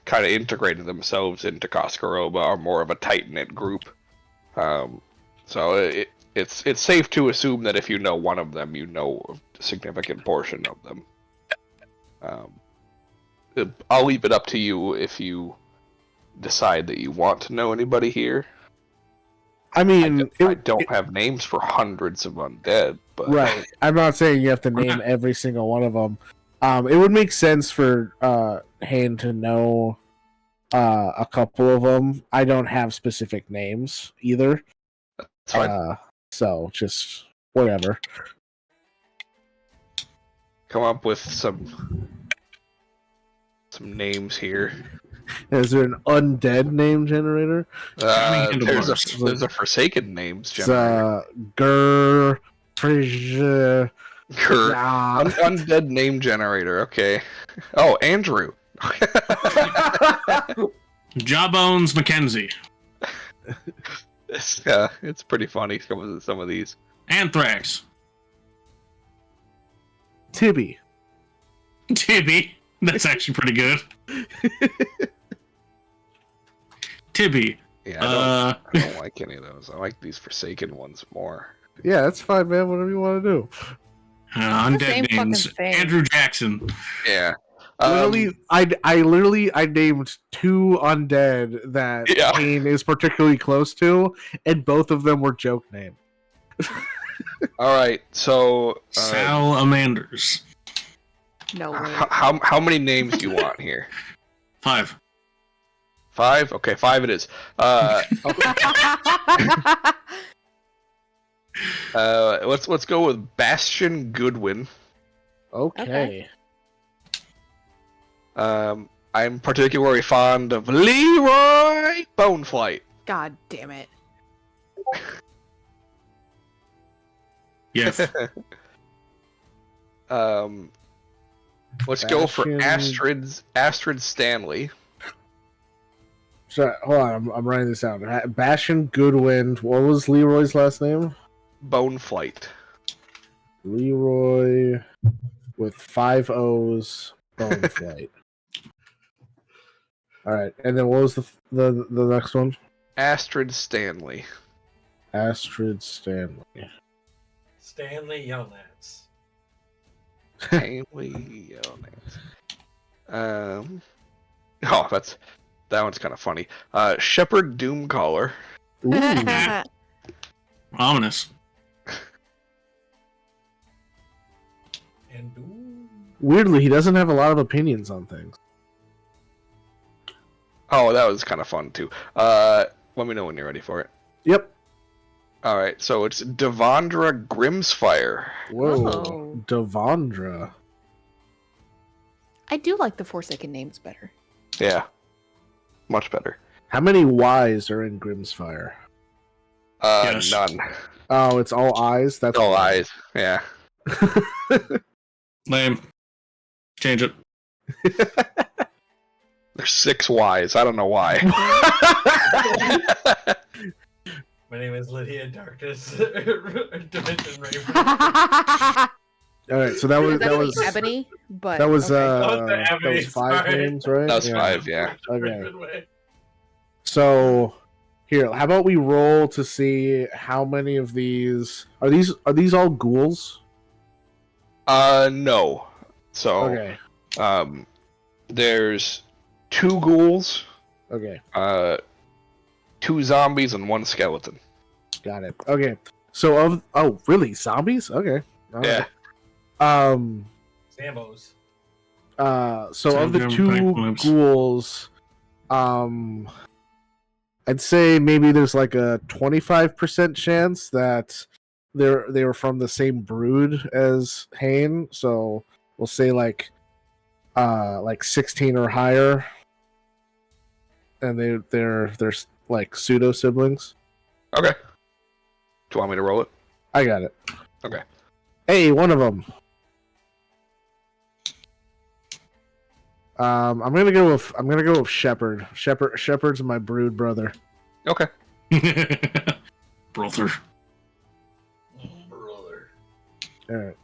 kind of integrated themselves into Coscaroba are more of a tight-knit group. So it's safe to assume that if you know one of them, you know a significant portion of them. I'll leave it up to you if you decide that you want to know anybody here. I mean, I don't have names for hundreds of undead, but right. I'm not saying you have to name every single one of them. It would make sense for Hayne to know a couple of them. I don't have specific names either. it's fine. So just whatever. Come up with some names here. Is there an undead name generator? There's a Forsaken names generator. Gur, Frisia, Undead name generator. Okay. Oh, Andrew. Jawbones Mackenzie. It's pretty funny. Some of these. Anthrax. Tibby. Tibby. That's actually pretty good. Tibby. Yeah, I don't like any of those. I like these Forsaken ones more. Yeah, that's fine, man. Whatever you want to do. It's the same Undead names. fucking thing. Andrew Jackson. Yeah. Literally, I named two undead that Yeah. Kane is particularly close to, and both of them were joke names. All right. So Salamanders. No way. how many names do you want here? 5. 5? Okay, 5 it is. Let's go with Bastion Goodwin. Okay. I'm particularly fond of Leroy Boneflight. God damn it. Yes. Let's go for Bastion- Astrid Stanley. Sorry, hold on. I'm writing this down. Bastion Goodwin. What was Leroy's last name? Boneflight. Leroy with 5 O's. Boneflight. All right, and then what was the next one? Astrid Stanley. Astrid Stanley. Stanley Yelnats. Stanley. Oh, that one's kind of funny. Shepherd Doomcaller. Ooh. Ominous. And Weirdly, he doesn't have a lot of opinions on things. Oh, that was kind of fun too. Let me know when you're ready for it. Yep. All right, so it's Devondra Grimsfire. Whoa. Whoa. Devondra. I do like the Forsaken names better. Yeah, much better. How many Y's are in Grimsfire? Yes. None. Oh, it's all I's? That's All fine. eyes. Yeah. Lame. Change it. There's 6 Y's. I don't know why. my name is Lydia Darkness. Dimension Raven. All right, so that was Ebony, but that was okay. that was 5 Sorry. names, right? That was 5, yeah. Okay. Raven way. So here, how about we roll to see how many of these are these all ghouls? No. So Okay. There's 2 ghouls, Okay, 2 zombies, and 1 skeleton. got it. Okay, so really zombies? Okay, all Yeah. right. Zambos. So of the Sound 2 bagpipes. ghouls, I'd say maybe there's like a 25% chance that they were from the same brood as Hane. So we'll say like 16 or higher, and they're like pseudo siblings. Okay. Do you want me to roll it? I got it. Okay. Hey, one of them. I'm gonna go with Shepherd. Shepherd's my brood brother. Okay. Brother. Brother. All right.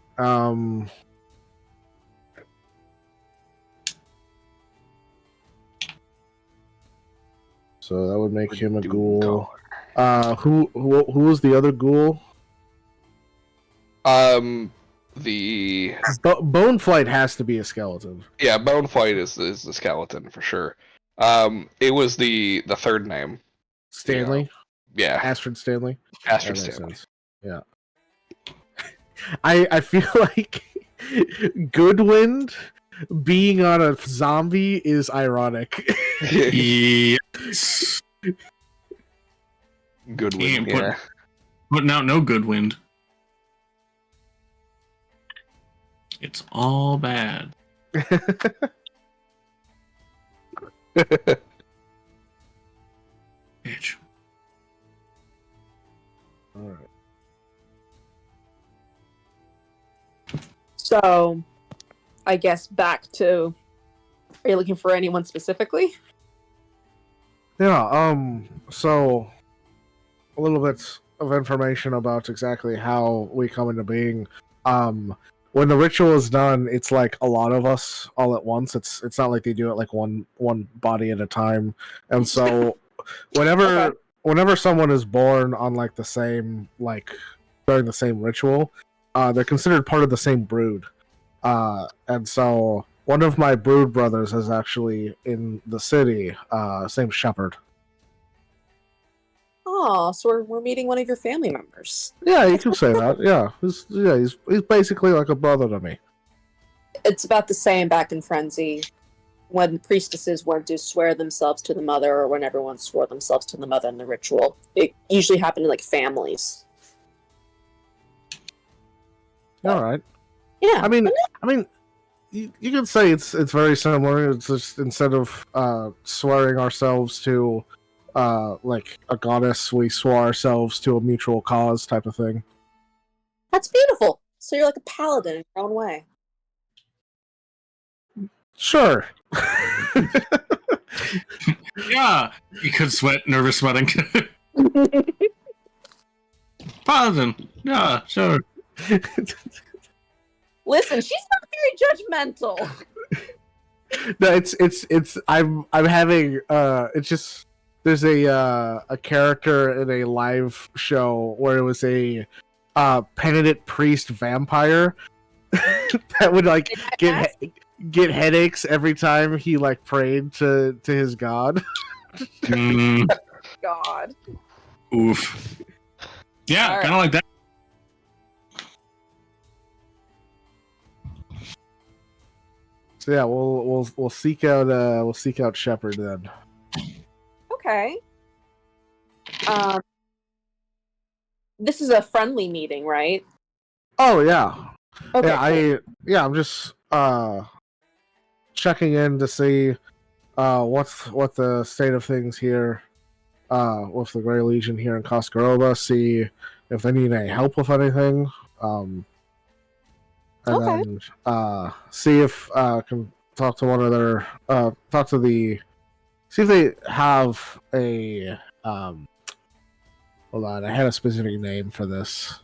So that would make him a ghoul. Who was the other ghoul? The Boneflight has to be a skeleton. yeah, Boneflight is the skeleton for sure. It was the third name. Stanley, Yeah, Astrid Stanley. Astrid That makes Stanley. sense. Yeah. I feel like Goodwind being on a zombie is ironic. Yes. Good Can't win. Yeah. Putting out no good wind. It's all bad. Bitch. All right. So, I guess back to. Are you looking for anyone specifically? Yeah. So a little bit of information about exactly how we come into being. When the ritual is done, it's like a lot of us all at once. It's not like they do it like one body at a time. And so whenever whenever someone is born on like the same like during the same ritual, they're considered part of the same brood. And so one of my brood brothers is actually in the city, same Shepherd. Oh, so we're meeting one of your family members. Yeah, you can say that. Yeah, he's basically like a brother to me. It's about the same back in Frenzy when priestesses went to swear themselves to the mother, or when everyone swore themselves to the mother in the ritual. It usually happened in like families. All right. Yeah, I mean, you can say it's very similar. It's just instead of swearing ourselves to like a goddess, we swore ourselves to a mutual cause type of thing. that's beautiful. So you're like a paladin in your own way. Sure. Yeah, you could sweat, nervous sweating. Paladin. Yeah, sure. Listen, she's not very judgmental. No, it's I'm having it's just there's a character in a live show where it was a penitent priest vampire that would like get headaches every time he like prayed to his god. Mm, God. oof. Yeah, All right. kind of like that. So yeah, we'll seek out Shepherd then. Okay. This is a friendly meeting, right? Oh yeah. Okay. Yeah, I'm just checking in to see what the state of things here with the Grey Legion here in Koskarova, see if they need any help with anything. And Okay. then see if can talk to one of their see if they have a hold on, I had a specific name for this.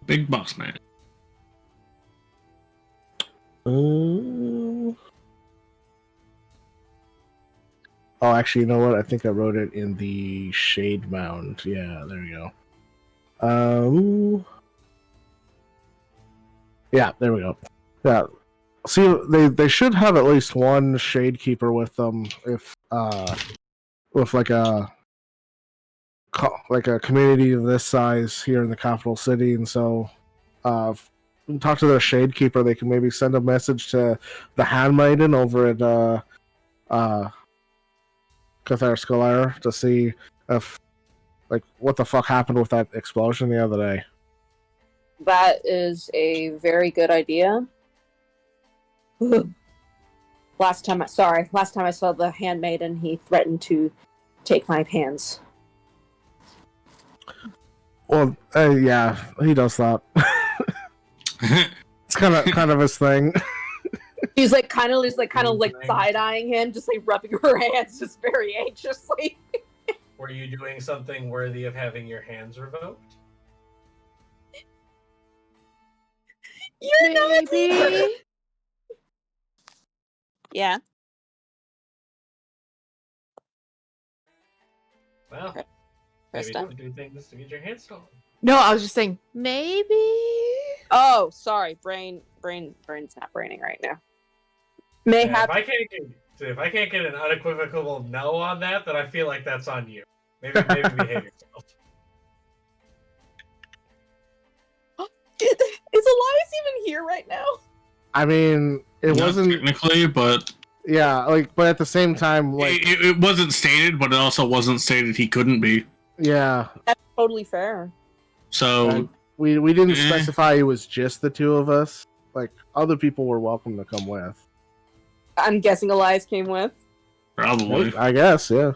Big boss man. Oh, actually, you know what? I think I wrote it in the Shade Mound. Yeah, there you go. Yeah, there we go. Yeah. See, they should have at least one shade keeper with them if with like a community of this size here in the capital city, and so talk to their shade keeper. They can maybe send a message to the handmaiden over at Cathar Scholar to see if like what the fuck happened with that explosion the other day. That is a very good idea. Last time I saw the handmaiden, he threatened to take my hands. Well, yeah, he does that. It's kind of his thing. She's like kind of side eyeing him, just like rubbing her hands, just very anxiously. Were you doing something worthy of having your hands revoked? You're not Maybe. Yeah. Well, maybe don't do things to get your hands stolen. No, I was just saying maybe. Oh, sorry, brain's not braining right now. If I can't get an unequivocal no on that, then I feel like that's on you. Maybe behave yourself. Is Elias even here right now? I mean, it Not wasn't technically, but yeah, like, but at the same time, like, it wasn't stated, but it also wasn't stated he couldn't be. yeah, That's totally fair. So we didn't Eh. specify it was just the two of us. Like, other people were welcome to come with. I'm guessing Elias came with. probably I guess, yeah.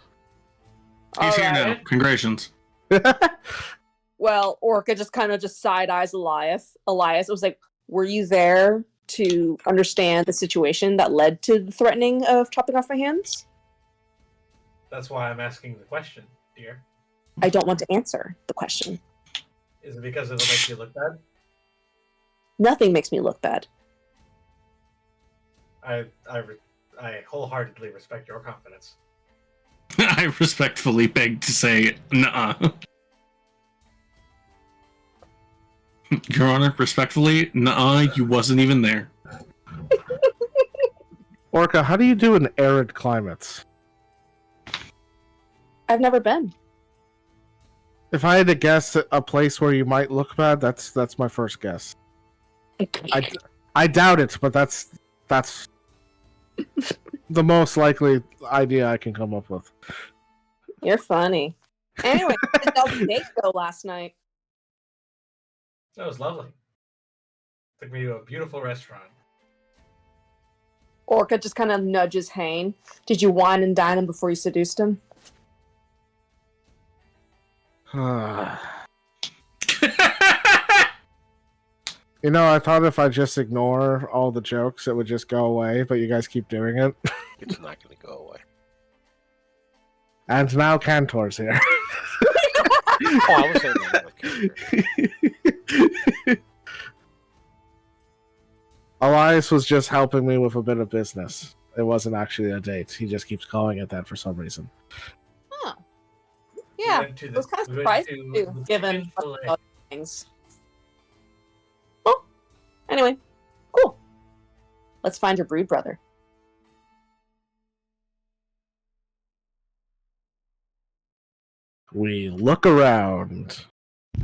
he's here Alright. now. Congratulations. Well, Orca just kind of side eyes Elias. Elias was like, "Were you there to understand the situation that led to the threatening of chopping off my hands?" That's why I'm asking the question, dear. I don't want to answer the question. Is it because it'll make you look bad? Nothing makes me look bad. I wholeheartedly respect your confidence. I respectfully beg to say, nuh-uh. Your Honor, respectfully, nuh-uh, you wasn't even there. Orca, how do you do in arid climates? I've never been. If I had to guess a place where you might look bad, that's my first guess. I doubt it, but that's the most likely idea I can come up with. You're funny. Anyway, how did the date go last night? That was lovely. Took me to a beautiful restaurant. Orca just kind of nudges Hane. Did you wine and dine him before you seduced him? You know, I thought if I just ignore all the jokes, it would just go away, but you guys keep doing it. It's not going to go away. And now Cantor's here. Oh, I was saying that. Elias was just helping me with a bit of business. It wasn't actually a date. He just keeps calling it that for some reason. Huh. Yeah, went to it was kind of we went surprising to too, the given chicken fillet. other things. Well, anyway, cool. Let's find your brood brother. We look around.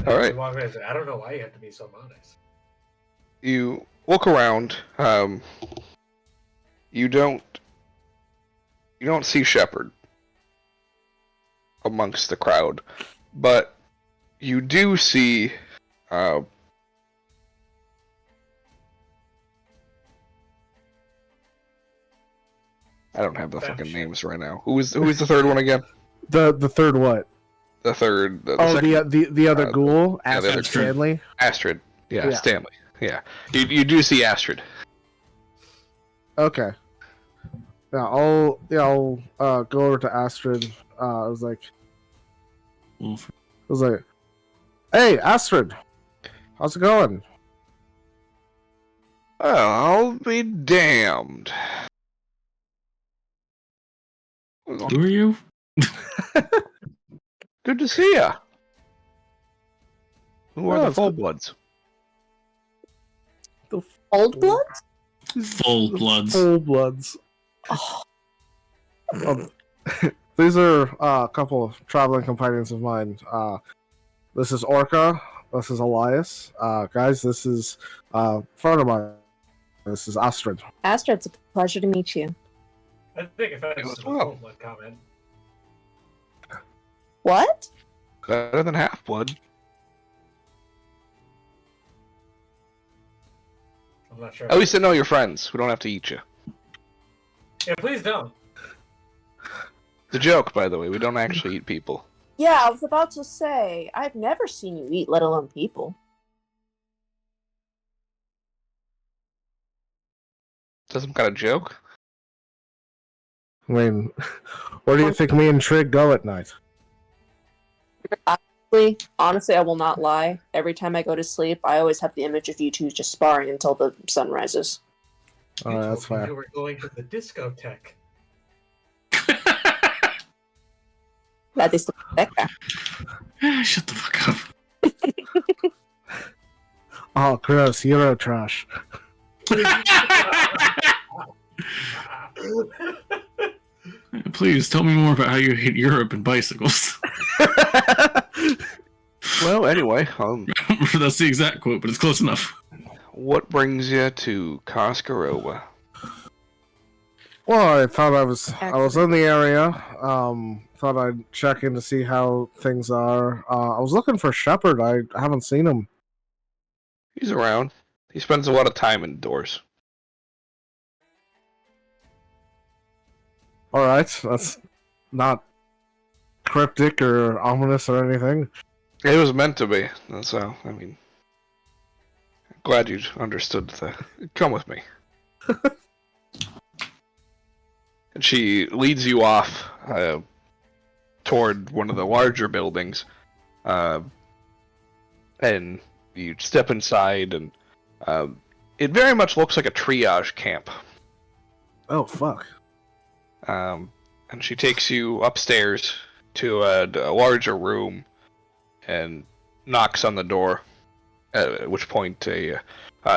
All right. I don't know why you have to be so modest. You look around. You don't see Shepard amongst the crowd, but you do see I don't have the fucking names right now. Who is the third one again? The third what? The third. The Oh, second, the other ghoul, yeah, the other Astrid Stanley. Astrid. Yeah, Yeah. Stanley. Yeah, you do see Astrid. Okay. Yeah, I'll go over to Astrid. I was like, "Hey, Astrid, how's it going?" Oh, I'll be damned. Who are you? Good to see ya. Who are Oh, the it's full good. bloods? The Old blood? Full bloods. Full bloods. Oh, These are a couple of traveling companions of mine. This is Orca. This is Elias. Guys, this is a friend of mine. This is Astrid. Astrid, it's a pleasure to meet you. I think if I You was as a well. full blood comment. What? Better than half blood. I'm not sure. At least I know you're friends. We don't have to eat you. Yeah, please don't. It's a joke, by the way. We don't actually eat people. Yeah, I was about to say, I've never seen you eat, let alone people. Is that some kind of joke? I mean, where do you think me and Trig go at night? Honestly, I will not lie. Every time I go to sleep, I always have the image of you two just sparring until the sun rises. Alright, that's told me fair. You were going to the discotheque. That is the Becca. Shut the fuck up. Oh, gross. Euro trash. Please tell me more about how you hate Europe and bicycles. Well, anyway, That's the exact quote, but it's close enough. what brings you to Koskarova? Well, I thought I was in the area. Thought I'd check in to see how things are. I was looking for Shepard. I haven't seen him. He's around. He spends a lot of time indoors. All right, that's not cryptic or ominous or anything. It was meant to be. So, I mean, glad you understood the. Come with me. And she leads you off toward one of the larger buildings, and you step inside, and it very much looks like a triage camp. Oh fuck! And she takes you upstairs to a larger room and knocks on the door, at which point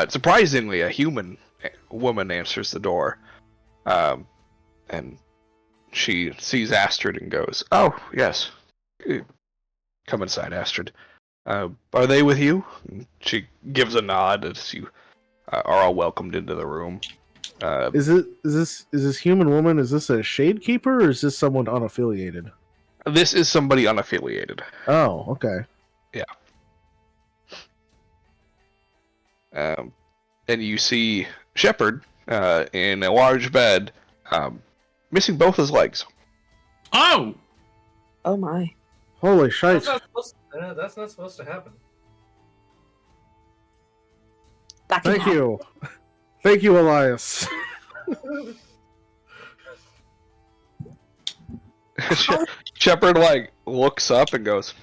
surprisingly a human woman answers the door, and she sees Astrid and goes, "Oh, yes. Come inside, Astrid. Are they with you?" And she gives a nod as you are all welcomed into the room. Is this human woman? Is this a shade keeper or is this someone unaffiliated? This is somebody unaffiliated. Oh, okay. And you see Shepard in a large bed, missing both his legs. Oh! Oh my. Holy shite! That's not supposed to happen. That can Thank happen. you, thank you, Elias. Shepard looks up and goes,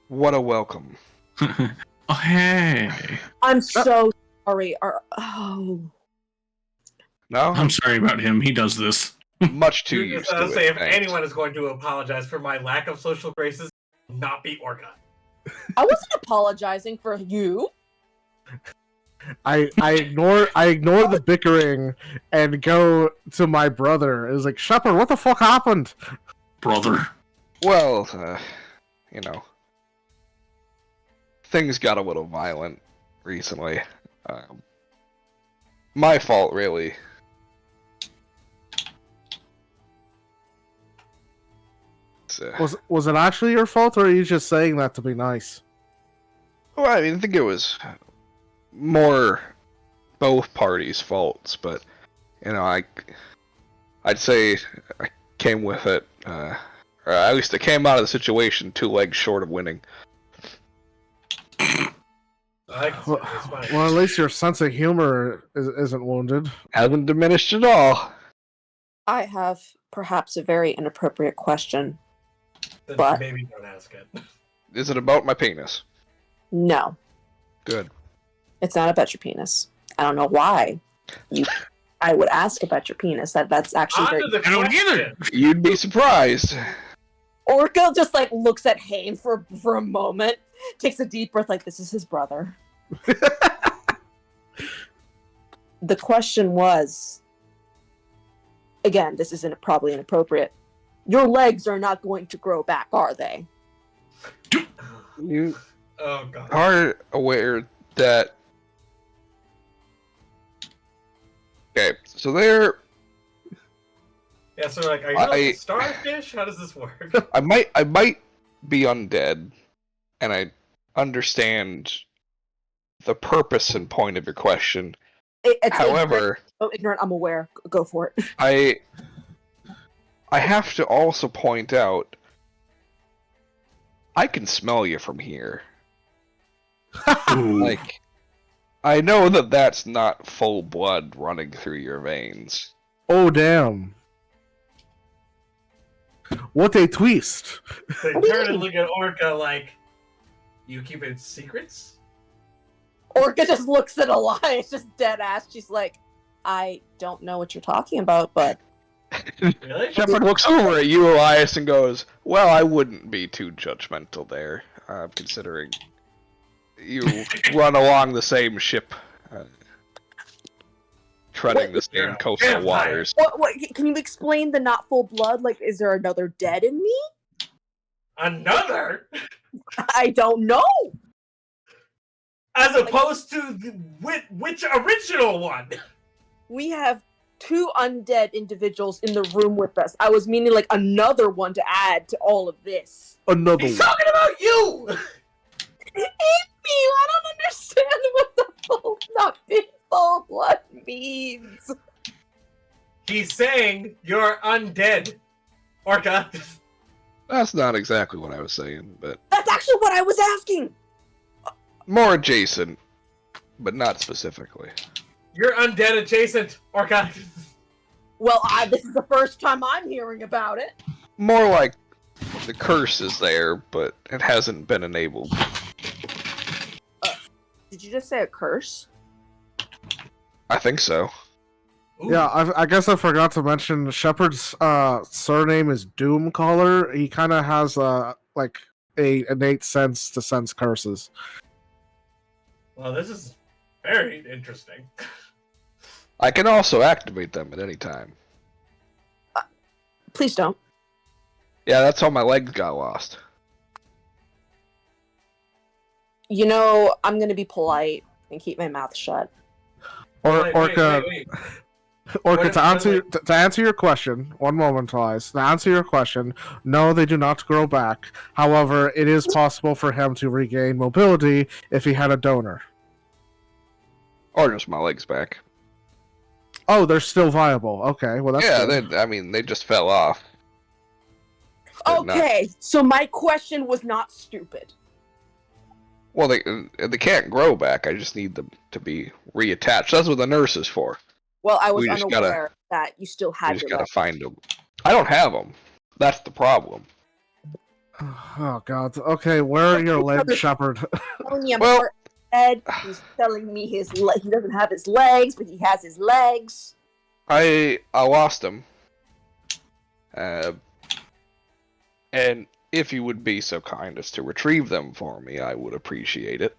"What a welcome." Oh, hey. I'm so sorry. Oh. No, Um, I'm sorry about him. He does this. much too used to I'll say it. if Thanks. anyone is going to apologize for my lack of social graces, it will not be Orca. I wasn't apologizing for you. I ignore the bickering and go to my brother. It was like, Shepard, what the fuck happened? Brother. Well, things got a little violent recently. My fault, really. Was it actually your fault, or are you just saying that to be nice? Well, I mean, I think it was more both parties' faults, but I'd say I came with it, or at least I came out of the situation 2 legs short of winning. Well, at least your sense of humor isn't wounded. Hasn't diminished at all. I have perhaps a very inappropriate question. Then But- maybe don't ask it. Is it about my penis? No, Good. it's not about your penis. I don't know why I would ask about your penis. That's actually very... On to the I don't question. You'd be surprised. Orca just looks at Hayne for a moment, takes a deep breath, this is his brother. The question was, again, this isn't probably inappropriate. Your legs are not going to grow back, are they? You Oh god. are aware that. Okay, so there. Yeah, so like, are you like a starfish? How does this work? I might be undead, and I understand the purpose and point of your question. However, ignorant. I'm aware. Go for it. I have to also point out, I can smell you from here. Like, I know that that's not full blood running through your veins. Oh damn! What a twist! They turn and look at Orca like, you keeping secrets? Orca just looks at Elias, just dead ass. She's like, I don't know what you're talking about, but Really? Shepard looks over at you, Elias, and goes, well, I wouldn't be too judgmental there, considering you run along the same ship, treading the same coastal waters. What? Can you explain the not full blood? Like, is there another dead in me? Another? I don't know. As opposed to which original one? We have 2 undead individuals in the room with us. I was meaning like another one to add to all of this. Another He's one. talking about you! It's me. I don't understand what the not being full blood means. He's saying you're undead, Orca. That's not exactly what I was saying, but That's actually what I was asking. more adjacent, but not specifically. You're undead adjacent, Orca. Well, this is the first time I'm hearing about it. More like the curse is there, but it hasn't been enabled. Did you just say a curse? I think so. Ooh. Yeah, I guess I forgot to mention Shepard's surname is Doomcaller. He kind of has like a innate sense to sense curses. Well, this is very interesting. I can also activate them at any time. Please don't. Yeah, that's how my legs got lost. You know, I'm gonna be polite and keep my mouth shut. Orca, Wait. Orca, to answer your question, one moment, Elias. To answer your question, no, they do not grow back. However, it is possible for him to regain mobility if he had a donor. Or just my legs back. Oh, they're still viable. Okay, well that's good. They just fell off. They're not- Okay, so my question was not stupid. Well, they can't grow back. I just need them to be reattached. That's what the nurse is for. Well, I was We just unaware that you still We had just your gotta legs. find them. I don't have them. That's the problem. Oh god. Okay, where are your legs, Shepard? Telling me I'm Well- part dead. He's telling me he doesn't have his legs, but he has his legs. I lost them. And if you would be so kind as to retrieve them for me, I would appreciate it.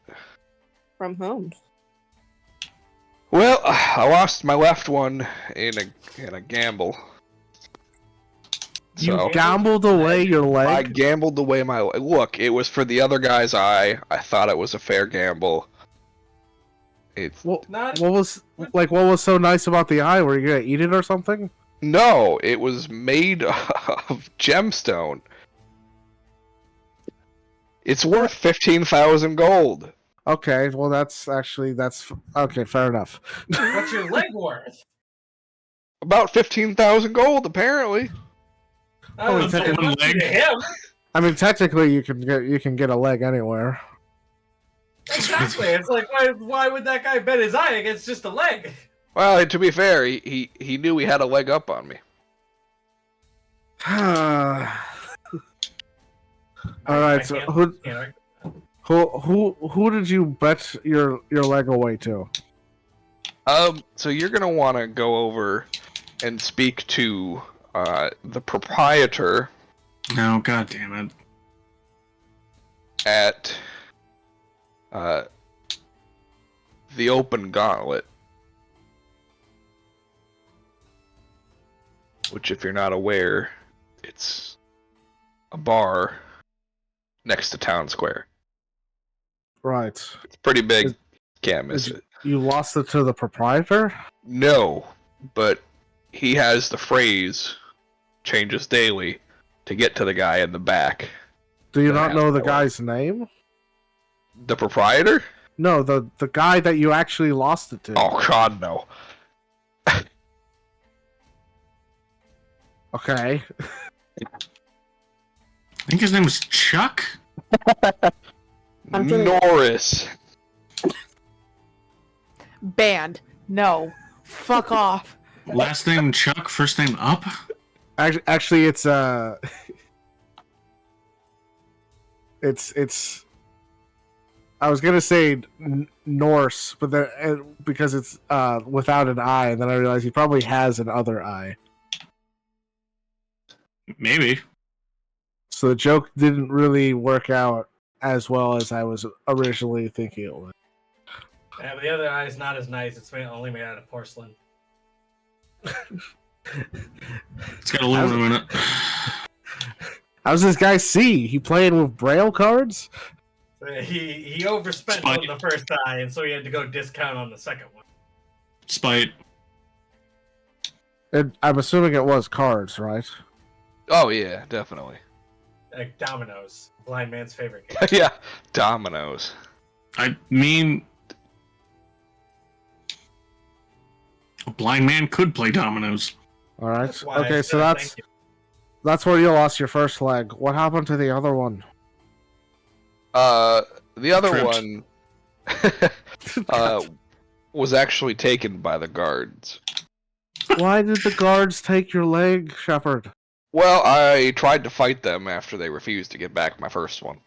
From whom? Well, I lost my left one in a gamble. You So gambled away your I leg? gambled away my look. It was for the other guy's eye. I thought it was a fair gamble. It's What Not was so nice about the eye? Were you gonna eat it or something? no, it was made of gemstone. It's worth 15,000 gold. Okay, well that's okay. Fair enough. what's your leg worth? About 15,000 gold, apparently. Holy So fucking it must be leg. to him. I mean, technically, you can get a leg anywhere. Exactly. It's like, why would that guy bet his eye against just a leg? Well, to be fair, he knew he had a leg up on me. All right. So who did you bet your leg away to? So you're gonna want to go over and speak to the proprietor Oh, god damn it. at the Open Gauntlet. which, if you're not aware, it's a bar next to Town Square. Right. It's pretty big. Is- Can't miss is- it. You lost it to the proprietor? No, but he has the phrase changes daily to get to the guy in the back. Do you That not has know the more. guy's name? The proprietor? No, the guy that you actually lost it to. Oh God, no. Okay. I think his name was Chuck. I'm feeling- Norris. Banned. No. Fuck off. Last name Chuck, first name Up. Actually, it's it's. I was gonna say Norse, but then because it's without an I, and then I realized he probably has an other I. Maybe. So the joke didn't really work out as well as I was originally thinking it would. Yeah, but the other eye is not as nice. It's only made out of porcelain. It's got aluminum in it. How's this guy see? He playing with Braille cards? He overspent on the first eye, and so he had to go discount on the second one. Spite. And I'm assuming it was cards, right? Oh yeah, definitely. Like dominoes, blind man's favorite game. Yeah, dominoes. I mean, a blind man could play dominoes. All right. That's why I Okay, so said thank you. that's where you lost your first leg. What happened to the other one? The other Tripped. one was actually taken by the guards. Why did the guards take your leg, Shepard? Well, I tried to fight them after they refused to give back my first one.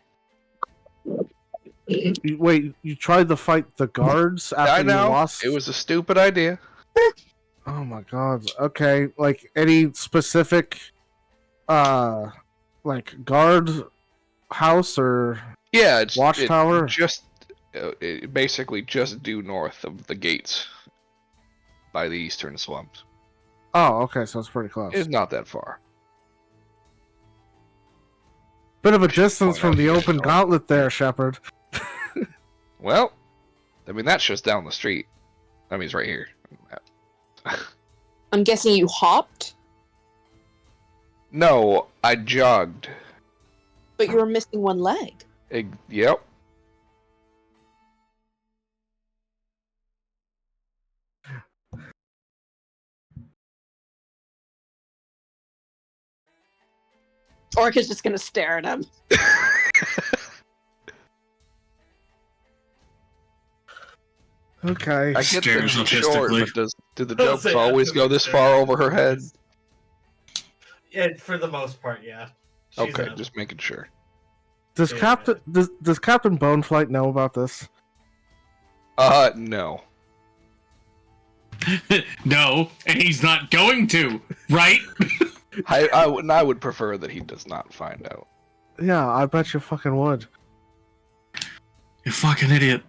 Wait, you tried to fight the guards after I you know, lost? it was a stupid idea. Oh my god. Okay, like any specific, like guard house or Yeah, it's watchtower? basically just due north of the gates by the eastern slums. Oh, okay, so it's pretty close. It's not that far. Bit of a distance Point from out the here, open so- gauntlet there, Shepard. Well, I mean that's just down the street. I mean it's right here. I'm guessing you hopped, No, I jogged. but you were missing one leg. Yep. Orca's just gonna stare at him. Okay. I get that Stares she's short, autistically. but do the I'll jokes say always that go this far over her head? Yeah, for the most part, yeah. She's Okay, a- just making sure. Does Yeah. Captain Boneflight know about this? No. No, and he's not going to, right? I would prefer that he does not find out. Yeah, I bet you fucking would. You fucking idiot.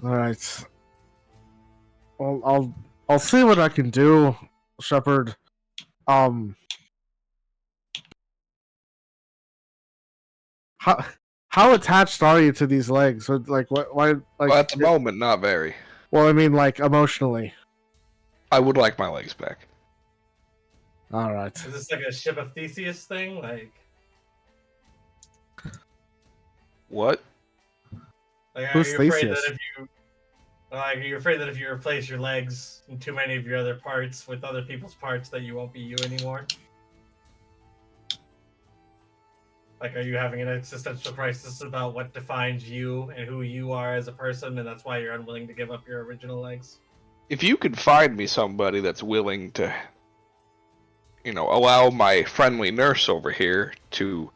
All right. Well, I'll see what I can do, Shepard. How attached are you to these legs? Like what? Why? Like Well, at the moment, not very. Well, I mean, like emotionally. I would like my legs back. All right. Is this like a ship of Theseus thing? Like What? are Who's you afraid Theseus? that if you are you afraid that if you replace your legs and too many of your other parts with other people's parts that you won't be you anymore? Like, are you having an existential crisis about what defines you and who you are as a person, and that's why you're unwilling to give up your original legs? If you could find me somebody that's willing to, allow my friendly nurse over here to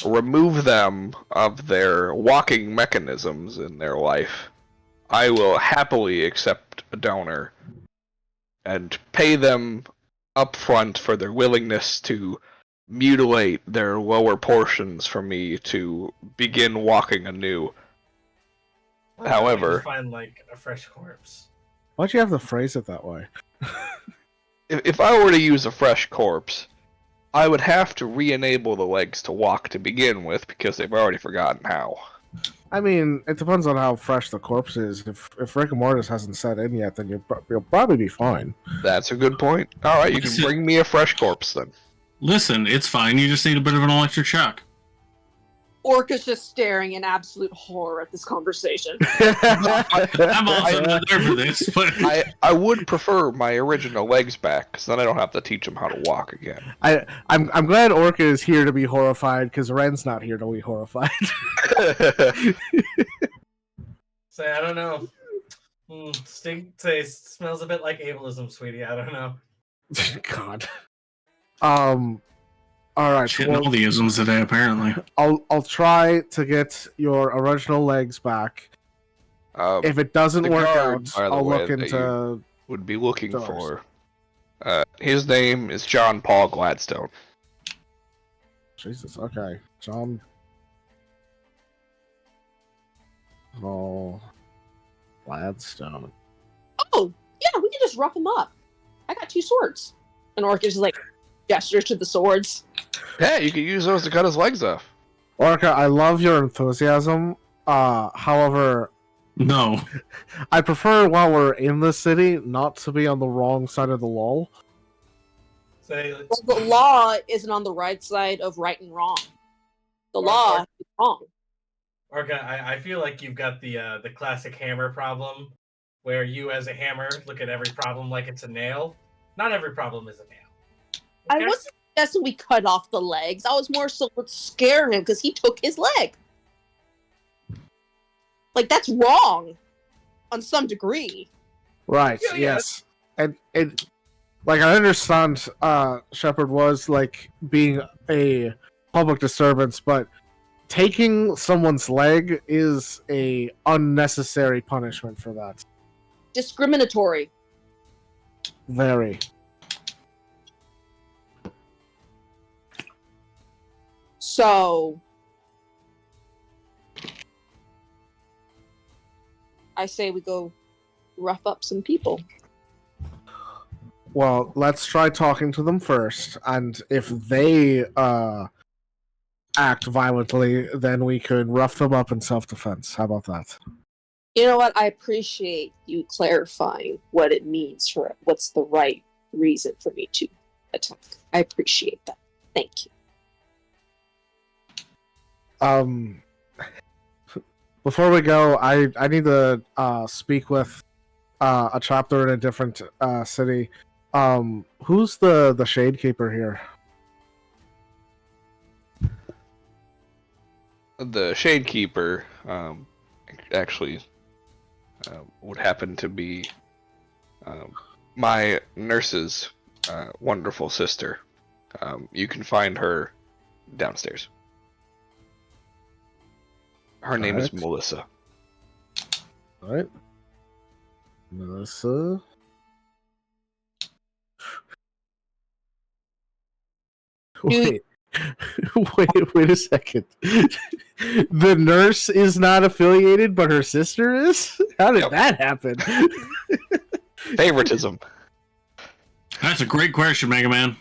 remove them of their walking mechanisms in their life, I will happily accept a donor and pay them upfront for their willingness to mutilate their lower portions for me to begin walking anew. However- Just find like a fresh corpse. Why'd you have to phrase it that way? If I were to use a fresh corpse, I would have to re-enable the legs to walk to begin with because they've already forgotten how. I mean, it depends on how fresh the corpse is. If rigor mortis hasn't set in yet, then you'll probably be fine. That's a good point. All right, you can bring me a fresh corpse then. Listen, it's fine. You just need a bit of an electric shock. Orca's just staring in absolute horror at this conversation. I'm also not there for this, but I would prefer my original legs back, because then I don't have to teach them how to walk again. I'm glad Orca is here to be horrified because Ren's not here to be horrified. Say, I don't know. Stink taste smells a bit like ableism, sweetie. I don't know. God. All right. shitting all the isms today, apparently. I'll try to get your original legs back. If it doesn't the work guard, out, by the I'll way, look that into. would be looking doors. for. His name is John Paul Gladstone. Jesus. Okay, John. Oh, Gladstone. Oh, yeah, we can just rough him up. I got 2 swords. And Orca just like gestures to the swords. Yeah, you could use those to cut his legs off. Orca, I love your enthusiasm. However, No. I prefer while we're in the city not to be on the wrong side of the law. Say, Well, the law isn't on the right side of right and wrong. The law is wrong. Orca, I feel like you've got the classic hammer problem, where you as a hammer look at every problem like it's a nail. Not every problem is a nail. I wasn't suggesting we cut off the legs. I was more so to scare him because he took his leg. Like, that's wrong on some degree. Right. Yeah, yes. And like I understand, Shepard was like being a public disturbance, but taking someone's leg is a unnecessary punishment for that. Discriminatory. Very. So, I say we go rough up some people. Well, let's try talking to them first, and if they act violently, then we could rough them up in self-defense. How about that? You know what? I appreciate you clarifying what it means for what's the right reason for me to attack. I appreciate that. Thank you. Before we go, I need to speak with a chapter in a different city. Who's the Shade Keeper here? The Shade Keeper actually would happen to be my nurse's wonderful sister. You can find her downstairs. Her name is Alright. Melissa. All right, Melissa. Wait, wait a second. The nurse is not affiliated, but her sister is. How did Yep. that happen? Favoritism. Uh, That's a great question, Mega Man.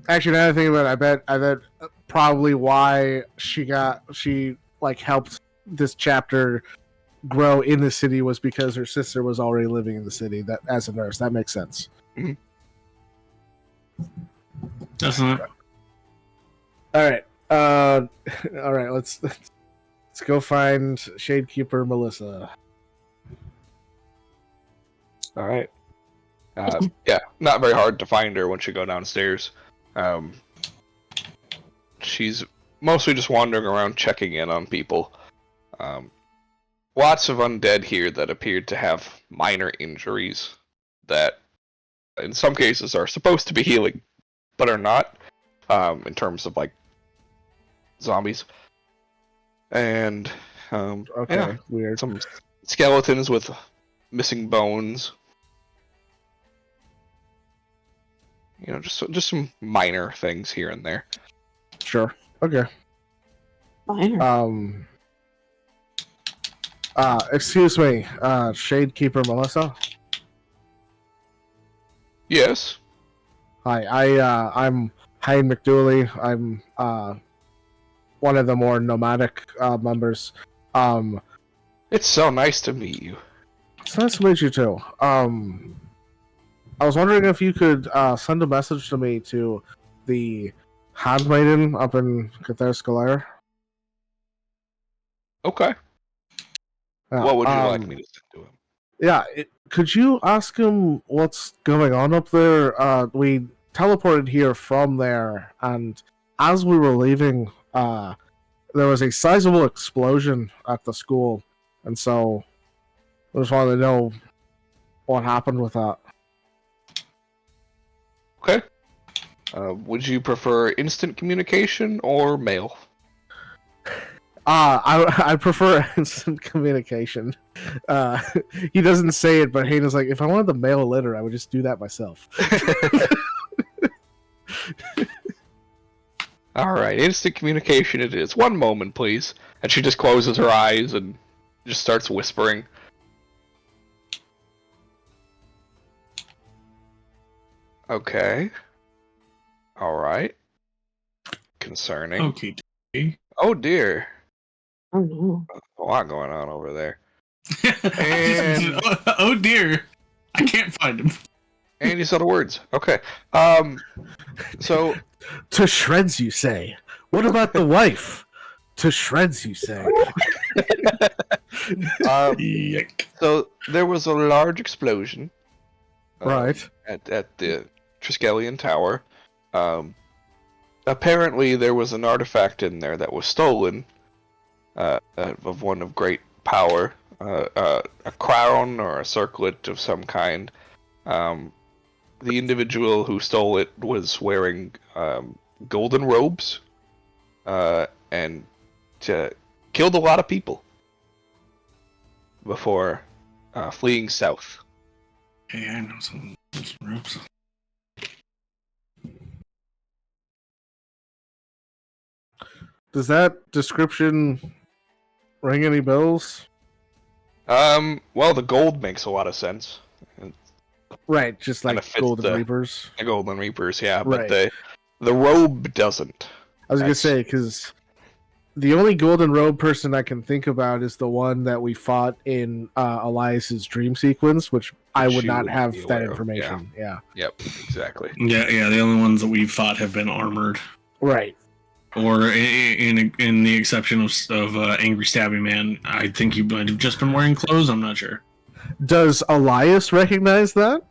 Actually, another thing about it, I bet probably why she like helped this chapter grow in the city was because her sister was already living in the city that as a nurse. That makes sense. Doesn't it? All right, all right. Let's go find Shadekeeper Melissa. All right. Yeah, not very hard to find her once you go downstairs. She's mostly just wandering around checking in on people. Lots of undead here that appeared to have minor injuries that in some cases are supposed to be healing, but are not, in terms of like zombies. And Okay, yeah, weird. some skeletons with missing bones. You know, just some minor things here and there. Sure. Okay. Minor. Excuse me, Shadekeeper Melissa. Yes. Hi, I'm Hayden McDooley. I'm one of the more nomadic members. It's so nice to meet you. It's nice to meet you too. I was wondering if you could send a message to me to the handmaiden up in Cather. Okay. What would you like me to send to him? Yeah, could you ask him what's going on up there? We teleported here from there, and as we were leaving, there was a sizable explosion at the school, and so I just wanted to know what happened with that. Okay. Would you prefer instant communication or mail? I prefer instant communication. He doesn't say it, but Hayden's like, if I wanted to mail a letter, I would just do that myself. All right, instant communication it is. One moment, please. And she just closes her eyes and just starts whispering. Okay. All right. Concerning. Okay. Oh dear. Oh no. A lot going on over there. And- oh dear. I can't find him. And you saw the words. Okay. So To shreds, you say? What about the wife? To shreds, you say? Yuck. so there was a large explosion. Right. At the Triskelion Tower. Apparently there was an artifact in there that was stolen of one of great power. A crown or a circlet of some kind. The individual who stole it was wearing golden robes and killed a lot of people before fleeing south. Hey, I know some ropes. Does that description ring any bells? Well, the gold makes a lot of sense. Right, just like Kinda fits Golden the- Reapers. The Golden Reapers, yeah, but Right. the robe doesn't. I was gonna That's- say, because the only Golden Robe person I can think about is the one that we fought in Elias's dream sequence, which I Which would you not wouldn't have be that aware of, information. Yeah. Yep, exactly. Yeah, the only ones that we've fought have been armored. Right. Or in the exception of Angry Stabbing Man, I think you might have just been wearing clothes, I'm not sure. Does Elias recognize that?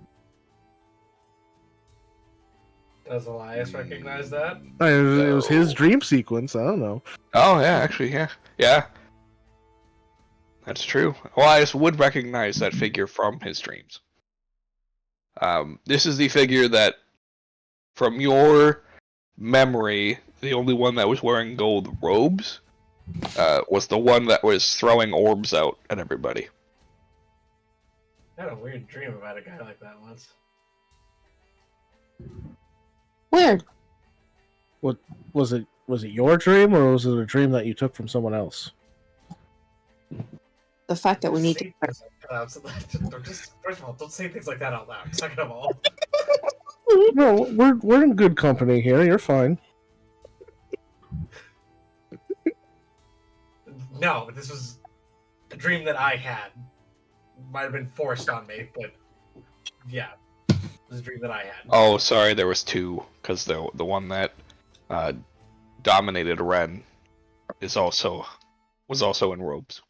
Does Elias recognize that? It was his No. dream sequence. I don't know. Oh, yeah, actually, yeah. That's true. Elias would recognize that figure from his dreams. This is the figure that, from your memory, the only one that was wearing gold robes was the one that was throwing orbs out at everybody. I had a weird dream about a guy like that once. Weird. Was it your dream, or was it a dream that you took from someone else? The fact that we need to. Say things like that out loud. First of all, don't say things like that out loud. Second of all, No, we're in good company here. You're fine. no, this was a dream that I had. Might have been forced on me, but yeah, it was a dream that I had. Oh, sorry, there was two, because the one that dominated Ren was also in robes.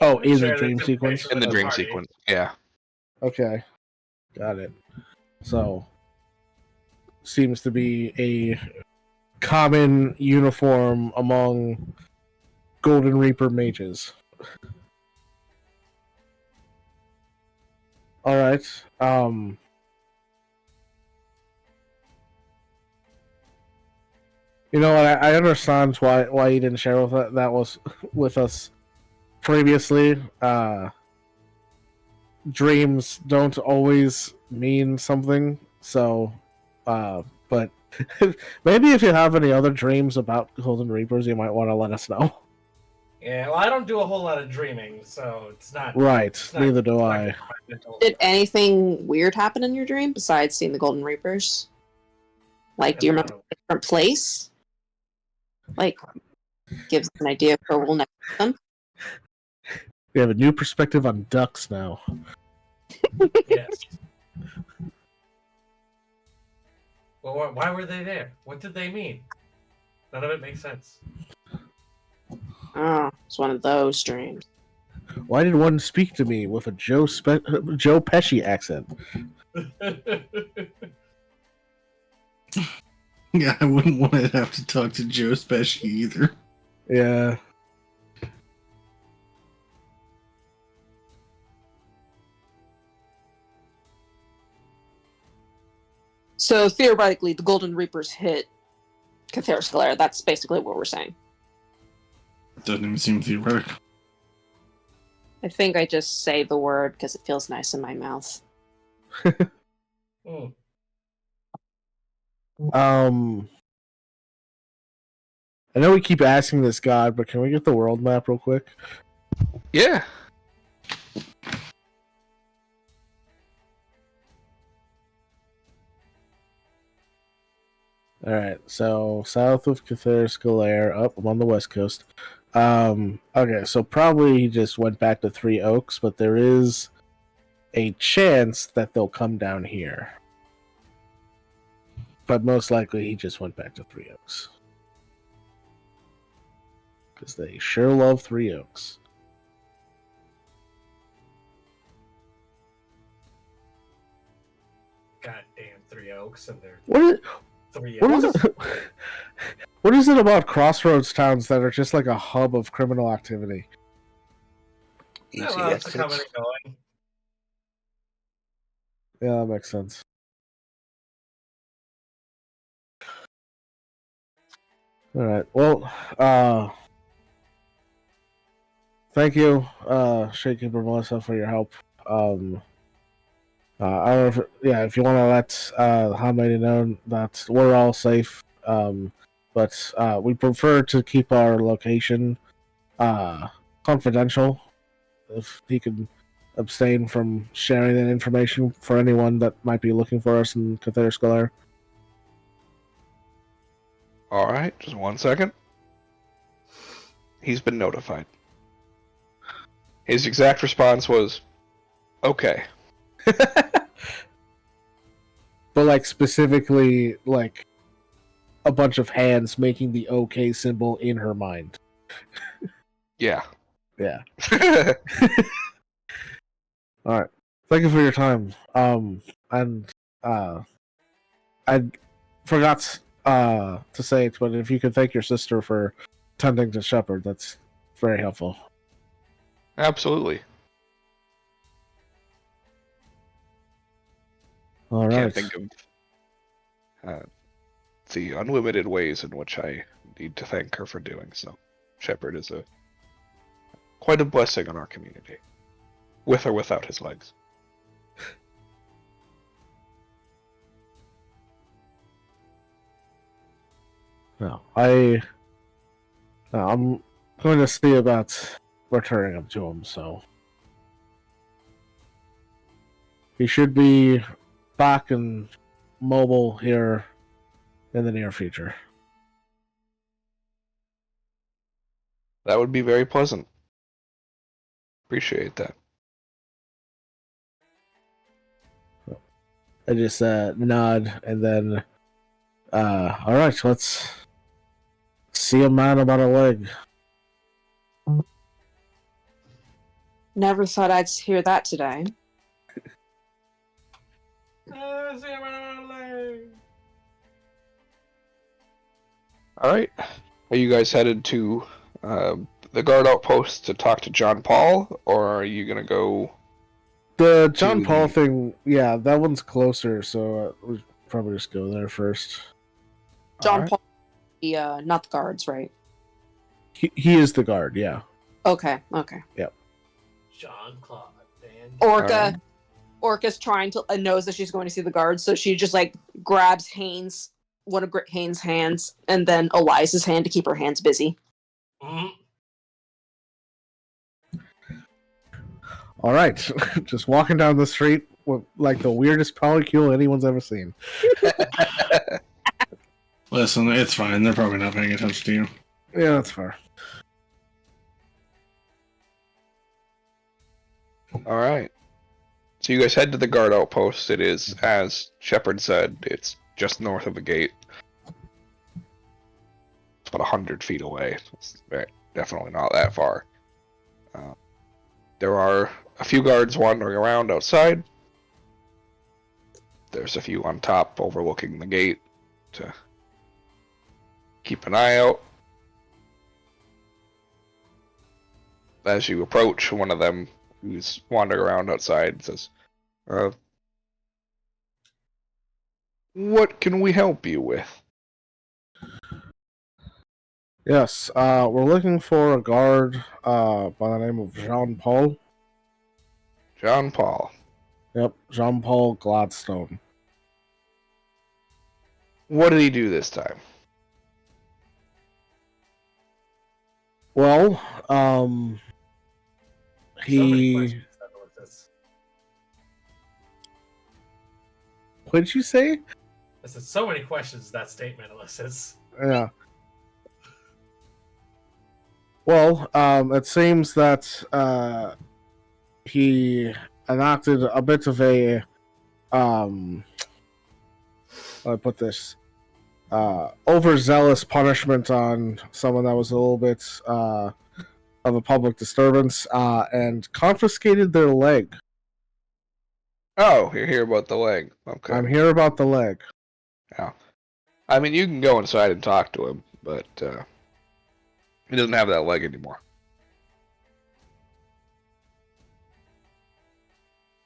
Oh, in Share the this dream information sequence. with In the the dream party. sequence, yeah. Okay, got it. So, seems to be a common uniform among Golden Reaper mages. All right. You know, I understand why you didn't share that was with us previously. Dreams don't always mean something, so but maybe if you have any other dreams about Golden Reapers, you might want to let us know. Yeah, well, I don't do a whole lot of dreaming, so it's not. Right. It's not, Neither do it's not I. good for my mental Did health. anything weird happen in your dream besides seeing the Golden Reapers? Like, do you remember a different place? Like, gives an idea for where we'll next them. We have a new perspective on ducks now. Yes. Well, why were they there? What did they mean? None of it makes sense. Oh, it's one of those dreams. Why did one speak to me with a Joe Pesci accent? Yeah, I wouldn't want to have to talk to Joe Pesci either. Yeah. So theoretically, the Golden Reapers hit Cathera Scalera. That's basically what we're saying. Doesn't even seem theoretical. I think I just say the word because it feels nice in my mouth. Hmm. I know we keep asking this god, but can we get the world map real quick? Yeah. Alright, so south of Cathera Scalera, up I'm on the west coast. Okay, so probably he just went back to Three Oaks, but there is a chance that they'll come down here. But most likely he just went back to Three Oaks. Because they sure love Three Oaks. Goddamn Three Oaks and their What is, Three what is Oaks. it? What is it about crossroads towns that are just like a hub of criminal activity? Easy Well, it's exits. coming and going. Yeah, that makes sense. Alright, well, thank you, Shakekeeper Melissa, for your help. I don't know if you want to let Hamidi know that we're all safe, but we prefer to keep our location confidential. If he could abstain from sharing that information for anyone that might be looking for us in Cathera Scalera. Alright, just 1 second. He's been notified. His exact response was, okay. But like specifically like a bunch of hands making the OK symbol in her mind. Yeah. Yeah. All right. Thank you for your time. And I forgot to say it, but if you could thank your sister for tending to Shepard, that's very helpful. Absolutely. All Can't right. think of the unlimited ways in which I need to thank her for doing so. Shepard is quite a blessing on our community, with or without his legs. No, I'm going to see about returning him to him. So he should be back and mobile here in the near future. That would be very pleasant. Appreciate that. I just nod and then all right, let's see a man about a leg. Never thought I'd hear that today. Alright. Are you guys headed to the guard outpost to talk to John Paul, or are you going to go... The John to Paul the- thing, yeah, that one's closer, so we probably just go there first. John Alright. Paul, not the guards, right? He is the guard, yeah. Okay. John Claude Van. Orca, Alright. Orca's trying to knows that she's going to see the guards, so she just like grabs one of Haynes' hands, and then Eliza's hand to keep her hands busy. Mhm. All right, just walking down the street with like the weirdest polycule anyone's ever seen. Listen, it's fine. They're probably not paying attention to you. Yeah, that's fair. All right. So you guys head to the guard outpost. It is, as Shepard said, it's just north of the gate. It's about 100 feet away. It's definitely not that far. There are a few guards wandering around outside. There's a few on top overlooking the gate to keep an eye out. As you approach, one of them who's wandering around outside says, what can we help you with? Yes, we're looking for a guard by the name of Jean-Paul. John Paul. Yep, Jean-Paul Gladstone. What did he do this time? Well, So many he... questions that elicits. What'd you say? I said so many questions that statement elicits. Yeah. Well, it seems that he enacted a bit of a how do I put this overzealous punishment on someone that was a little bit of a public disturbance and confiscated their leg. Oh, you're here about the leg. Okay. I'm here about the leg. Yeah. I mean, you can go inside and talk to him, but he doesn't have that leg anymore.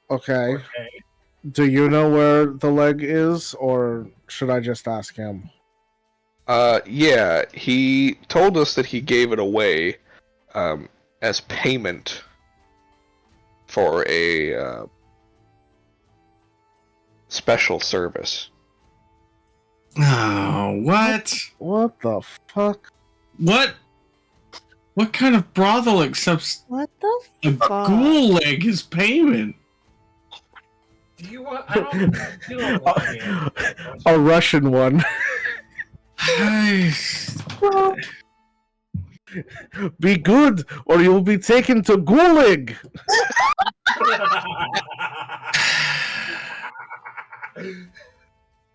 Okay. Okay. Do you know where the leg is, or should I just ask him? Yeah, he told us that he gave it away as payment for a special service. Oh, what? What the fuck? What? What kind of brothel accepts What the a fuck? ghoul leg as payment? Do you want? I don't. You don't want me. A Russian one. Be good, or you'll be taken to Gulag.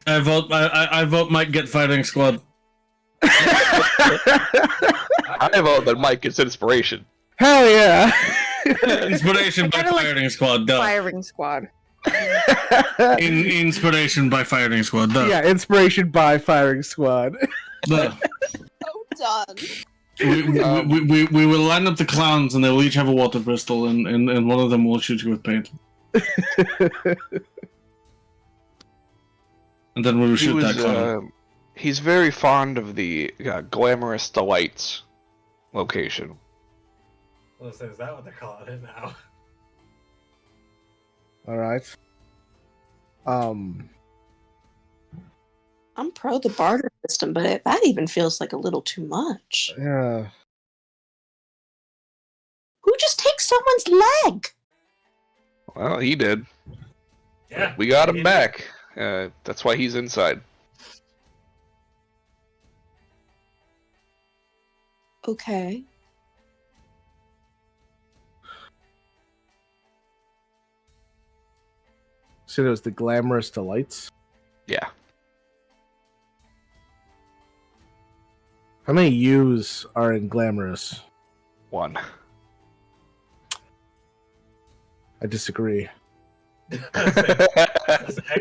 I vote Mike get fighting squad. I vote that Mike gets inspiration. Hell yeah! Inspiration by Kinda like fighting squad. Duh. Firing squad. Inspiration by fighting squad. Duh. Yeah, inspiration by firing squad. Duh. So done. We will line up the clowns and they will each have a water pistol and one of them will shoot you with paint. And then we will shoot that clown. He's very fond of the Glamorous Delights location. Listen, is that what they're calling it now? All right. I'm pro the barter system, but that even feels like a little too much. Yeah. Who just takes someone's leg? Well, he did. Yeah. We got him he back. That's why he's inside. Okay. So it was the Glamorous Delights. Yeah. How many U's are in Glamorous? 1. I disagree.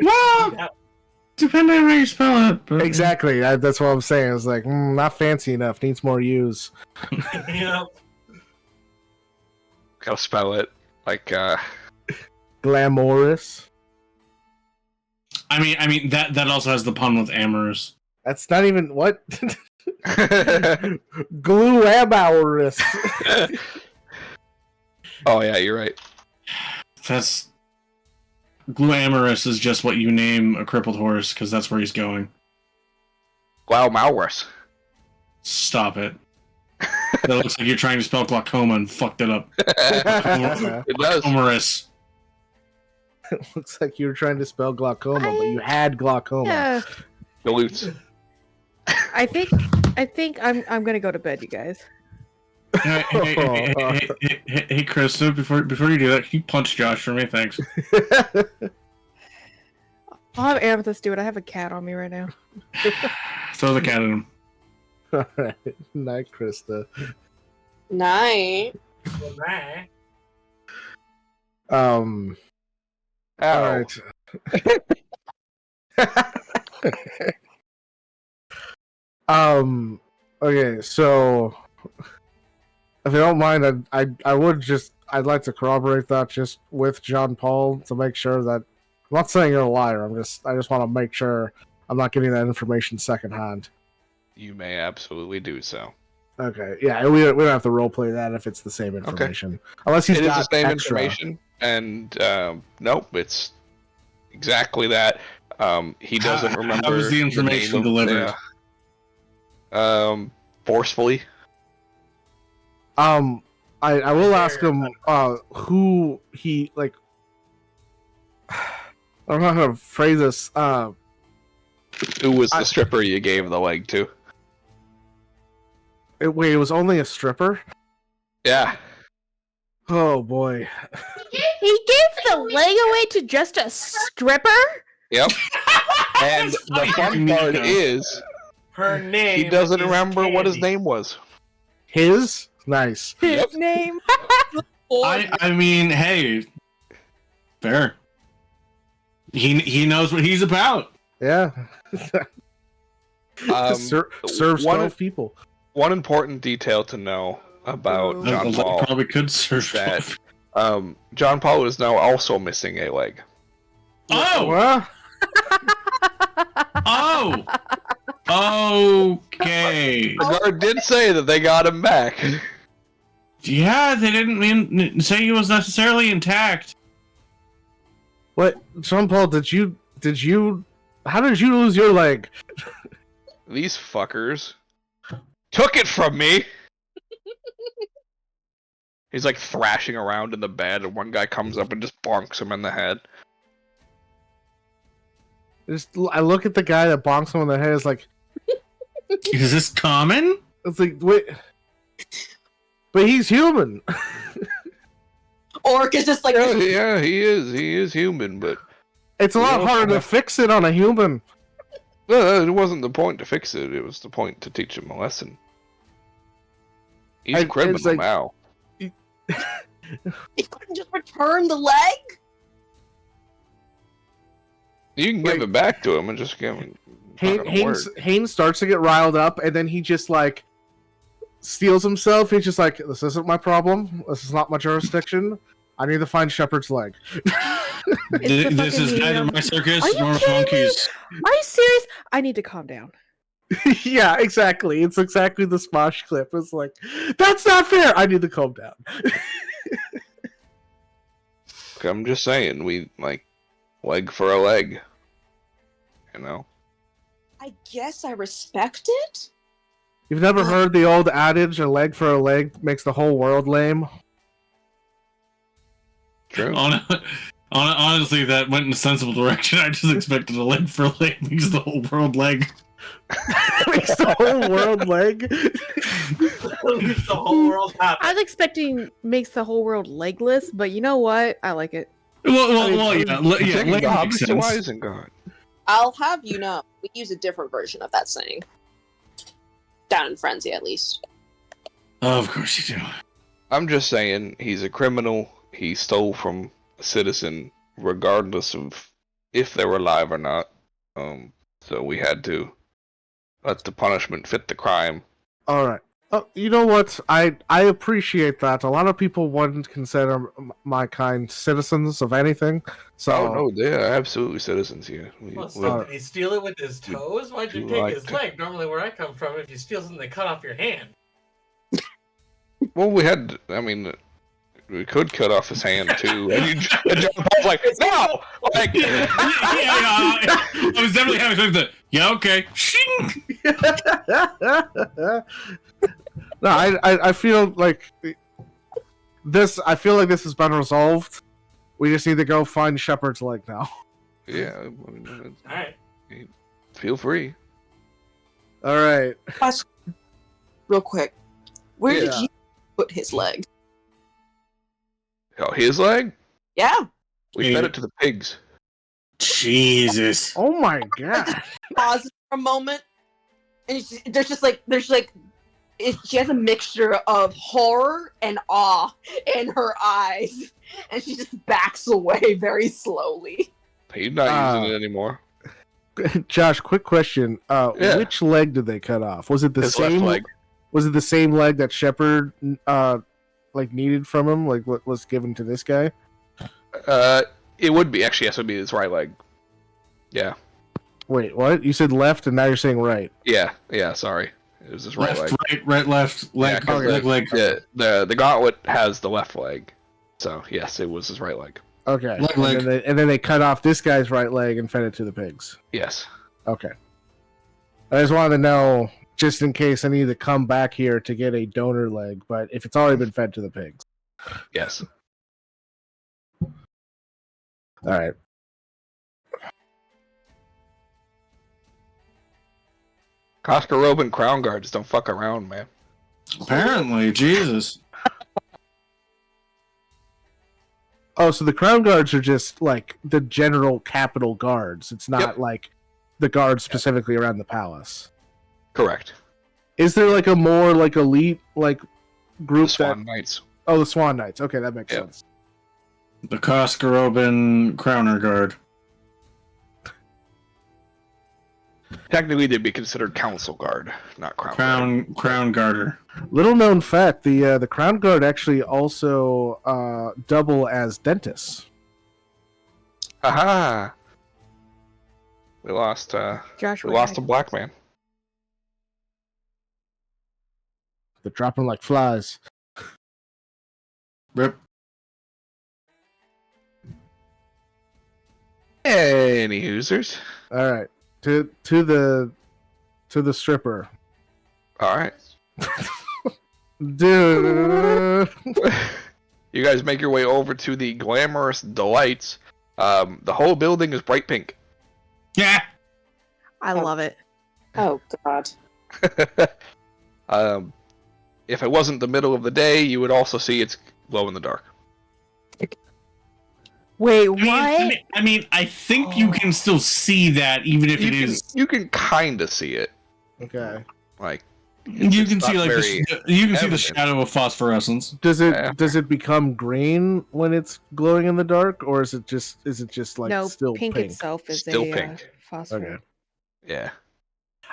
Well, depending on how you spell it. But... Exactly. That's what I'm saying. It's like, not fancy enough. Needs more U's. Yep. Gotta spell it like Glamorous. I mean that also has the pun with amorous. That's not even what. Glamorous. Oh yeah, you're right. That's glamorous is just what you name a crippled horse because that's where he's going. Glamorous. Stop it. That looks like you're trying to spell glaucoma and fucked it up. It does. Humorous. It looks like you were trying to spell glaucoma, but you had glaucoma. Yeah. Dilutes. I think I'm gonna go to bed, you guys. Hey, Chris, so before you do that, can you punch Josh for me? Thanks. I'll have Amethyst do it. I have a cat on me right now. Throw the cat at him. All right. Night, Krista. Night. Nah. Ow. All right. Okay, so if you don't mind, I'd like to corroborate that just with John Paul to make sure that I'm not saying you're a liar. I just want to make sure I'm not getting that information secondhand. You may absolutely do so. Okay, yeah, we don't have to roleplay that if it's the same information, unless he's It is got the same extra. information, and nope, it's exactly that. He doesn't remember. How was the information name of delivered? Forcefully. I will ask him who he like. I don't know how to phrase this. Who was the stripper you gave the leg to? Wait, it was only a stripper? Yeah. Oh boy. He gave the leg away to just a stripper? Yep. And the fun part is, Her name. he doesn't is remember what his Candy. name was. His? Nice. His Yep. name? I mean, hey, fair. He knows what he's about. Yeah. Serves one- 12 people. One important detail to know about John The leg Paul probably could serve that both. John Paul is now also missing a leg. Oh, What? okay. The guard did say that they got him back. Yeah, they didn't say he was necessarily intact. What? Jean Paul, how did you lose your leg? These fuckers took it from me. He's like thrashing around in the bed, and one guy comes up and just bonks him in the head. I look at the guy that bonks him on the head. It's like, Is this common? it's like, wait, but he's human. Orc is just like, Yeah, he is human, but It's a lot Yeah. harder to fix it on a human. it wasn't the point to fix it. It was the point to teach him a lesson. He's a It's criminal like- now. he couldn't just return the leg? You can give it back to him and just give him. Haynes starts to get riled up, and then he just like steals himself. He's just like, "This isn't my problem. This is not my jurisdiction. I need to find Shepard's leg." It's the This is fucking neither medium. my circus Are you nor kidding me? monkeys. Are you serious? I need to calm down. Yeah, exactly. It's exactly the Smosh clip. It's like, that's not fair. I need to calm down. I'm just saying, we like leg for a leg. You know. I guess I respect it. You've never heard the old adage, "A leg for a leg makes the whole world lame." True. Honestly, that went in a sensible direction. I just expected a leg for leg because the whole world leg. Makes the whole world leg. Leaves the whole world happy. I was expecting makes the whole world legless, but you know what? I like it. Well, yeah, Taking leg the makes hobbits to sense. Isengard. I'll have you know, we use a different version of that saying. Down in Frenzy, at least. Oh, of course you do. I'm just saying, he's a criminal. He stole from a citizen, regardless of if they were alive or not. So we had to let the punishment fit the crime. All right. Oh, you know what? I appreciate that. A lot of people wouldn't consider my kind citizens of anything. So Oh no, they are absolutely citizens here. Well, so did he steal it with his toes? Why'd you do take like his to- leg? Normally, where I come from, if you steal something, they cut off your hand. We had. I mean, we could cut off his hand too. And John Paul's like, no, like. I was definitely having something. Yeah, okay. Shing! No, I feel like this. I feel like this has been resolved. We just need to go find Shepard's leg now. Yeah, I mean, All right. feel free. All right. Question, real quick. Where did Yeah. you put his leg? Oh, his leg? Yeah. We fed it to the pigs. Jesus. Oh my god. Pause for a moment, and she has a mixture of horror and awe in her eyes, and she just backs away very slowly. He's not using it anymore. Josh, quick question. Yeah. Which leg did they cut off? Was it the His same left leg. Was it the same leg that Shepard like needed from him, like what was given to this guy? It would be actually. Yes, it would be his right leg. Yeah. Wait, what? You said left, and now you're saying right. Yeah. Sorry, it was his right Left, leg. right, left, leg, Yeah, 'cause leg. the gauntlet has the left leg, so yes, it was his right leg. Okay. Leg. And then they cut off this guy's right leg and fed it to the pigs. Yes. Okay. I just wanted to know, just in case I need to come back here to get a donor leg, but if it's already been fed to the pigs. Yes. All right. Koska Crown Guards don't fuck around, man. Apparently, Jesus. Oh, so the crown guards are just like the general capital guards. It's not Yep. like the guards specifically around the palace. Correct. Is there like a more like elite like The group Swan that? Knights. Oh, the Swan Knights. Okay, that makes Yep. sense. The Koska Crowner Guard. Technically, they'd be considered Council Guard, not Crown Guard. Crown Garter. Little known fact: the crown guard actually also double as dentists. Aha! We lost. Josh, We lost a black man. They're dropping like flies. Rip. Any users? All right, to the stripper, All right. dude. You guys make your way over to the glamorous delights. The whole building is bright pink. Yeah. I love it. Oh God. If it wasn't the middle of the day, you would also see it's glow in the dark. Wait, what? I mean, I think you can still see that, even if it is. You can kind of see it. Okay. Like You can it's see not like very you can see the evident. shadow of phosphorescence. Does it Yeah. does it become green when it's glowing in the dark, or is it just like no, still pink, pink? itself is Still a pink. phosphor. Okay. Yeah,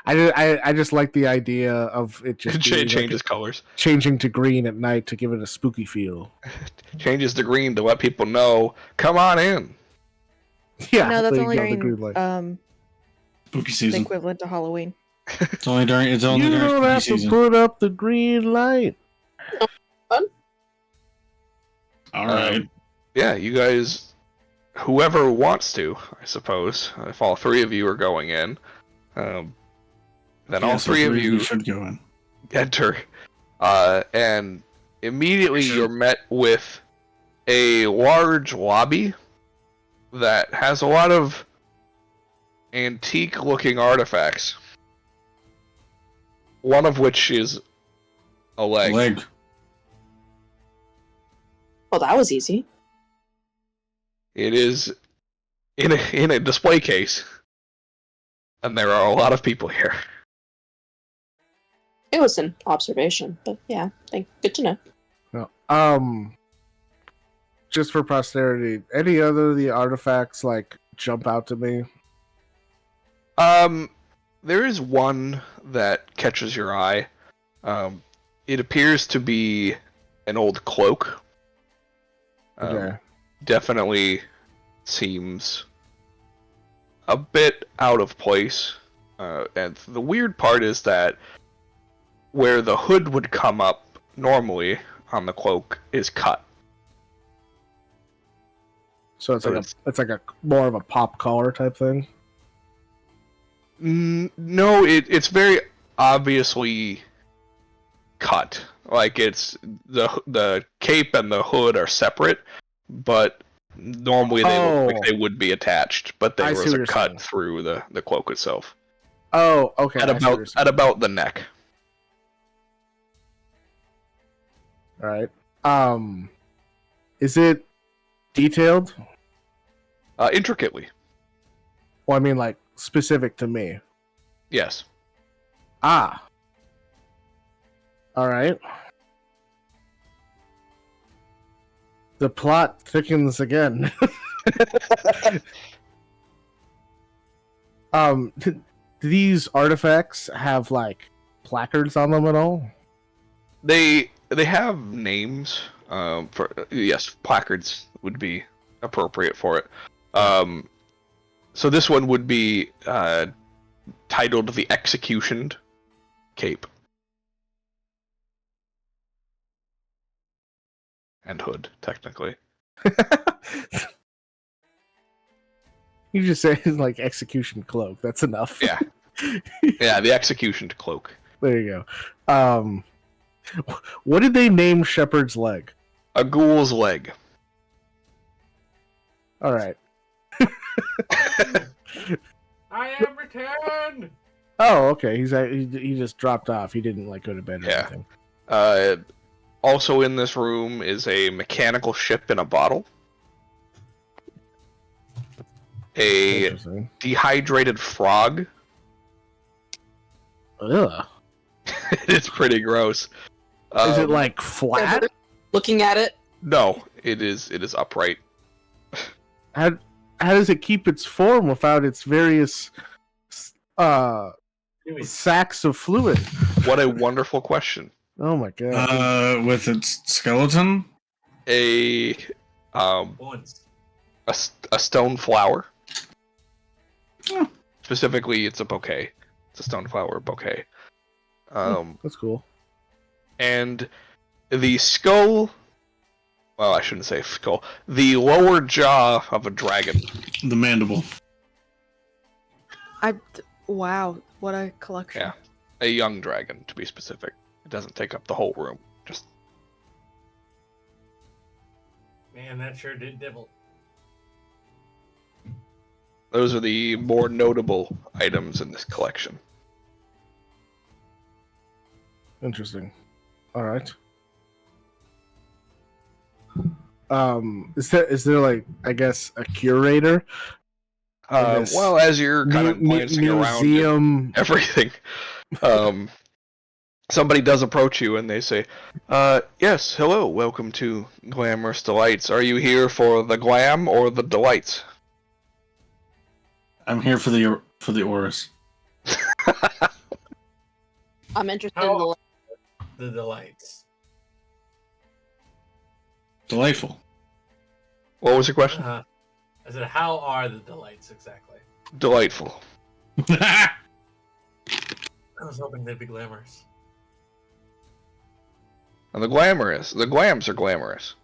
I just like the idea of it just it being, like, changes colors. changing to green at night to give it a spooky feel. Changes to green to let people know, come on in. Yeah, No, that's there you only go, the during green light. Spooky the season. equivalent to Halloween. It's only during. It's only You during don't spooky have to season. put up the green light. All right. Yeah, you guys, whoever wants to, I suppose, if all three of you are going in, then all Yeah, so three of you should go in. enter, and immediately you're met with a large lobby that has a lot of antique-looking artifacts. One of which is a leg. Leg. Well, that was easy. It is in a display case, and there are a lot of people here. It was an observation, but yeah, good to know. No. Just for posterity, any other of the artifacts like jump out to me? There is one that catches your eye. It appears to be an old cloak. Okay. Definitely seems a bit out of place. And the weird part is that where the hood would come up normally on the cloak is cut. So it's So like a more of a pop collar type thing. No, it's very obviously cut. Like it's the cape and the hood are separate, but normally they look like they would be attached, but I there see was what a you're cut saying. through the cloak itself. Oh, okay. At I see what you're saying. about the neck. All right. Is it detailed? Intricately. Well, I mean, like specific to me. Yes. Ah. All right. The plot thickens again. Do these artifacts have like placards on them at all? They have names. For yes, placards would be appropriate for it. So this one would be titled "The Executioned Cape and Hood." Technically, You just say like execution cloak. That's enough. yeah, yeah, the Executioned Cloak. There you go. What did they name Shepard's leg? A ghoul's leg. All right. I am returned. Oh, okay. He just dropped off. He didn't like go to bed or Yeah. anything. Also in this room is a mechanical ship in a bottle. A Interesting. dehydrated frog. Ugh. It's pretty gross. Is it like flat? Looking at it, No, it is upright. How does it keep its form without its various sacks of fluid? What a wonderful question. Oh my god. With its skeleton. A Once. a stone flower. Hmm. Specifically, it's a bouquet. It's a stone flower bouquet. That's cool. And the skull. Well, I shouldn't say skull. The lower jaw of a dragon. The mandible. Wow, what a collection. Yeah, a young dragon to be specific. It doesn't take up the whole room. Just Man, that sure did dibble. those are the more notable items in this collection. Interesting. All right. Is there like, I guess, a curator? This Well, as you're kind of glancing around museum. everything, somebody does approach you and they say, yes, hello, welcome to Glamorous Delights. Are you here for the glam or the delights? I'm here for the Oris. I'm interested in the. The delights. Delightful. What was your question? I said, how are the delights exactly? Delightful. I was hoping they'd be glamorous. And the glams are glamorous.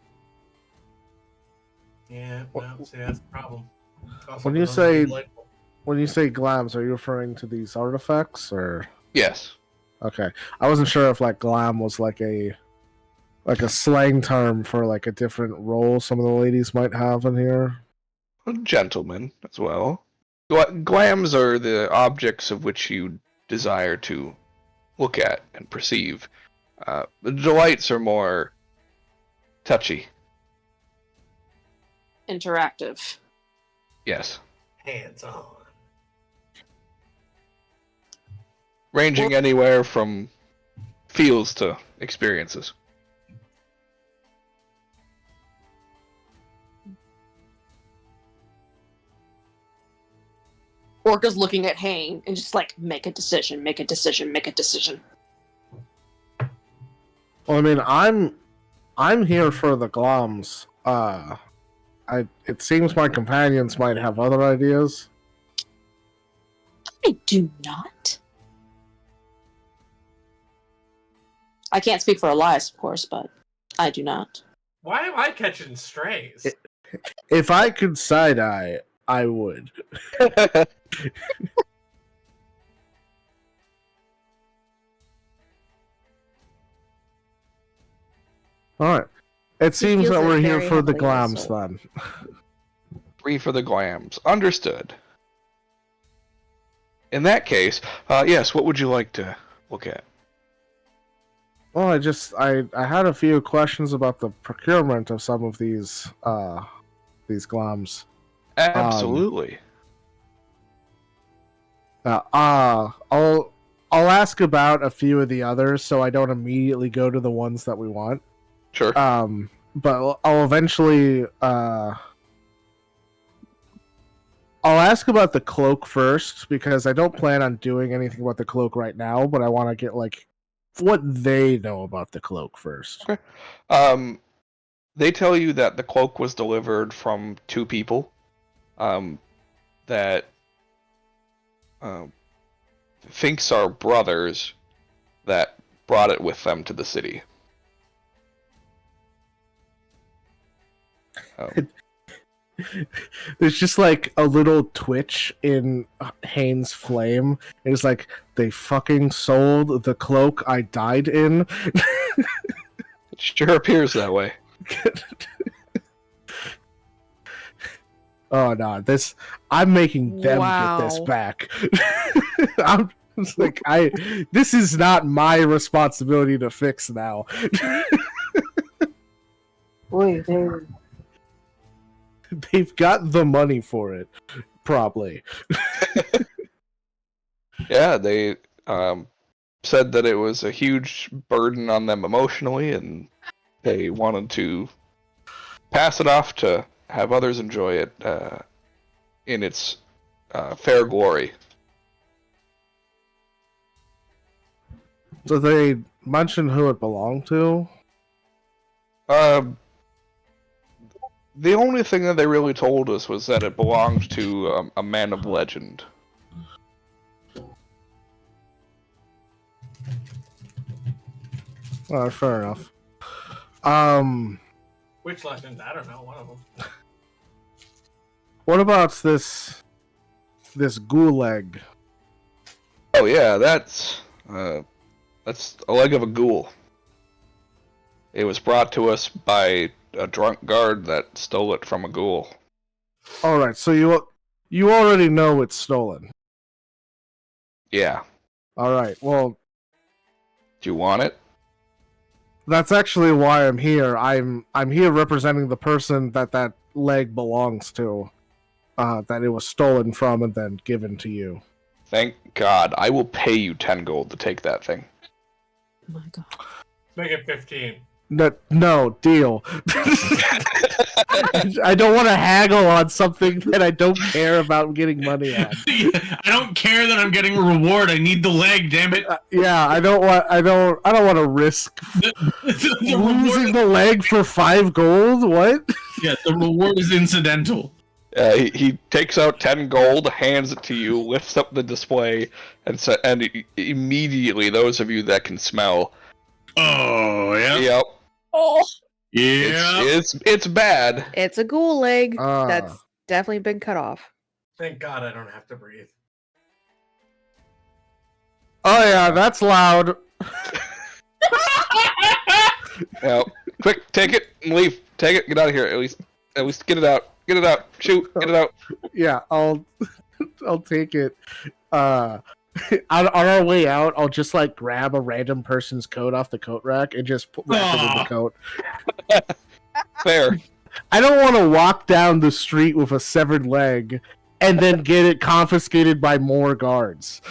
Yeah, no, see, that's the problem. Also, When you those are say- delightful. When you say glams, are you referring to these artifacts or? Yes. Okay, I wasn't sure if like glam was like a slang term for like a different role some of the ladies might have in here. Gentlemen as well. Glams are the objects of which you desire to look at and perceive. The delights are more touchy. interactive. Yes. Hands on. Ranging anywhere from feels to experiences. Orca's looking at Hane and just like, make a decision, make a decision, make a decision. Well, I mean, I'm here for the glams. It seems my companions might have other ideas. I do not. I can't speak for Elias, of course, but I do not. Why am I catching strays? If I could side eye, I would. All right. It seems feels that it we're here very for the heavily in his glams soul. then. 3 for the glams. Understood. In that case, yes, what would you like to look at? Well, I had a few questions about the procurement of some of these glams. Absolutely. I'll ask about a few of the others so I don't immediately go to the ones that we want. Sure. But I'll eventually I'll ask about the cloak first because I don't plan on doing anything about the cloak right now, but I want to get like what they know about the cloak first. Okay. They tell you that the cloak was delivered from 2 people. That thinks are brothers that brought it with them to the city. There's just like a little twitch in Haynes' flame. It's like they fucking sold the cloak I died in. It sure appears that way. Oh no, I'm making them Wow. get this back. I'm just like this is not my responsibility to fix now. Boy, They've got the money for it, probably. Yeah, they said that it was a huge burden on them emotionally, and they wanted to pass it off to have others enjoy it in its fair glory. So they mention who it belonged to? The only thing that they really told us was that it belonged to a man of legend. Fair enough. Which legend? I don't know. One of them. What about this gulag? Oh yeah, that's a leg of a ghoul. It was brought to us by a drunk guard that stole it from a ghoul. All right, so you already know it's stolen. Yeah. All right, well, Do you want it? that's actually why I'm here. I'm here representing the person that leg belongs to, that it was stolen from and then given to you. Thank God. I will pay you 10 gold to take that thing. oh my god. Make it 15. No deal. I don't want to haggle on something that I don't care about getting money on. I don't care that I'm getting a reward. I need the leg, damn it. Yeah, I don't want to risk The losing reward, the leg for 5 gold. What? yeah, the reward is incidental. He takes out 10 gold, hands it to you, lifts up the display, and immediately those of you that can smell. Oh, yeah. Yep. Oh, Yeah. It's bad. It's a ghoul leg Ah. that's definitely been cut off. Thank God I don't have to breathe. Oh yeah, that's loud. Yep. Quick, take it and leave. Take it. Get out of here. At least get it out. Get it out. Shoot. Get it out. Yeah, I'll take it. On our way out, I'll just like grab a random person's coat off the coat rack and just wrap it in the Aw. coat. Fair. I don't want to walk down the street with a severed leg and then get it confiscated by more guards.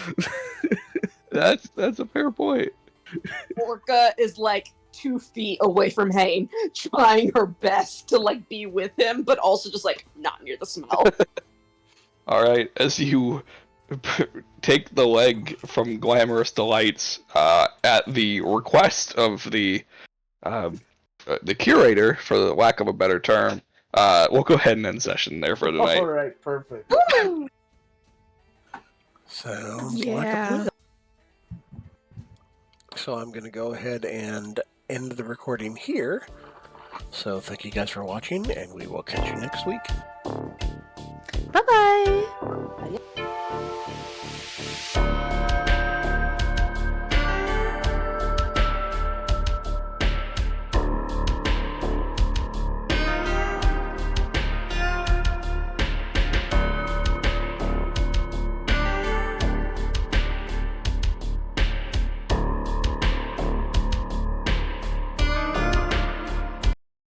That's a fair point. Orca is like 2 feet away from Hayne, trying her best to like be with him, but also just like not near the smell. All right. As you take the leg from Glamorous Delights at the request of the curator, for the lack of a better term, we'll go ahead and end session there for tonight. All right, perfect. Sounds like a Yeah. plan. So I'm going to go ahead and end the recording here. So thank you guys for watching, and we will catch you next week.